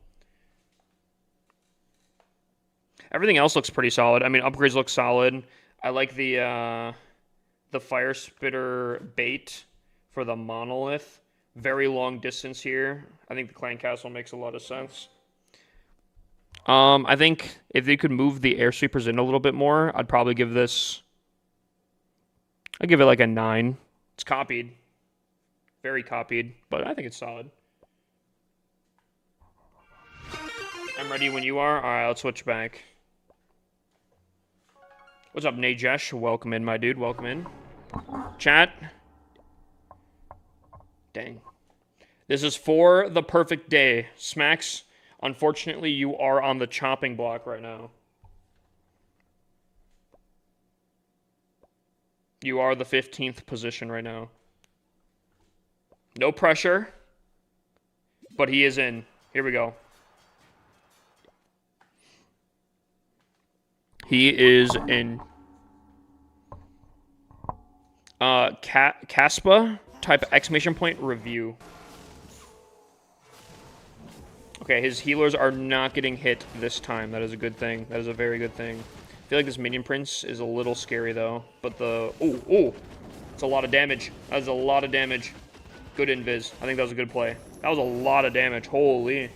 Everything else looks pretty solid. I mean, upgrades look solid. I like the fire spitter bait for the monolith. Very long distance here. I think the clan castle makes a lot of sense. I think if they could move the air sweepers in a little bit more, I'd probably give this. I'd give it like a 9. It's copied, very copied, but I think it's solid. I'm ready when you are. All right, let's switch back. What's up, Najesh? Welcome in, my dude. Welcome in. Chat. Dang. This is for the perfect day. Smacks, unfortunately, you are on the chopping block right now. You are the 15th position right now. No pressure, but he is in. Here we go. He is in. Caspa, type exclamation point review. Okay, his healers are not getting hit this time. That is a good thing. That is a very good thing. I feel like this minion prince is a little scary though. But the it's a lot of damage. That is a lot of damage. Good invis. I think that was a good play. That was a lot of damage. Holy.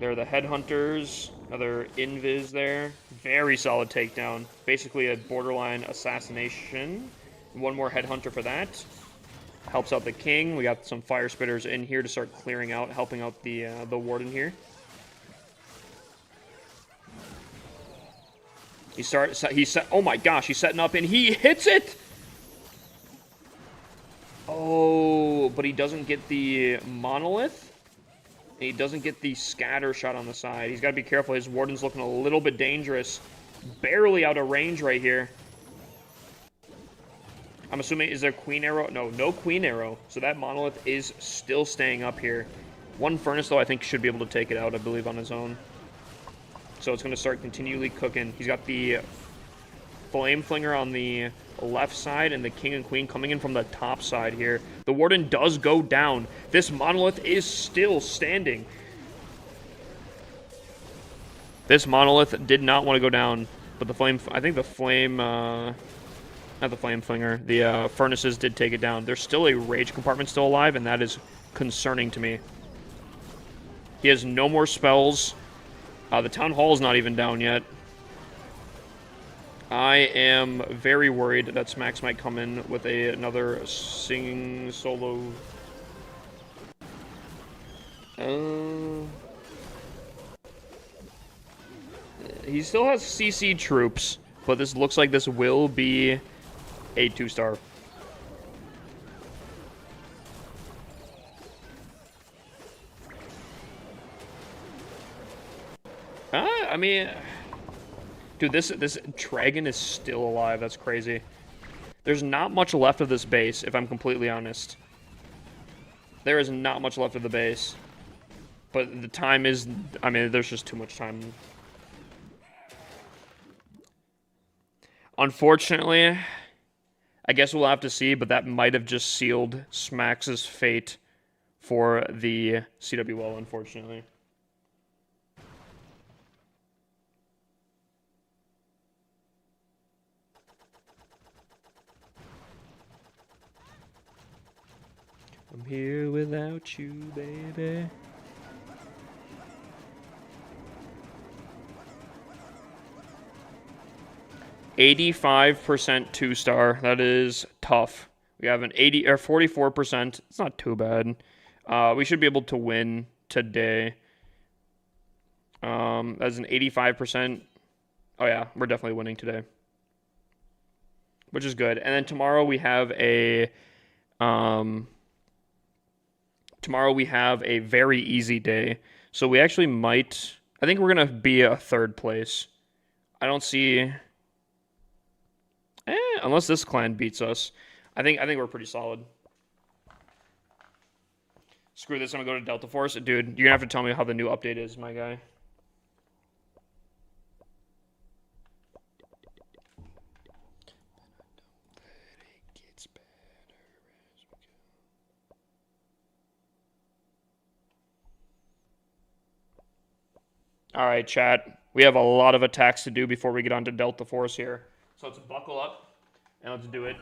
There are the headhunters. Another invis there. Very solid takedown. Basically a borderline assassination. One more headhunter for that. Helps out the king. We got some fire spitters in here to start clearing out, helping out the warden here. Oh my gosh, he's setting up and he hits it! Oh, but he doesn't get the monolith. And he doesn't get the scatter shot on the side. He's got to be careful. His warden's looking a little bit dangerous. Barely out of range right here. I'm assuming, is there queen arrow? No, no queen arrow. So that monolith is still staying up here. One furnace, though, I think should be able to take it out, I believe, on his own. So it's going to start continually cooking. He's got the flame flinger on the left side and the king and queen coming in from the top side here. The warden does go down. This monolith is still standing. This monolith did not want to go down, but the flame, I think the flame, not the flame flinger, the furnaces did take it down. There's still a rage compartment still alive, and that is concerning to me. He has no more spells. The town hall is not even down yet. I am very worried that Smacks might come in with another singing solo. He still has CC troops, but this looks like this will be a 2-star. I mean, dude, this dragon is still alive. That's crazy. There's not much left of this base, if I'm completely honest. There is not much left of the base. But the time is, I mean, there's just too much time. Unfortunately, I guess we'll have to see, but that might have just sealed Smacks' fate for the CWL, unfortunately. I'm here without you, baby. %85 2-star. That is tough. We have an 80 or 44%. It's not too bad. We should be able to win today. As an 85%. Oh yeah, we're definitely winning today, which is good. And then tomorrow we have a very easy day. So we actually might. I think we're gonna be a 3rd place. I don't see. Unless this clan beats us. I think we're pretty solid. Screw this, I'm gonna go to Delta Force. Dude, you're gonna have to tell me how the new update is, my guy. All right, chat. We have a lot of attacks to do before we get onto Delta Force here. So let's buckle up and let's do it.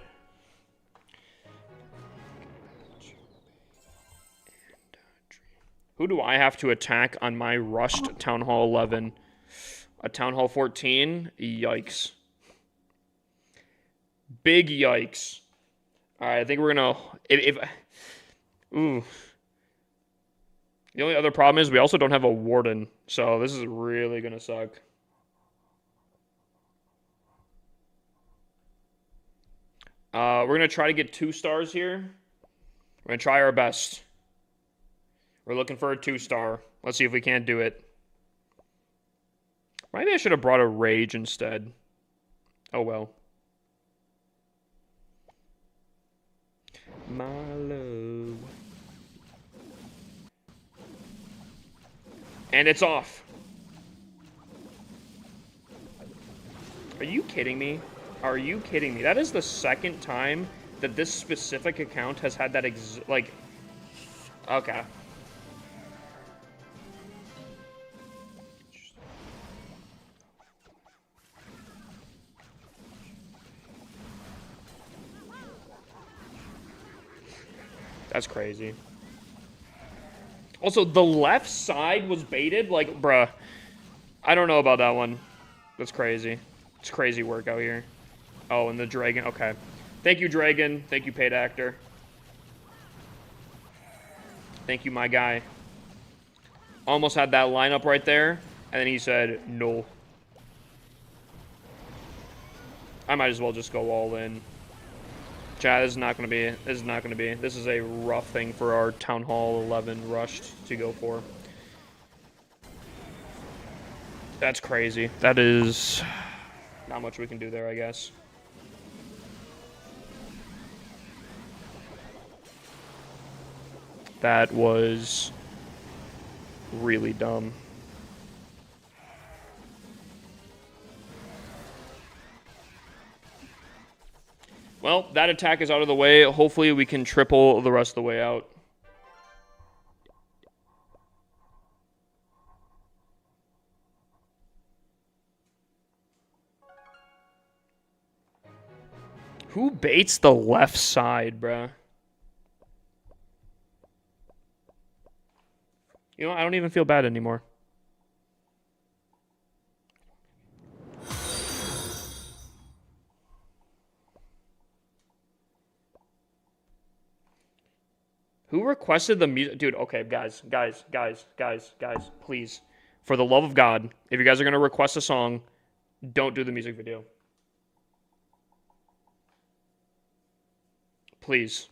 Who do I have to attack on my rushed Town Hall 11? A Town Hall 14? Yikes. Big yikes. All right, I think we're gonna. Ooh. The only other problem is we also don't have a warden, so this is really gonna suck. We're gonna try to get 2 stars here. We're gonna try our best. We're looking for a 2-star. Let's see if we can't do it. Maybe I should have brought a rage instead. Oh well. My love. And it's off. Are you kidding me? Are you kidding me? That is the second time that this specific account has had that like... Okay. That's crazy. Also, the left side was baited. Like, bruh. I don't know about that one. That's crazy. It's crazy work out here. Oh, and the dragon. Okay. Thank you, dragon. Thank you, paid actor. Thank you, my guy. Almost had that lineup right there. And then he said, no. I might as well just go all in. Chat, this is not going to be. This is not going to be. This is a rough thing for our Town Hall 11 rushed to go for. That's crazy. That is not much we can do there, I guess. That was really dumb. Well, that attack is out of the way. Hopefully we can triple the rest of the way out. Who baits the left side, bruh? You know, I don't even feel bad anymore. Who requested the music? Dude, okay, guys, please. For the love of God, if you guys are going to request a song, don't do the music video. Please.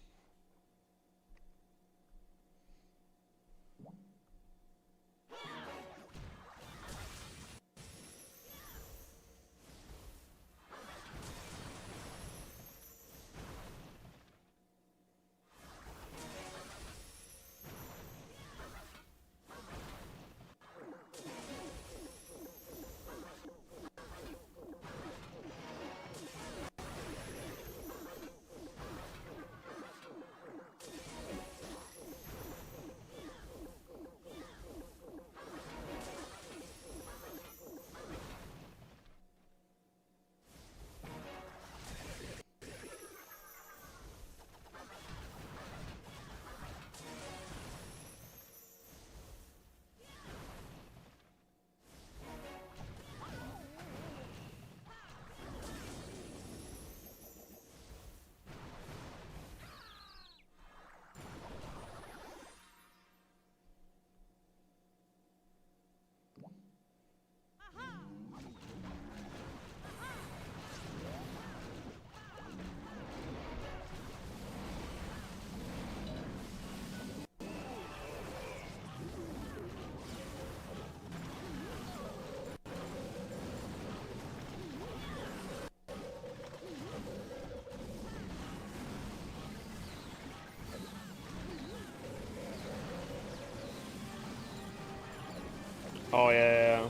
Oh, yeah.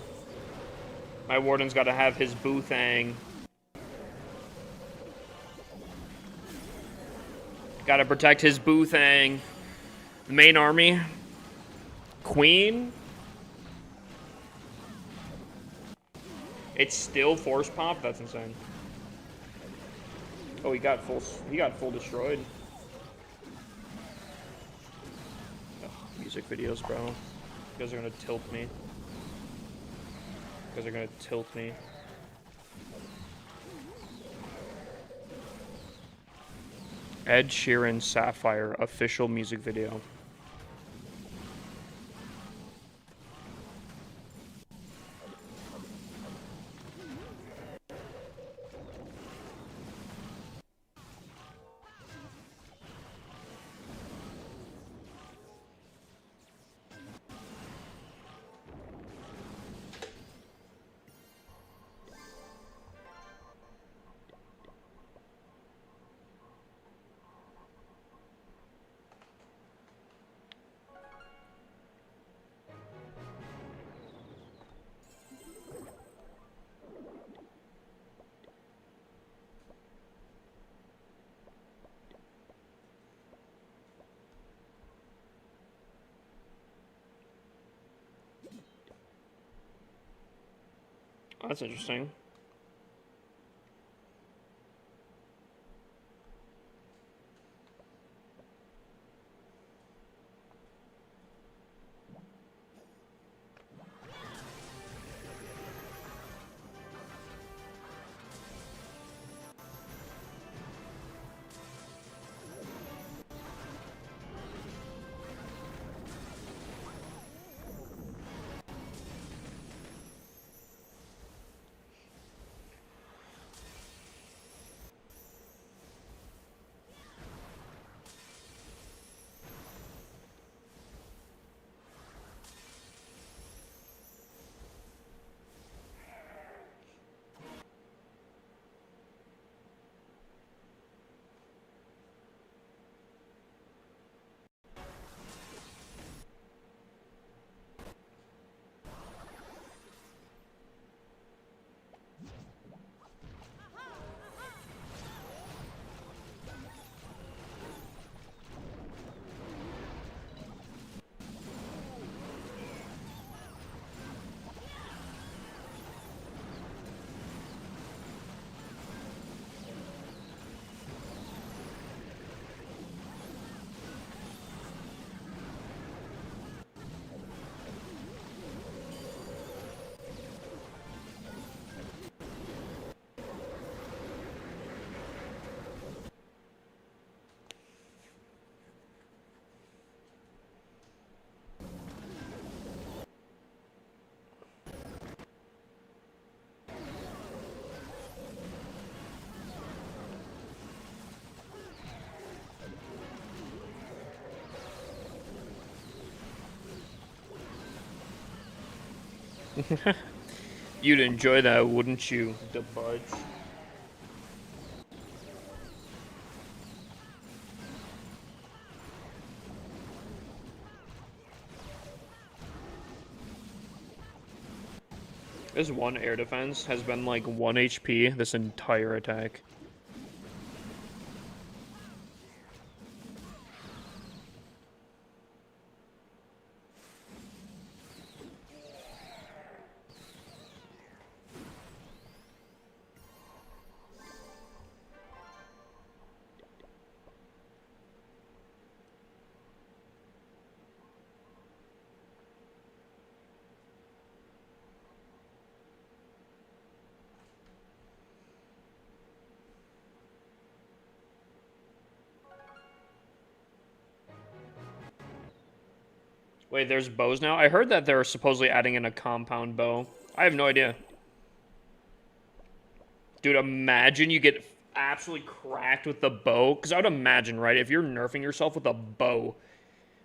My warden's got to have his boo thing. Got to protect his boo thing. The main army. Queen. It's still force pop? That's insane. Oh, he got full destroyed. Ugh, music videos, bro. You guys are gonna tilt me. You guys are gonna tilt me. Ed Sheeran Sapphire official music video. Oh, that's interesting. You'd enjoy that, wouldn't you, the buds? This one air defense has been like 1 HP this entire attack. Wait, there's bows now? I heard that they're supposedly adding in a compound bow. I have no idea. Dude, imagine you get absolutely cracked with the bow. Because I would imagine, right, if you're nerfing yourself with a bow,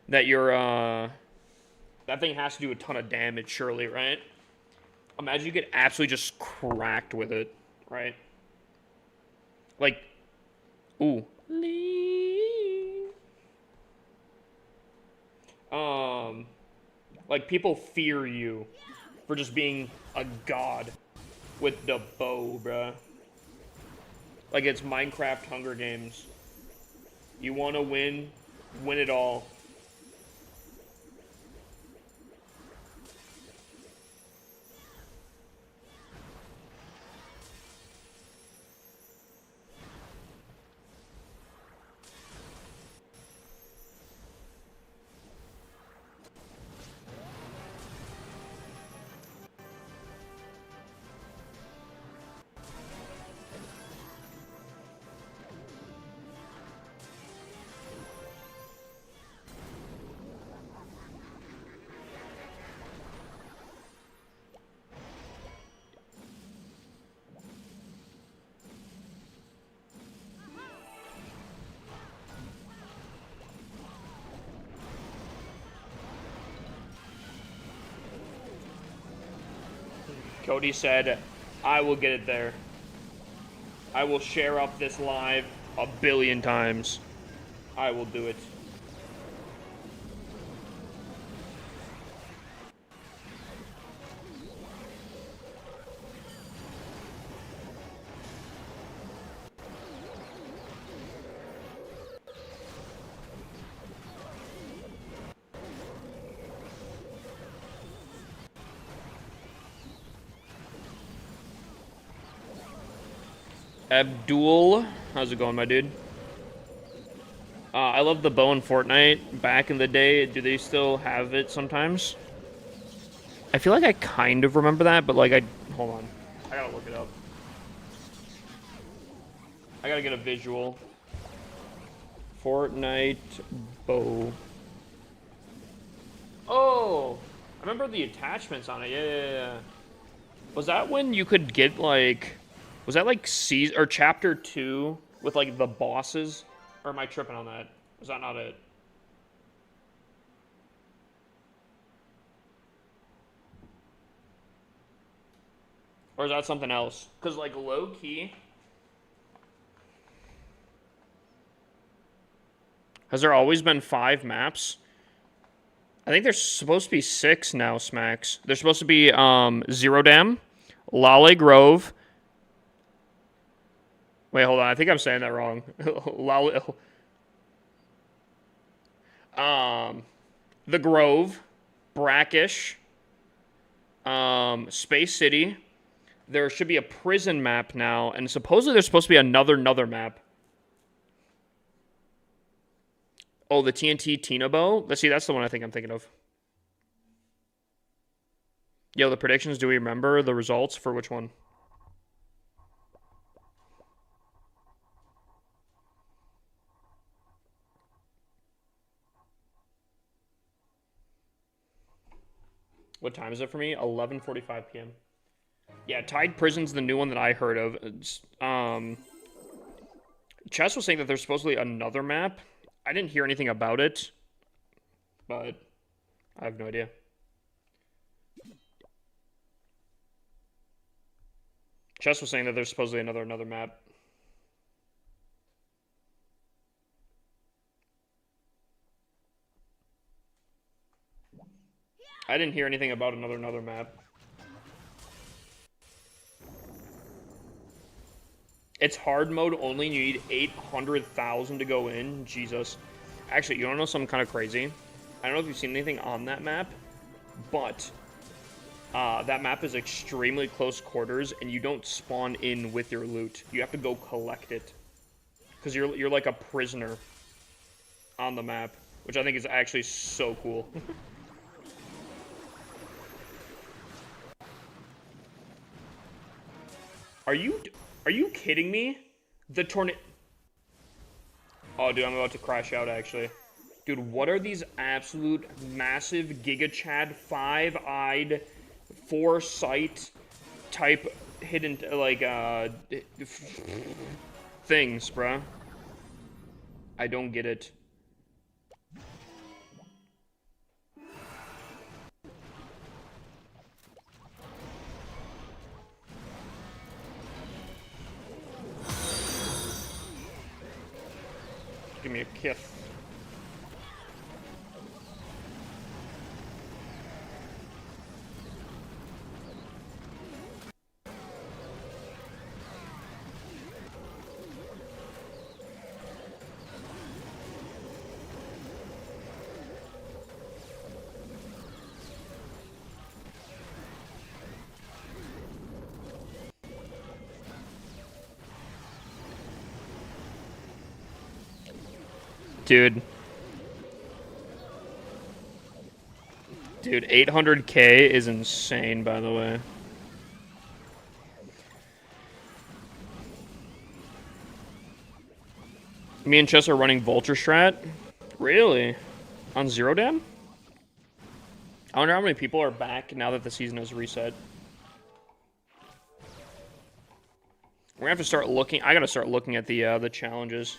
that you're, that thing has to do a ton of damage, surely, right? Imagine you get absolutely just cracked with it, right? Like, ooh. Like, people fear you for just being a god with the bow, bruh. Like, it's Minecraft Hunger Games. You want to win it all. Cody said, I will get it there. I will share up this live 1,000,000,000 times. I will do it. Abdul, how's it going, my dude? I love the bow in Fortnite. Back in the day, do they still have it sometimes? I feel like I kind of remember that, but like hold on. I gotta look it up. I gotta get a visual. Fortnite bow. Oh, I remember the attachments on it. Yeah. Was that when you could get like, was that like or chapter 2 with like the bosses? Or am I tripping on that? Is that not it? Or is that something else? Because like low key, has there always been 5 maps? I think there's supposed to be 6 now, Smacks. There's supposed to be Zero Dam, Lale Grove. Wait, hold on. I think I'm saying that wrong. Lale, The Grove, Brackish, Space City. There should be a prison map now, and supposedly there's supposed to be another map. Oh, the TNT Tina Bow? Let's see, that's the one I think I'm thinking of. Yo, the predictions, do we remember the results for which one? What time is it for me? 11:45 p.m. Yeah, Tide Prison's the new one that I heard of. Chess was saying that there's supposedly another map. I didn't hear anything about it, but I have no idea. Chess was saying that there's supposedly another map. I didn't hear anything about another map. It's hard mode only, and you need 800,000 to go in. Jesus. Actually, you want to know something kind of crazy? I don't know if you've seen anything on that map, but that map is extremely close quarters, and you don't spawn in with your loot. You have to go collect it. Because you're like a prisoner on the map, which I think is actually so cool. Are you kidding me? The tornado. Oh, dude, I'm about to crash out, actually. Dude, what are these absolute massive Giga Chad 5-eyed, 4-sight type hidden, like, things, bruh? I don't get it. Give me a kiss. Dude. Dude, 800K is insane, by the way. Me and Chess are running Vulture Strat. Really? On Zero Dam? I wonder how many people are back now that the season has reset. We're gonna have to start looking. I gotta start looking at the challenges.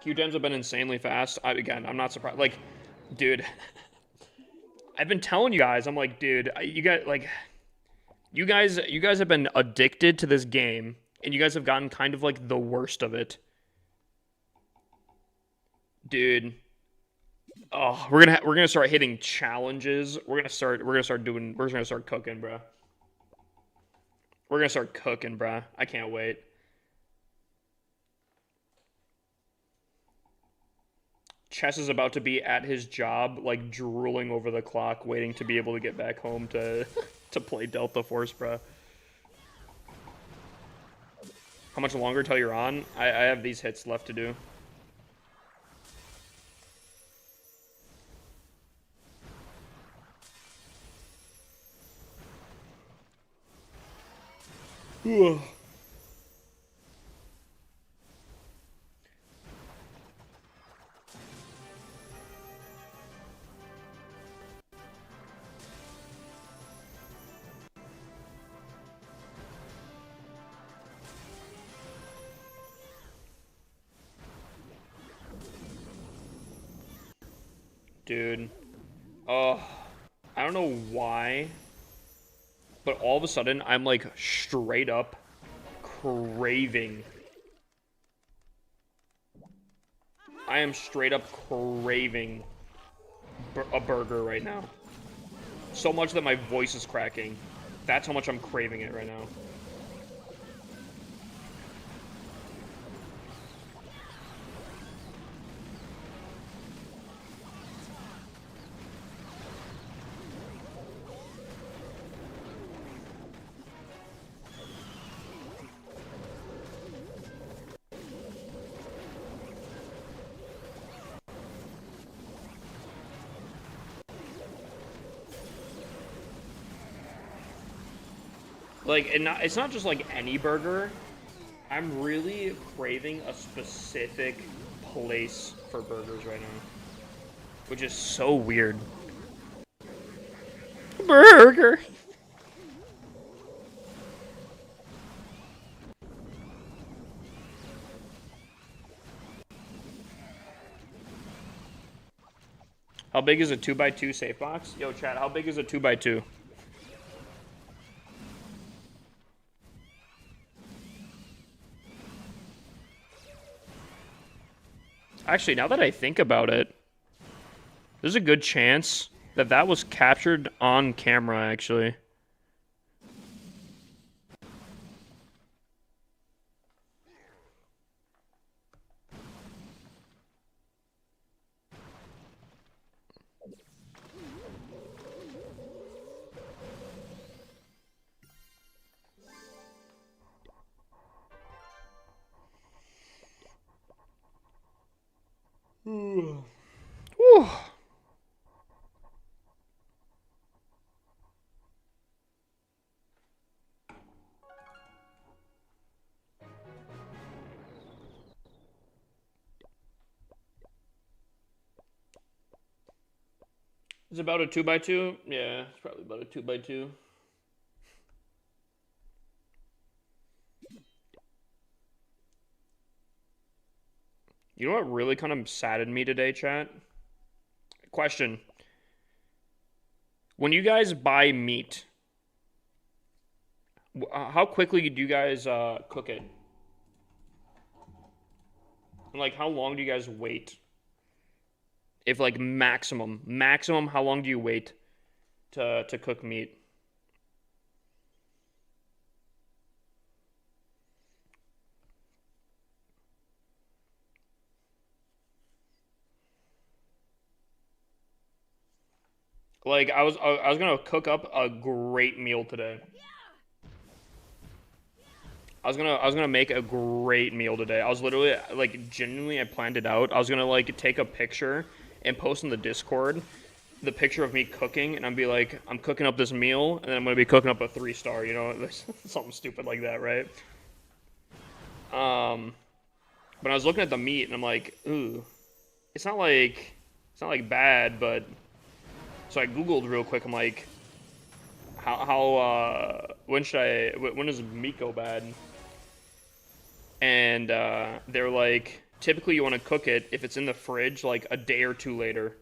Queue times have been insanely fast. Again, I'm not surprised. Like, dude, I've been telling you guys. I'm like, dude, you guys have been addicted to this game, and you guys have gotten kind of like the worst of it, dude. Oh, we're gonna start hitting challenges. We're gonna start cooking, bro. We're gonna start cooking, bro. I can't wait. Chess is about to be at his job, like drooling over the clock, waiting to be able to get back home to to play Delta Force, bro. How much longer till you're on? I have these hits left to do. Ugh. Dude. Oh, I don't know why, but all of a sudden I'm like straight up craving. I am straight up craving a burger right now. So much that my voice is cracking. That's how much I'm craving it right now. Like, it's not just like any burger. I'm really craving a specific place for burgers right now, which is so weird. Burger. How big is a 2x2 safe box? Yo, chat, how big is a 2x2? Actually, now that I think about it, there's a good chance that that was captured on camera, actually. Whew. It's about a 2x2? Yeah, it's probably about a 2x2. You know what really kind of saddened me today, chat? Question. When you guys buy meat, how quickly do you guys cook it? Like, how long do you guys wait? If like maximum, how long do you wait to cook meat? Like I was gonna cook up a great meal today. I was gonna make a great meal today. I was literally like genuinely I planned it out. I was gonna like take a picture and post in the Discord the picture of me cooking, and I'd be like, I'm cooking up this meal, and then I'm gonna be cooking up a 3-star, you know, something stupid like that, right? But I was looking at the meat, and I'm like, ooh, it's not like bad, but so I googled real quick. I'm like, when does meat go bad? And they're like, typically you want to cook it if it's in the fridge like a day or two later.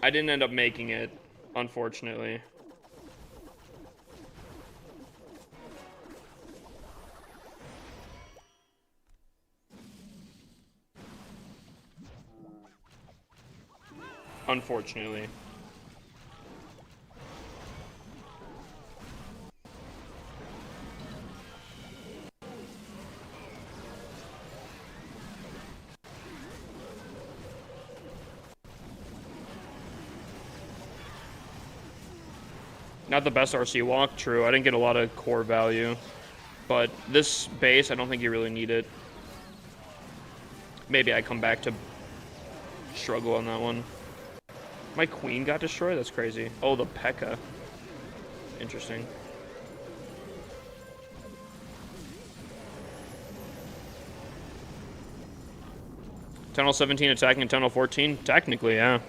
I didn't end up making it, unfortunately. Unfortunately. Not the best RC walk, true. I didn't get a lot of core value. But this base, I don't think you really need it. Maybe I come back to struggle on that one. My queen got destroyed? That's crazy. Oh, the P.E.K.K.A. Interesting. Tunnel 17 attacking Tunnel 14? Technically, yeah.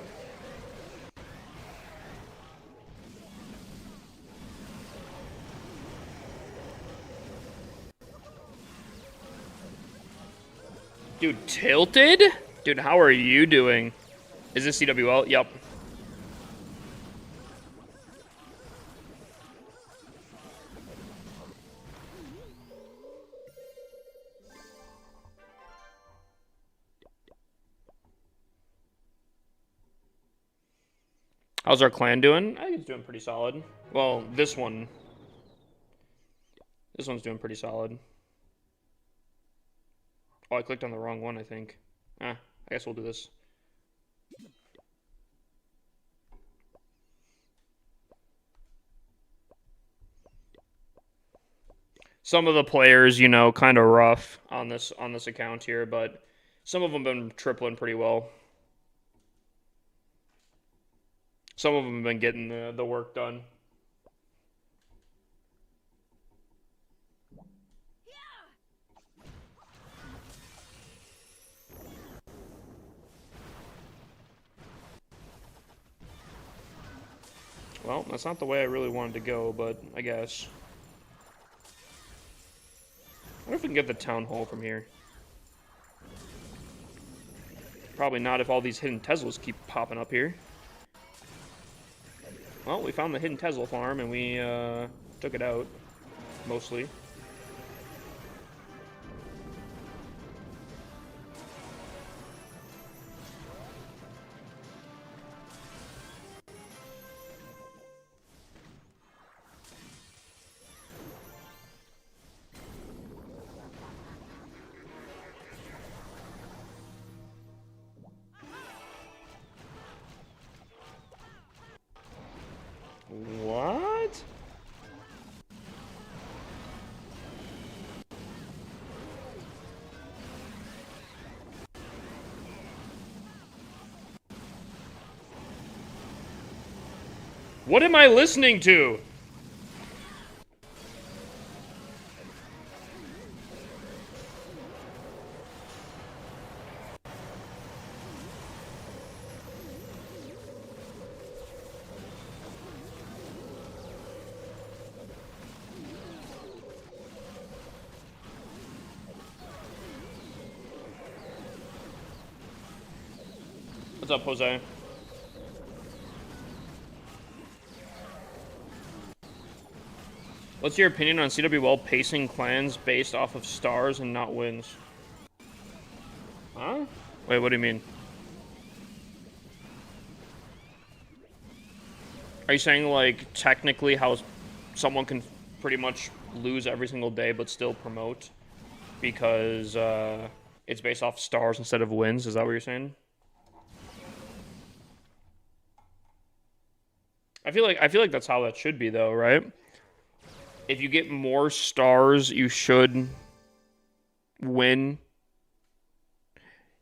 Dude, tilted? Dude, how are you doing? Is this CWL? Yep. How's our clan doing? I think it's doing pretty solid. Well, this one's doing pretty solid. Oh, I clicked on the wrong one, I think. I guess we'll do this. Some of the players, you know, kind of rough on this account here, but some of them have been tripling pretty well. Some of them have been getting the work done. Well, that's not the way I really wanted to go, but I guess. I wonder if we can get the town hall from here. Probably not if all these hidden Teslas keep popping up here. Well, we found the hidden Tesla farm and we took it out, mostly. What? What am I listening to? What's up, Jose? What's your opinion on CWL pacing clans based off of stars and not wins? Huh? Wait, what do you mean? Are you saying, like, technically how someone can pretty much lose every single day but still promote because it's based off stars instead of wins? Is that what you're saying? I feel like that's how that should be, though, right? If you get more stars, you should win.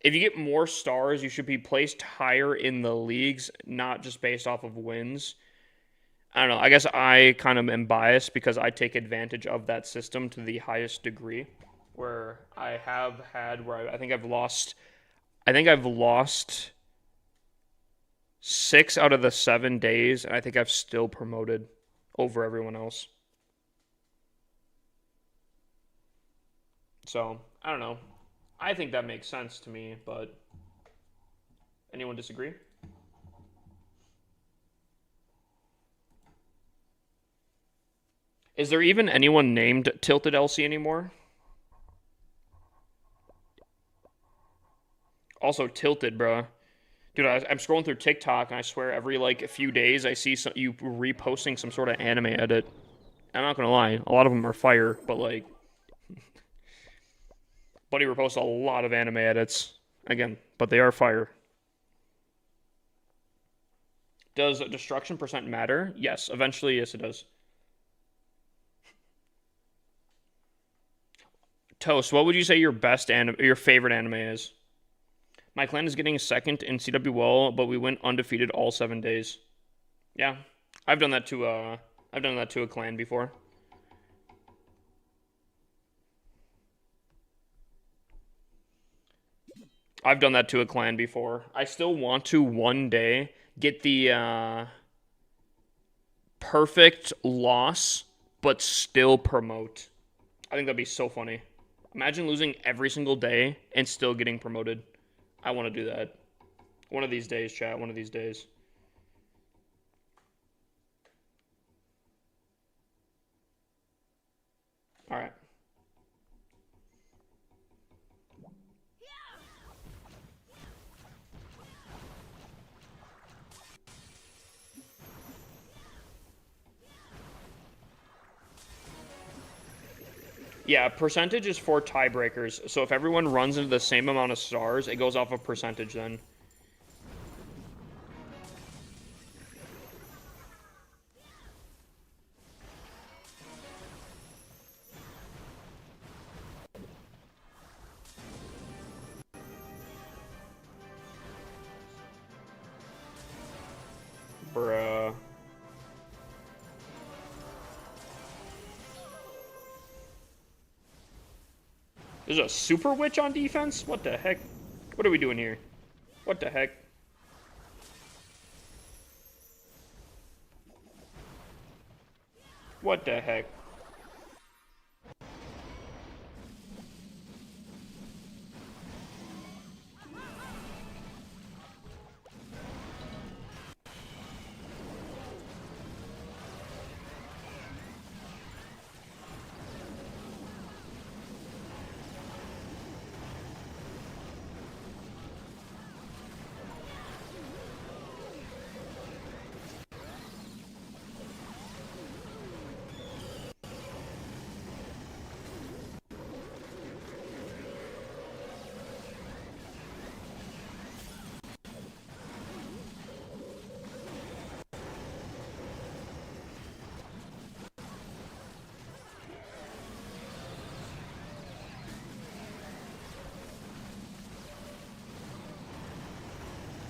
If you get more stars, you should be placed higher in the leagues, not just based off of wins. I don't know. I guess I kind of am biased because I take advantage of that system to the highest degree. Where I have had, I think I've lost 6 out of the 7 days, and I think I've still promoted over everyone else. So, I don't know. I think that makes sense to me, but anyone disagree? Is there even anyone named Tilted LC anymore? Also, Tilted, bro. Dude, I'm scrolling through TikTok, and I swear every, like, a few days I see you reposting some sort of anime edit. I'm not gonna lie, a lot of them are fire, but, like, Buddy reposts a lot of anime edits. Again, but they are fire. Does destruction percent matter? Yes, eventually, yes, it does. Toast, what would you say your your favorite anime is? My clan is getting second in CWL, but we went undefeated all 7 days. Yeah, I've done that to a clan before. I've done that to a clan before. I still want to one day get the perfect loss, but still promote. I think that'd be so funny. Imagine losing every single day and still getting promoted. I want to do that. One of these days, chat. One of these days. All right. Yeah, percentage is for tiebreakers. So if everyone runs into the same amount of stars, it goes off of percentage then. Bruh. There's a super witch on defense? What the heck? What are we doing here? What the heck? What the heck?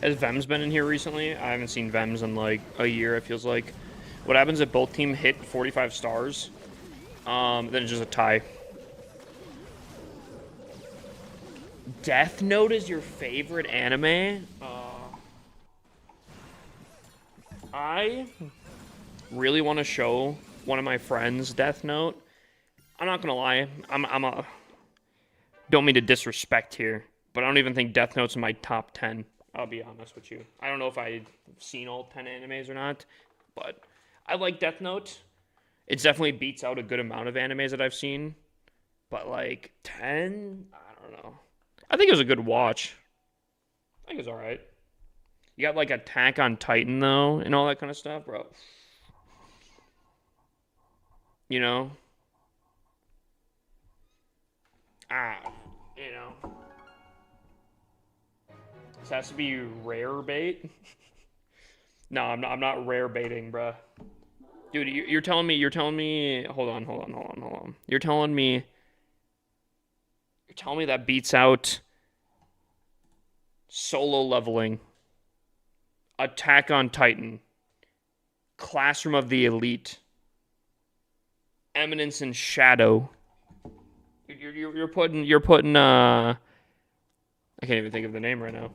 Has Vems been in here recently? I haven't seen Vems in like a year, it feels like. What happens if both team hit 45 stars? Then it's just a tie. Death Note is your favorite anime? I really want to show one of my friends Death Note. I'm not gonna lie, don't mean to disrespect here, but I don't even think Death Note's in my top 10. I'll be honest with you. I don't know if I've seen all 10 animes or not, but I like Death Note. It definitely beats out a good amount of animes that I've seen, but like 10, I don't know. I think it was a good watch. I think it was all right. You got like Attack on Titan though, and all that kind of stuff, bro. You know, ah, you know. This has to be rare bait. No, I'm not rare baiting, bruh. Dude, you're telling me. Hold on. You're telling me that beats out solo leveling, Attack on Titan, Classroom of the Elite, Eminence and Shadow. You're putting I can't even think of the name right now.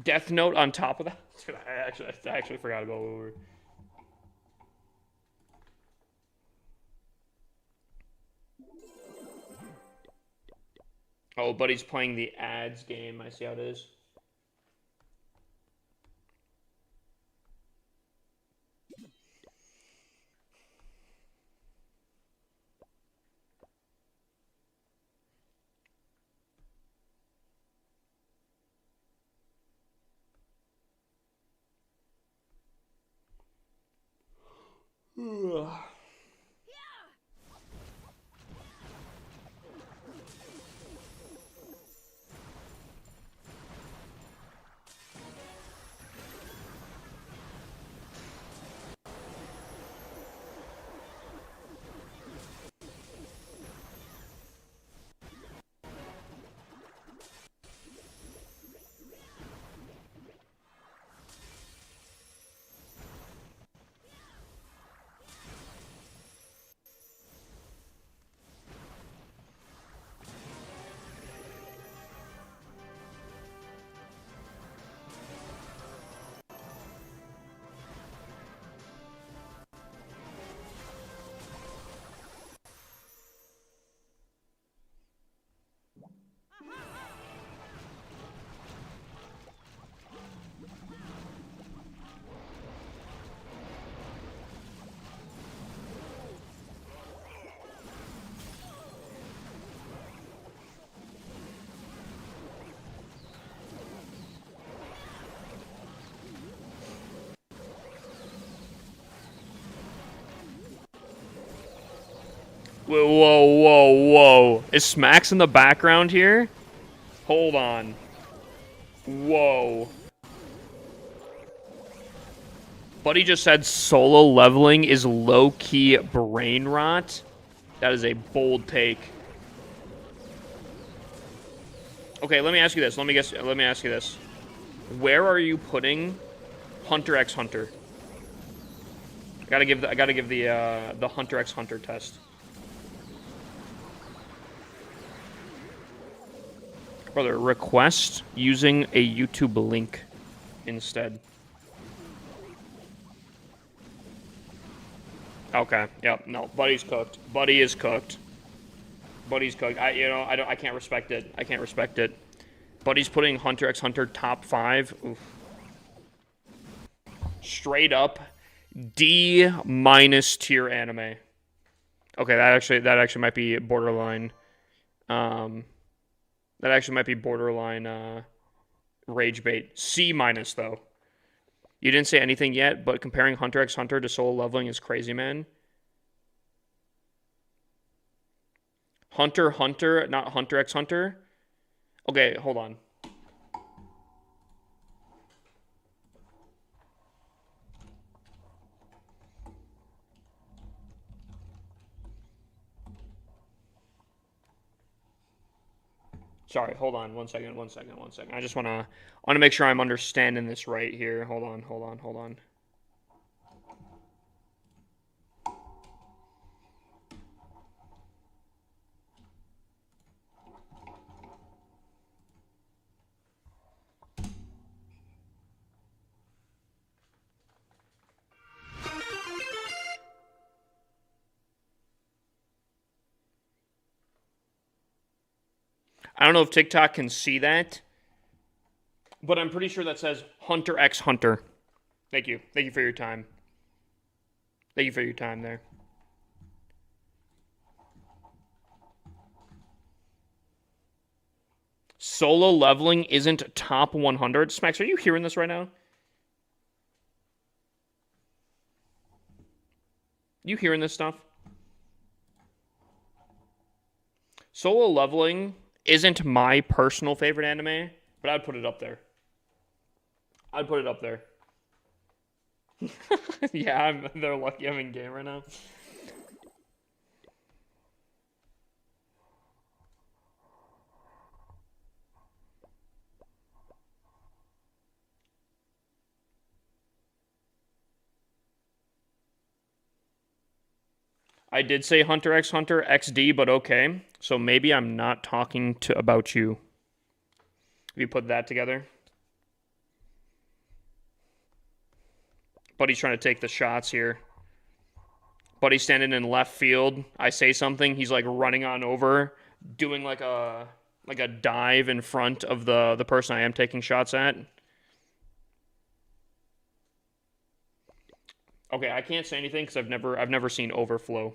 Death Note on top of that. Dude, I actually forgot about what we were. Oh, Buddy's playing the ads game. I see how it is. Whoa, whoa, whoa, whoa. Is Smacks in the background here? Hold on. Whoa. Buddy just said solo leveling is low-key brain rot. That is a bold take. Okay, let me ask you this. Let me ask you this. Where are you putting Hunter x Hunter? I gotta give the Hunter x Hunter test. Brother, request using a YouTube link instead. Okay. Yep. No. Buddy's cooked. Buddy is cooked. Buddy's cooked. I can't respect it. I can't respect it. Buddy's putting Hunter x Hunter top 5. Oof. Straight up D- tier anime. Okay, that actually might be borderline. That actually might be borderline rage bait. C- though. You didn't say anything yet, but comparing Hunter x Hunter to solo leveling is crazy, man. Hunter, not Hunter x Hunter. Okay, hold on. Sorry, hold on. One second. I just want to make sure I'm understanding this right here. Hold on. I don't know if TikTok can see that, but I'm pretty sure that says Hunter x Hunter. Thank you. Thank you for your time. Thank you for your time there. Solo leveling isn't top 100. Smacks, are you hearing this right now? You hearing this stuff? Solo leveling isn't my personal favorite anime, but I'd put it up there. Yeah, they're lucky I'm in game right now. I did say Hunter x Hunter XD, but okay. So maybe I'm not talking about you. If you put that together. Buddy's trying to take the shots here. Buddy's standing in left field. I say something. He's like running on over, doing like a like a dive in front of the person I am taking shots at. Okay, I can't say anything because I've never seen overflow.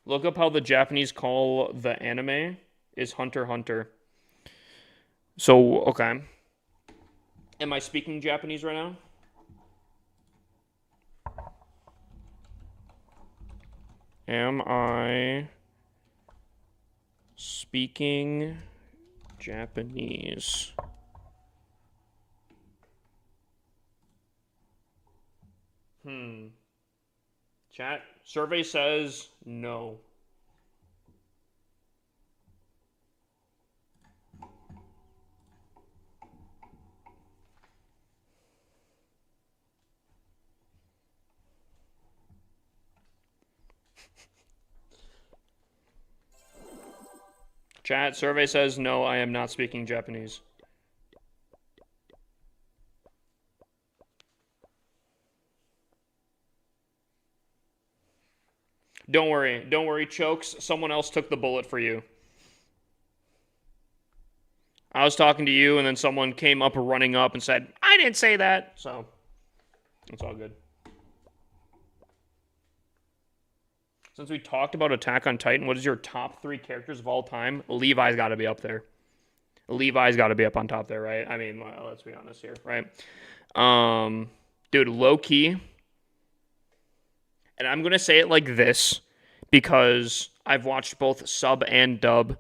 Look up how the Japanese call the anime is Hunter x Hunter. So, okay. Am I speaking Japanese right now? Am I speaking Japanese? Chat. Survey says no. Chat. Survey says no, I am not speaking Japanese. Don't worry, Chokes. Someone else took the bullet for you. I was talking to you, and then someone came up running up and said, I didn't say that. So, it's all good. Since we talked about Attack on Titan, what is your top 3 characters of all time? Levi's got to be up there. Levi's got to be up on top there, right? I mean, well, let's be honest here, right? Dude, low key, and I'm going to say it like this because I've watched both sub and dub,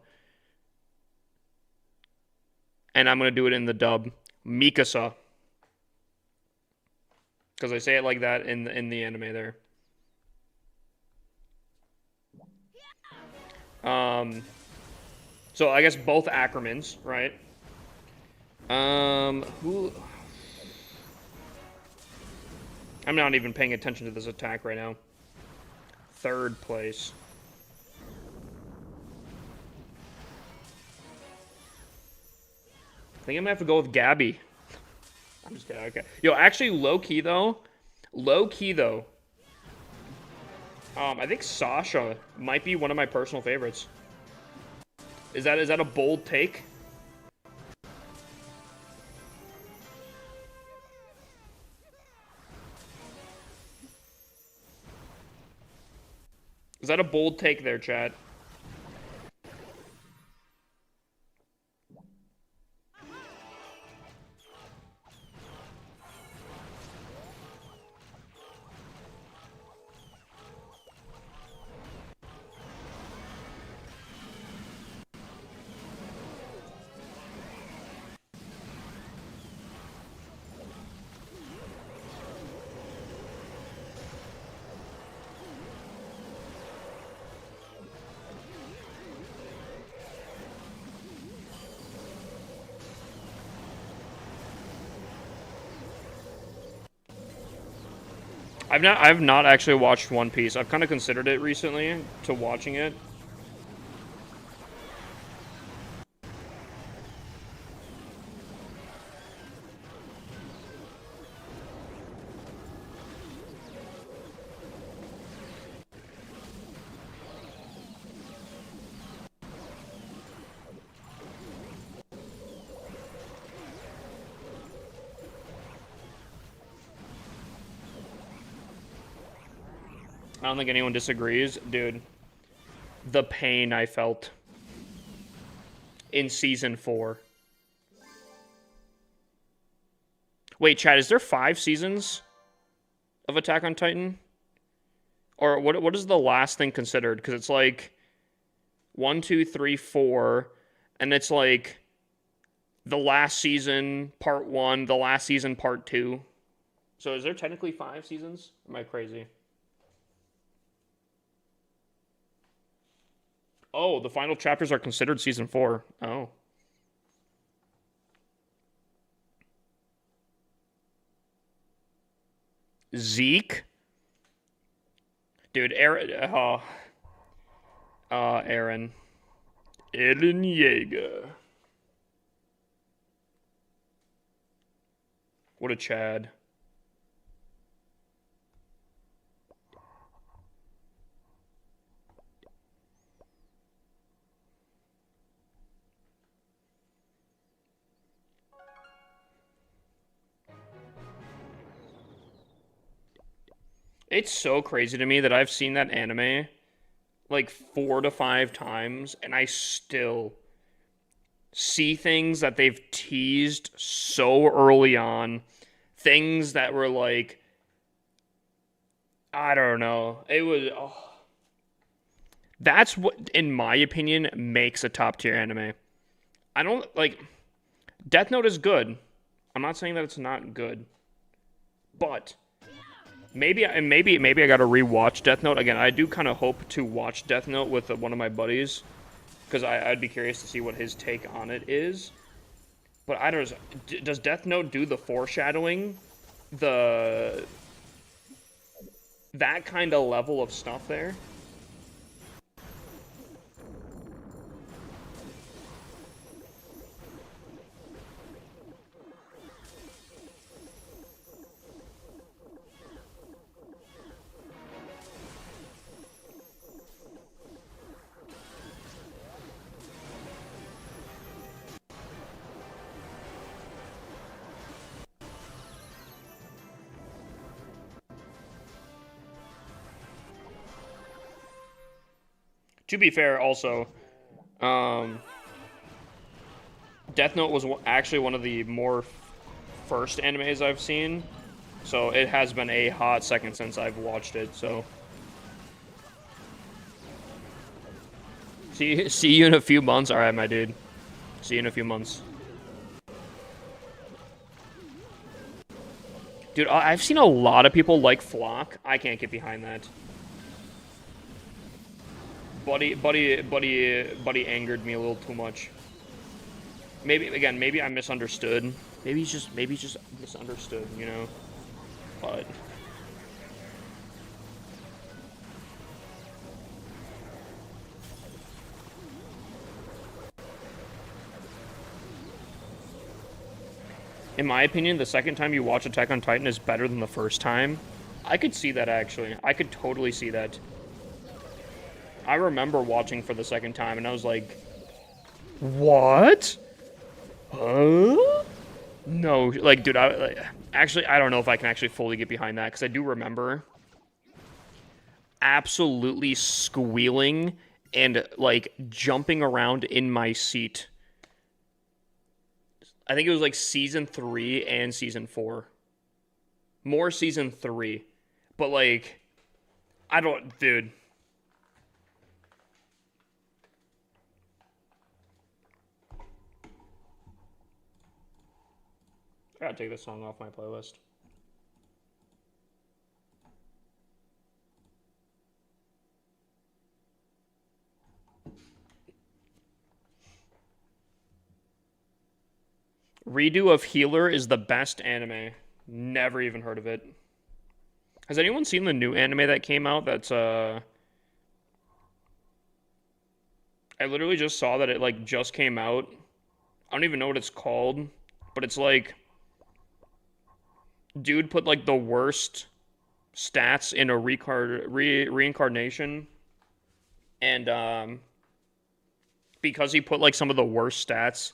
and I'm going to do it in the dub. Mikasa. Because I say it like that in the anime there. So I guess both Ackermans, right? Who? I'm not even paying attention to this attack right now. 3rd place. I think I'm gonna have to go with Gabby. I'm just kidding. Okay. Yo, actually, low key though. I think Sasha might be one of my personal favorites. Is that a bold take? Is that a bold take there, Chad? I've not actually watched One Piece. I've kind of considered it recently to watching it. I don't think anyone disagrees. Dude, the pain I felt in season 4. Wait, Chad, is there 5 seasons of Attack on Titan? Or what is the last thing considered? Because it's like 1, 2, 3, 4, and it's like the last season, part 1, the last season, part 2. So is there technically 5 seasons? Am I crazy? Oh, the final chapters are considered season 4. Oh. Zeke? Dude, Aaron. Aaron. Eren Yeager. What a Chad. It's so crazy to me that I've seen that anime like 4 to 5 times, and I still see things that they've teased so early on. Things that were like, I don't know. It was. Oh. That's what, in my opinion, makes a top tier anime. I don't like. Death Note is good. I'm not saying that it's not good, but maybe I gotta rewatch Death Note again. I do kind of hope to watch Death Note with one of my buddies because I'd be curious to see what his take on it is. But I don't. Does Death Note do the foreshadowing, the that kind of level of stuff there? To be fair, also, um, Death Note was actually one of the more first animes I've seen, so it has been a hot second since I've watched it. So, see you in a few months. All right, my dude. See you in a few months, dude. I've seen a lot of people like Flock. I can't get behind that. Buddy angered me a little too much. Maybe I misunderstood. Maybe he's just misunderstood, you know. But in my opinion, the second time you watch Attack on Titan is better than the first time. I could see that actually. I could totally see that. I remember watching for the second time and I was like, "What? Huh?" No, like, dude, actually, I don't know if I can actually fully get behind that because I do remember absolutely squealing and like jumping around in my seat. I think it was like season 3 and season 4. More season 3. But like, I don't, dude. I gotta take this song off my playlist. Redo of Healer is the best anime. Never even heard of it. Has anyone seen the new anime that came out? That's I literally just saw that it like just came out. I don't even know what it's called, but it's like dude put like the worst stats in a reincarnation, and because he put like some of the worst stats,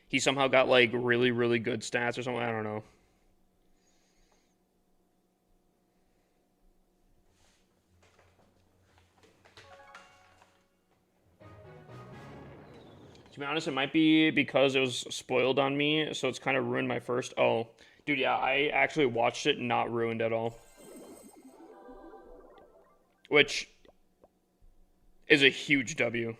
he somehow got like really good stats or something. I don't know. To be honest, it might be because it was spoiled on me, so it's kind of ruined my first. Oh, dude, yeah, I actually watched it, not ruined at all. Which is a huge W.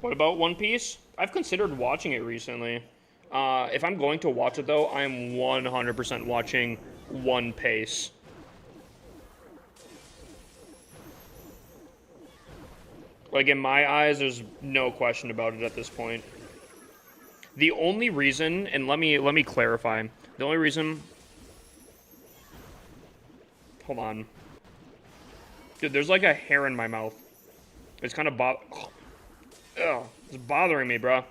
What about One Piece? I've considered watching it recently. If I'm going to watch it, though, I'm 100% watching One Piece. Like, in my eyes, there's no question about it at this point. The only reason, and let me clarify, the only reason... Hold on. Dude, there's like a hair in my mouth. It's kind of Ugh, it's bothering me, bro.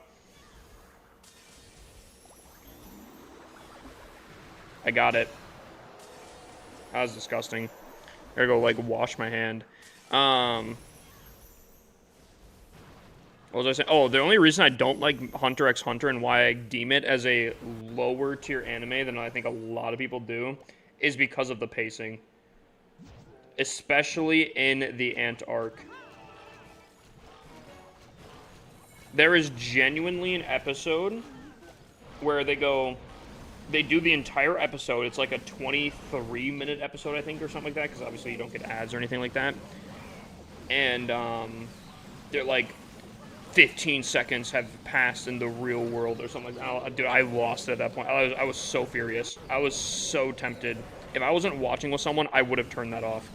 I got it. That was disgusting. I gotta go, like, wash my hand. What was I saying? Oh, the only reason I don't like Hunter x Hunter and why I deem it as a lower tier anime than I think a lot of people do is because of the pacing. Especially in the Ant arc. There is genuinely an episode where they do the entire episode. It's like a 23-minute episode, I think, or something like that, because obviously you don't get ads or anything like that. And they're like 15 seconds have passed in the real world or something like that. Dude, I lost it at that point. I was so furious. I was so tempted. If I wasn't watching with someone, I would have turned that off.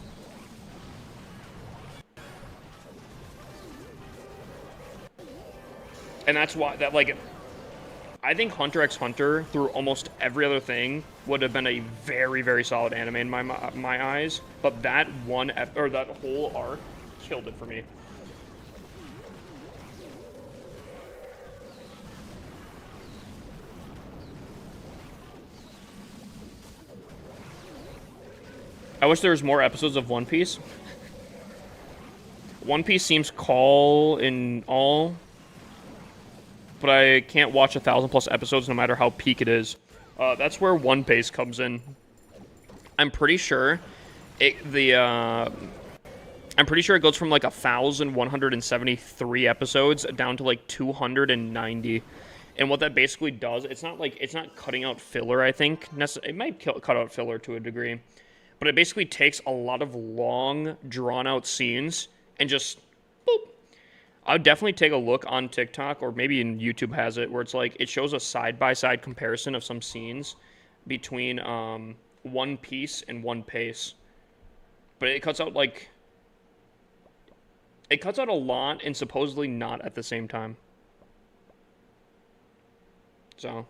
And that's why, I think Hunter x Hunter, through almost every other thing, would have been a very, very solid anime in my eyes. But that that whole arc killed it for me. I wish there was more episodes of One Piece. One Piece seems call in all, but I can't watch 1,000+ episodes no matter how peak it is. That's where One Piece comes in. I'm pretty sure it goes from like 1,173 episodes down to like 290. And what that basically does, it's not cutting out filler, I think. It might cut out filler to a degree. But it basically takes a lot of long, drawn-out scenes and just, boop. I would definitely take a look on TikTok, or maybe in YouTube has it, where it's like, it shows a side-by-side comparison of some scenes between One Piece and One Piece. But it cuts out, a lot and supposedly not at the same time. So...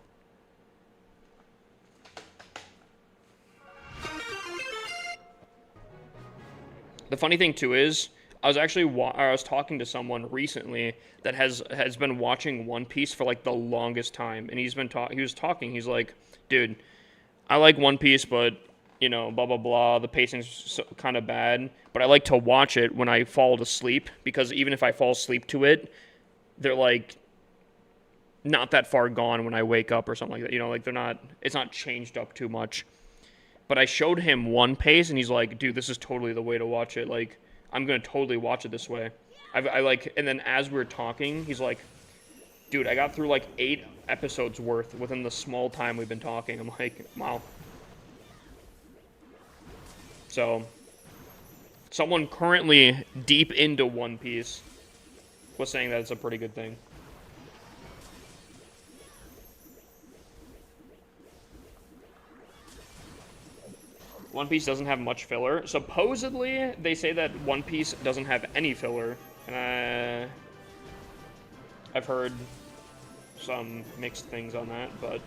The funny thing too is, I was talking to someone recently that has been watching One Piece for like the longest time, and he was talking. He's like, dude, I like One Piece, but you know, blah blah blah. The pacing's kind of bad, but I like to watch it when I fall to sleep, because even if I fall asleep to it, they're like not that far gone when I wake up or something like that. You know, like it's not changed up too much. But I showed him One Piece, and he's like, dude, this is totally the way to watch it. Like, I'm going to totally watch it this way. And then as we were talking, he's like, dude, I got through like 8 episodes worth within the small time we've been talking. I'm like, wow. So, someone currently deep into One Piece was saying that it's a pretty good thing. One Piece doesn't have much filler. Supposedly, they say that One Piece doesn't have any filler. And I've heard some mixed things on that, but...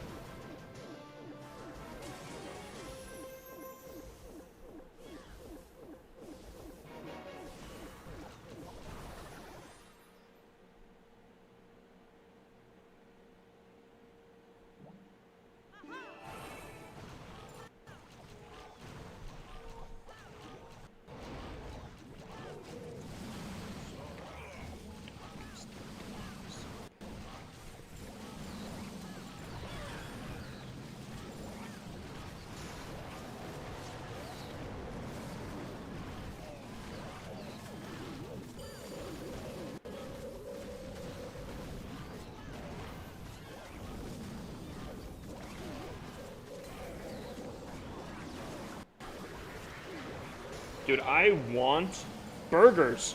Dude, I want burgers.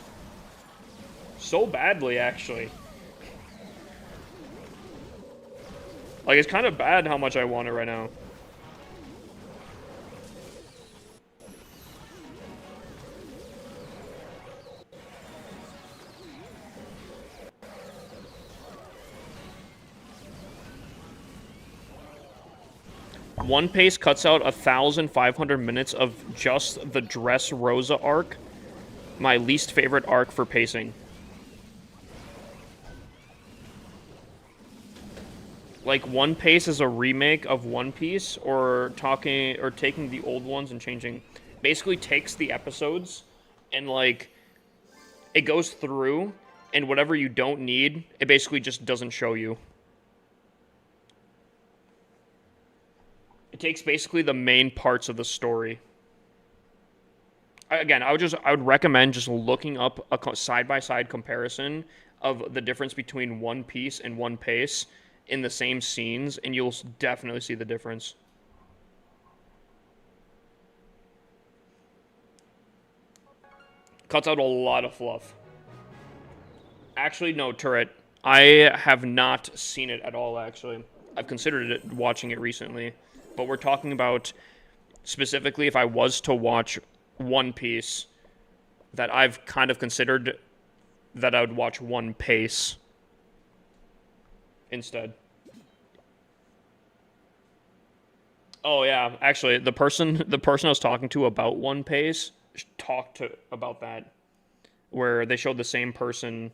So badly, actually. Like, it's kind of bad how much I want it right now. One Piece cuts out 1,500 minutes of just the Dressrosa arc. My least favorite arc for pacing. Like, One Piece is a remake of One Piece, or taking the old ones and changing. Basically takes the episodes and, like, it goes through, and whatever you don't need, it basically just doesn't show you. It takes basically the main parts of the story. Again, I would recommend just looking up a side-by-side comparison of the difference between One Piece and One Piece in the same scenes, and you'll definitely see the difference. Cuts out a lot of fluff. Actually, no, Turret. I have not seen it at all, actually. I've considered it, watching it recently. But we're talking about, specifically, if I was to watch One Piece, that I've kind of considered that I would watch One Piece instead. Oh yeah, actually, the person I was talking to about One Piece talked about that, where they showed the same person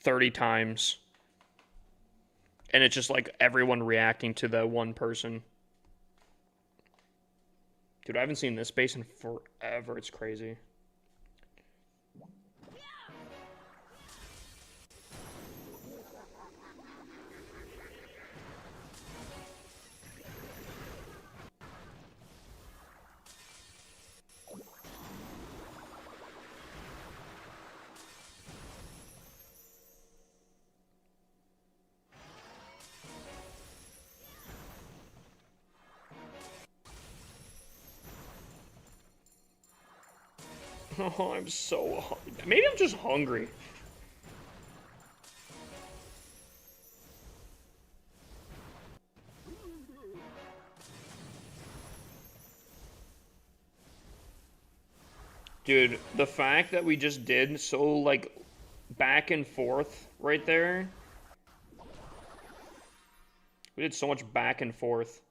30 times, and it's just like everyone reacting to the one person. Dude, I haven't seen this base in forever. It's crazy. Oh, I'm so hungry. Maybe I'm just hungry. Dude, the fact that we just did so, like, back and forth right there. We did so much back and forth.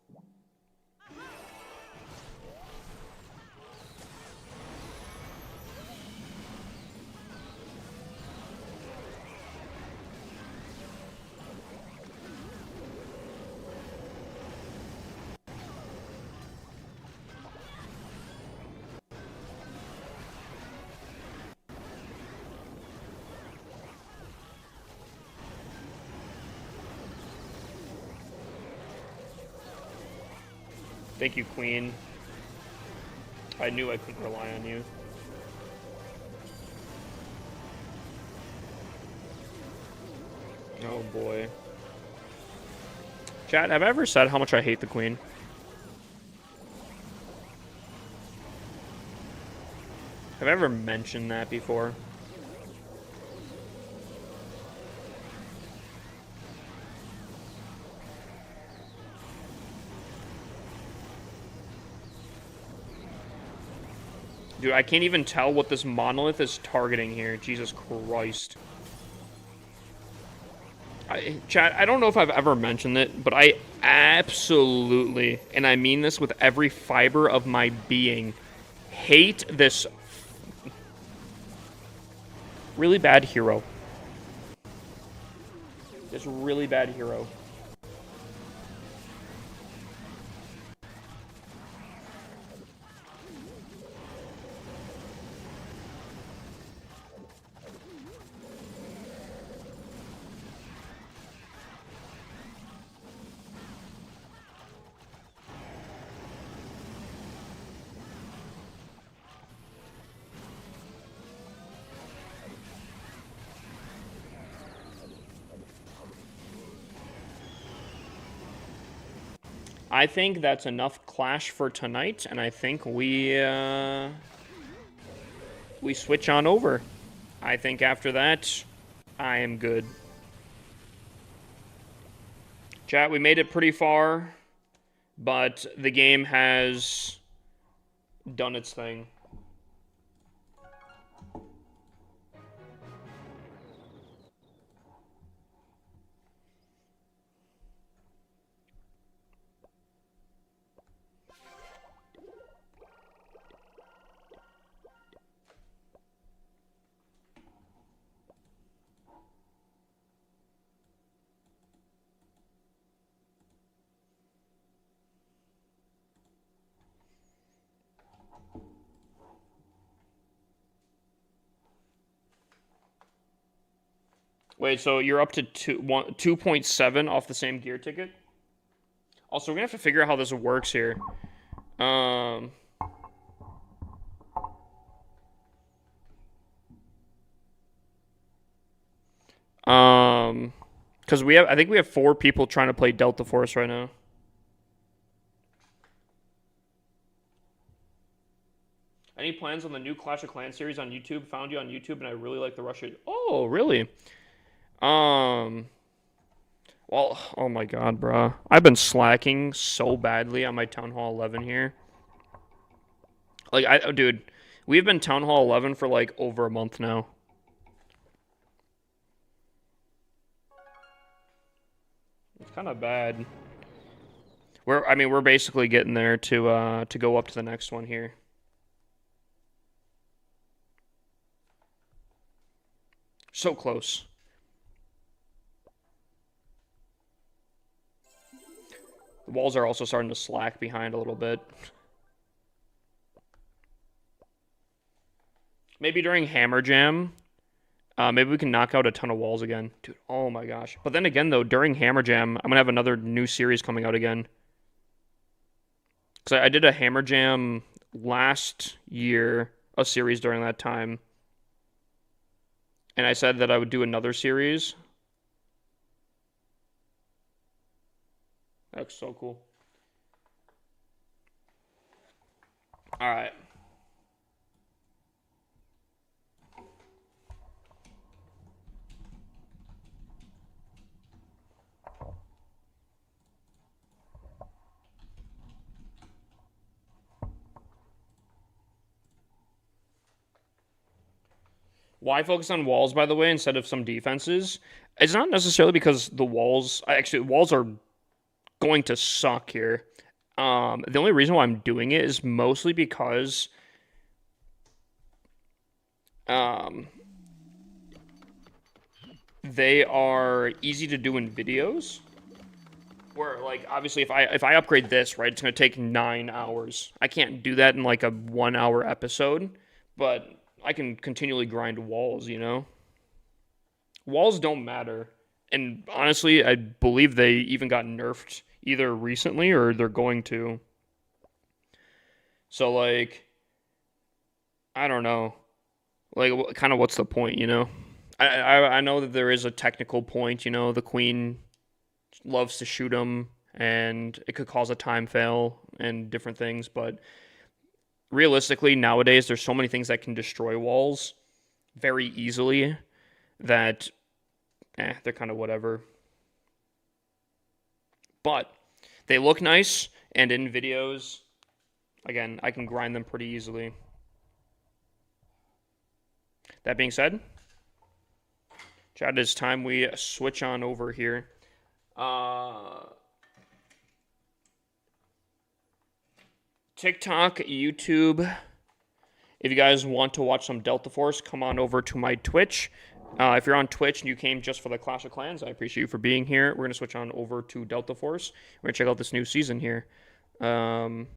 Thank you, Queen. I knew I couldn't rely on you. Oh boy. Chat, have I ever said how much I hate the Queen? Have I ever mentioned that before? Dude, I can't even tell what this monolith is targeting here. Jesus Christ. Chat, I don't know if I've ever mentioned it, but I absolutely, and I mean this with every fiber of my being, hate this really bad hero. This really bad hero. I think that's enough Clash for tonight, and I think we switch on over. I think after that, I am good. Chat, we made it pretty far, but the game has done its thing. Wait, so you're up to 2.7 off the same gear ticket? Also, we're gonna have to figure out how this works here. Um, because I think we have 4 people trying to play Delta Force right now. Any plans on the new Clash of Clans series on YouTube? Found you on YouTube, and I really like the Russia. Oh, really? Um, well, oh my God, bruh. I've been slacking so badly on my Town Hall 11 here. Like, dude, we've been Town Hall 11 for like over a month now. It's kind of bad. We're basically getting there to go up to the next one here. So close. The walls are also starting to slack behind a little bit. Maybe during Hammer Jam, maybe we can knock out a ton of walls again. Dude, oh my gosh. But then again, though, during Hammer Jam, I'm going to have another new series coming out again. Because I did a Hammer Jam last year, a series during that time. And I said that I would do another series. That's so cool. All right. Why focus on walls, by the way, instead of some defenses? It's not necessarily because the walls, actually, walls are going to suck here. The only reason why I'm doing it is mostly because they are easy to do in videos. Where, like, obviously, if I upgrade this, right, it's going to take 9 hours. I can't do that in like a 1 hour episode, but I can continually grind walls, you know? Walls don't matter. And honestly, I believe they even got nerfed either recently or they're going to. So, like, I don't know. Like, kind of what's the point, you know? I know that there is a technical point, you know? The queen loves to shoot him, and it could cause a time fail and different things, but realistically, nowadays, there's so many things that can destroy walls very easily that, they're kind of whatever. But they look nice, and in videos, again, I can grind them pretty easily. That being said, chat, it's time we switch on over here. TikTok, YouTube. If you guys want to watch some Delta Force, come on over to my Twitch. If you're on Twitch and you came just for the Clash of Clans, I appreciate you for being here. We're going to switch on over to Delta Force. We're going to check out this new season here.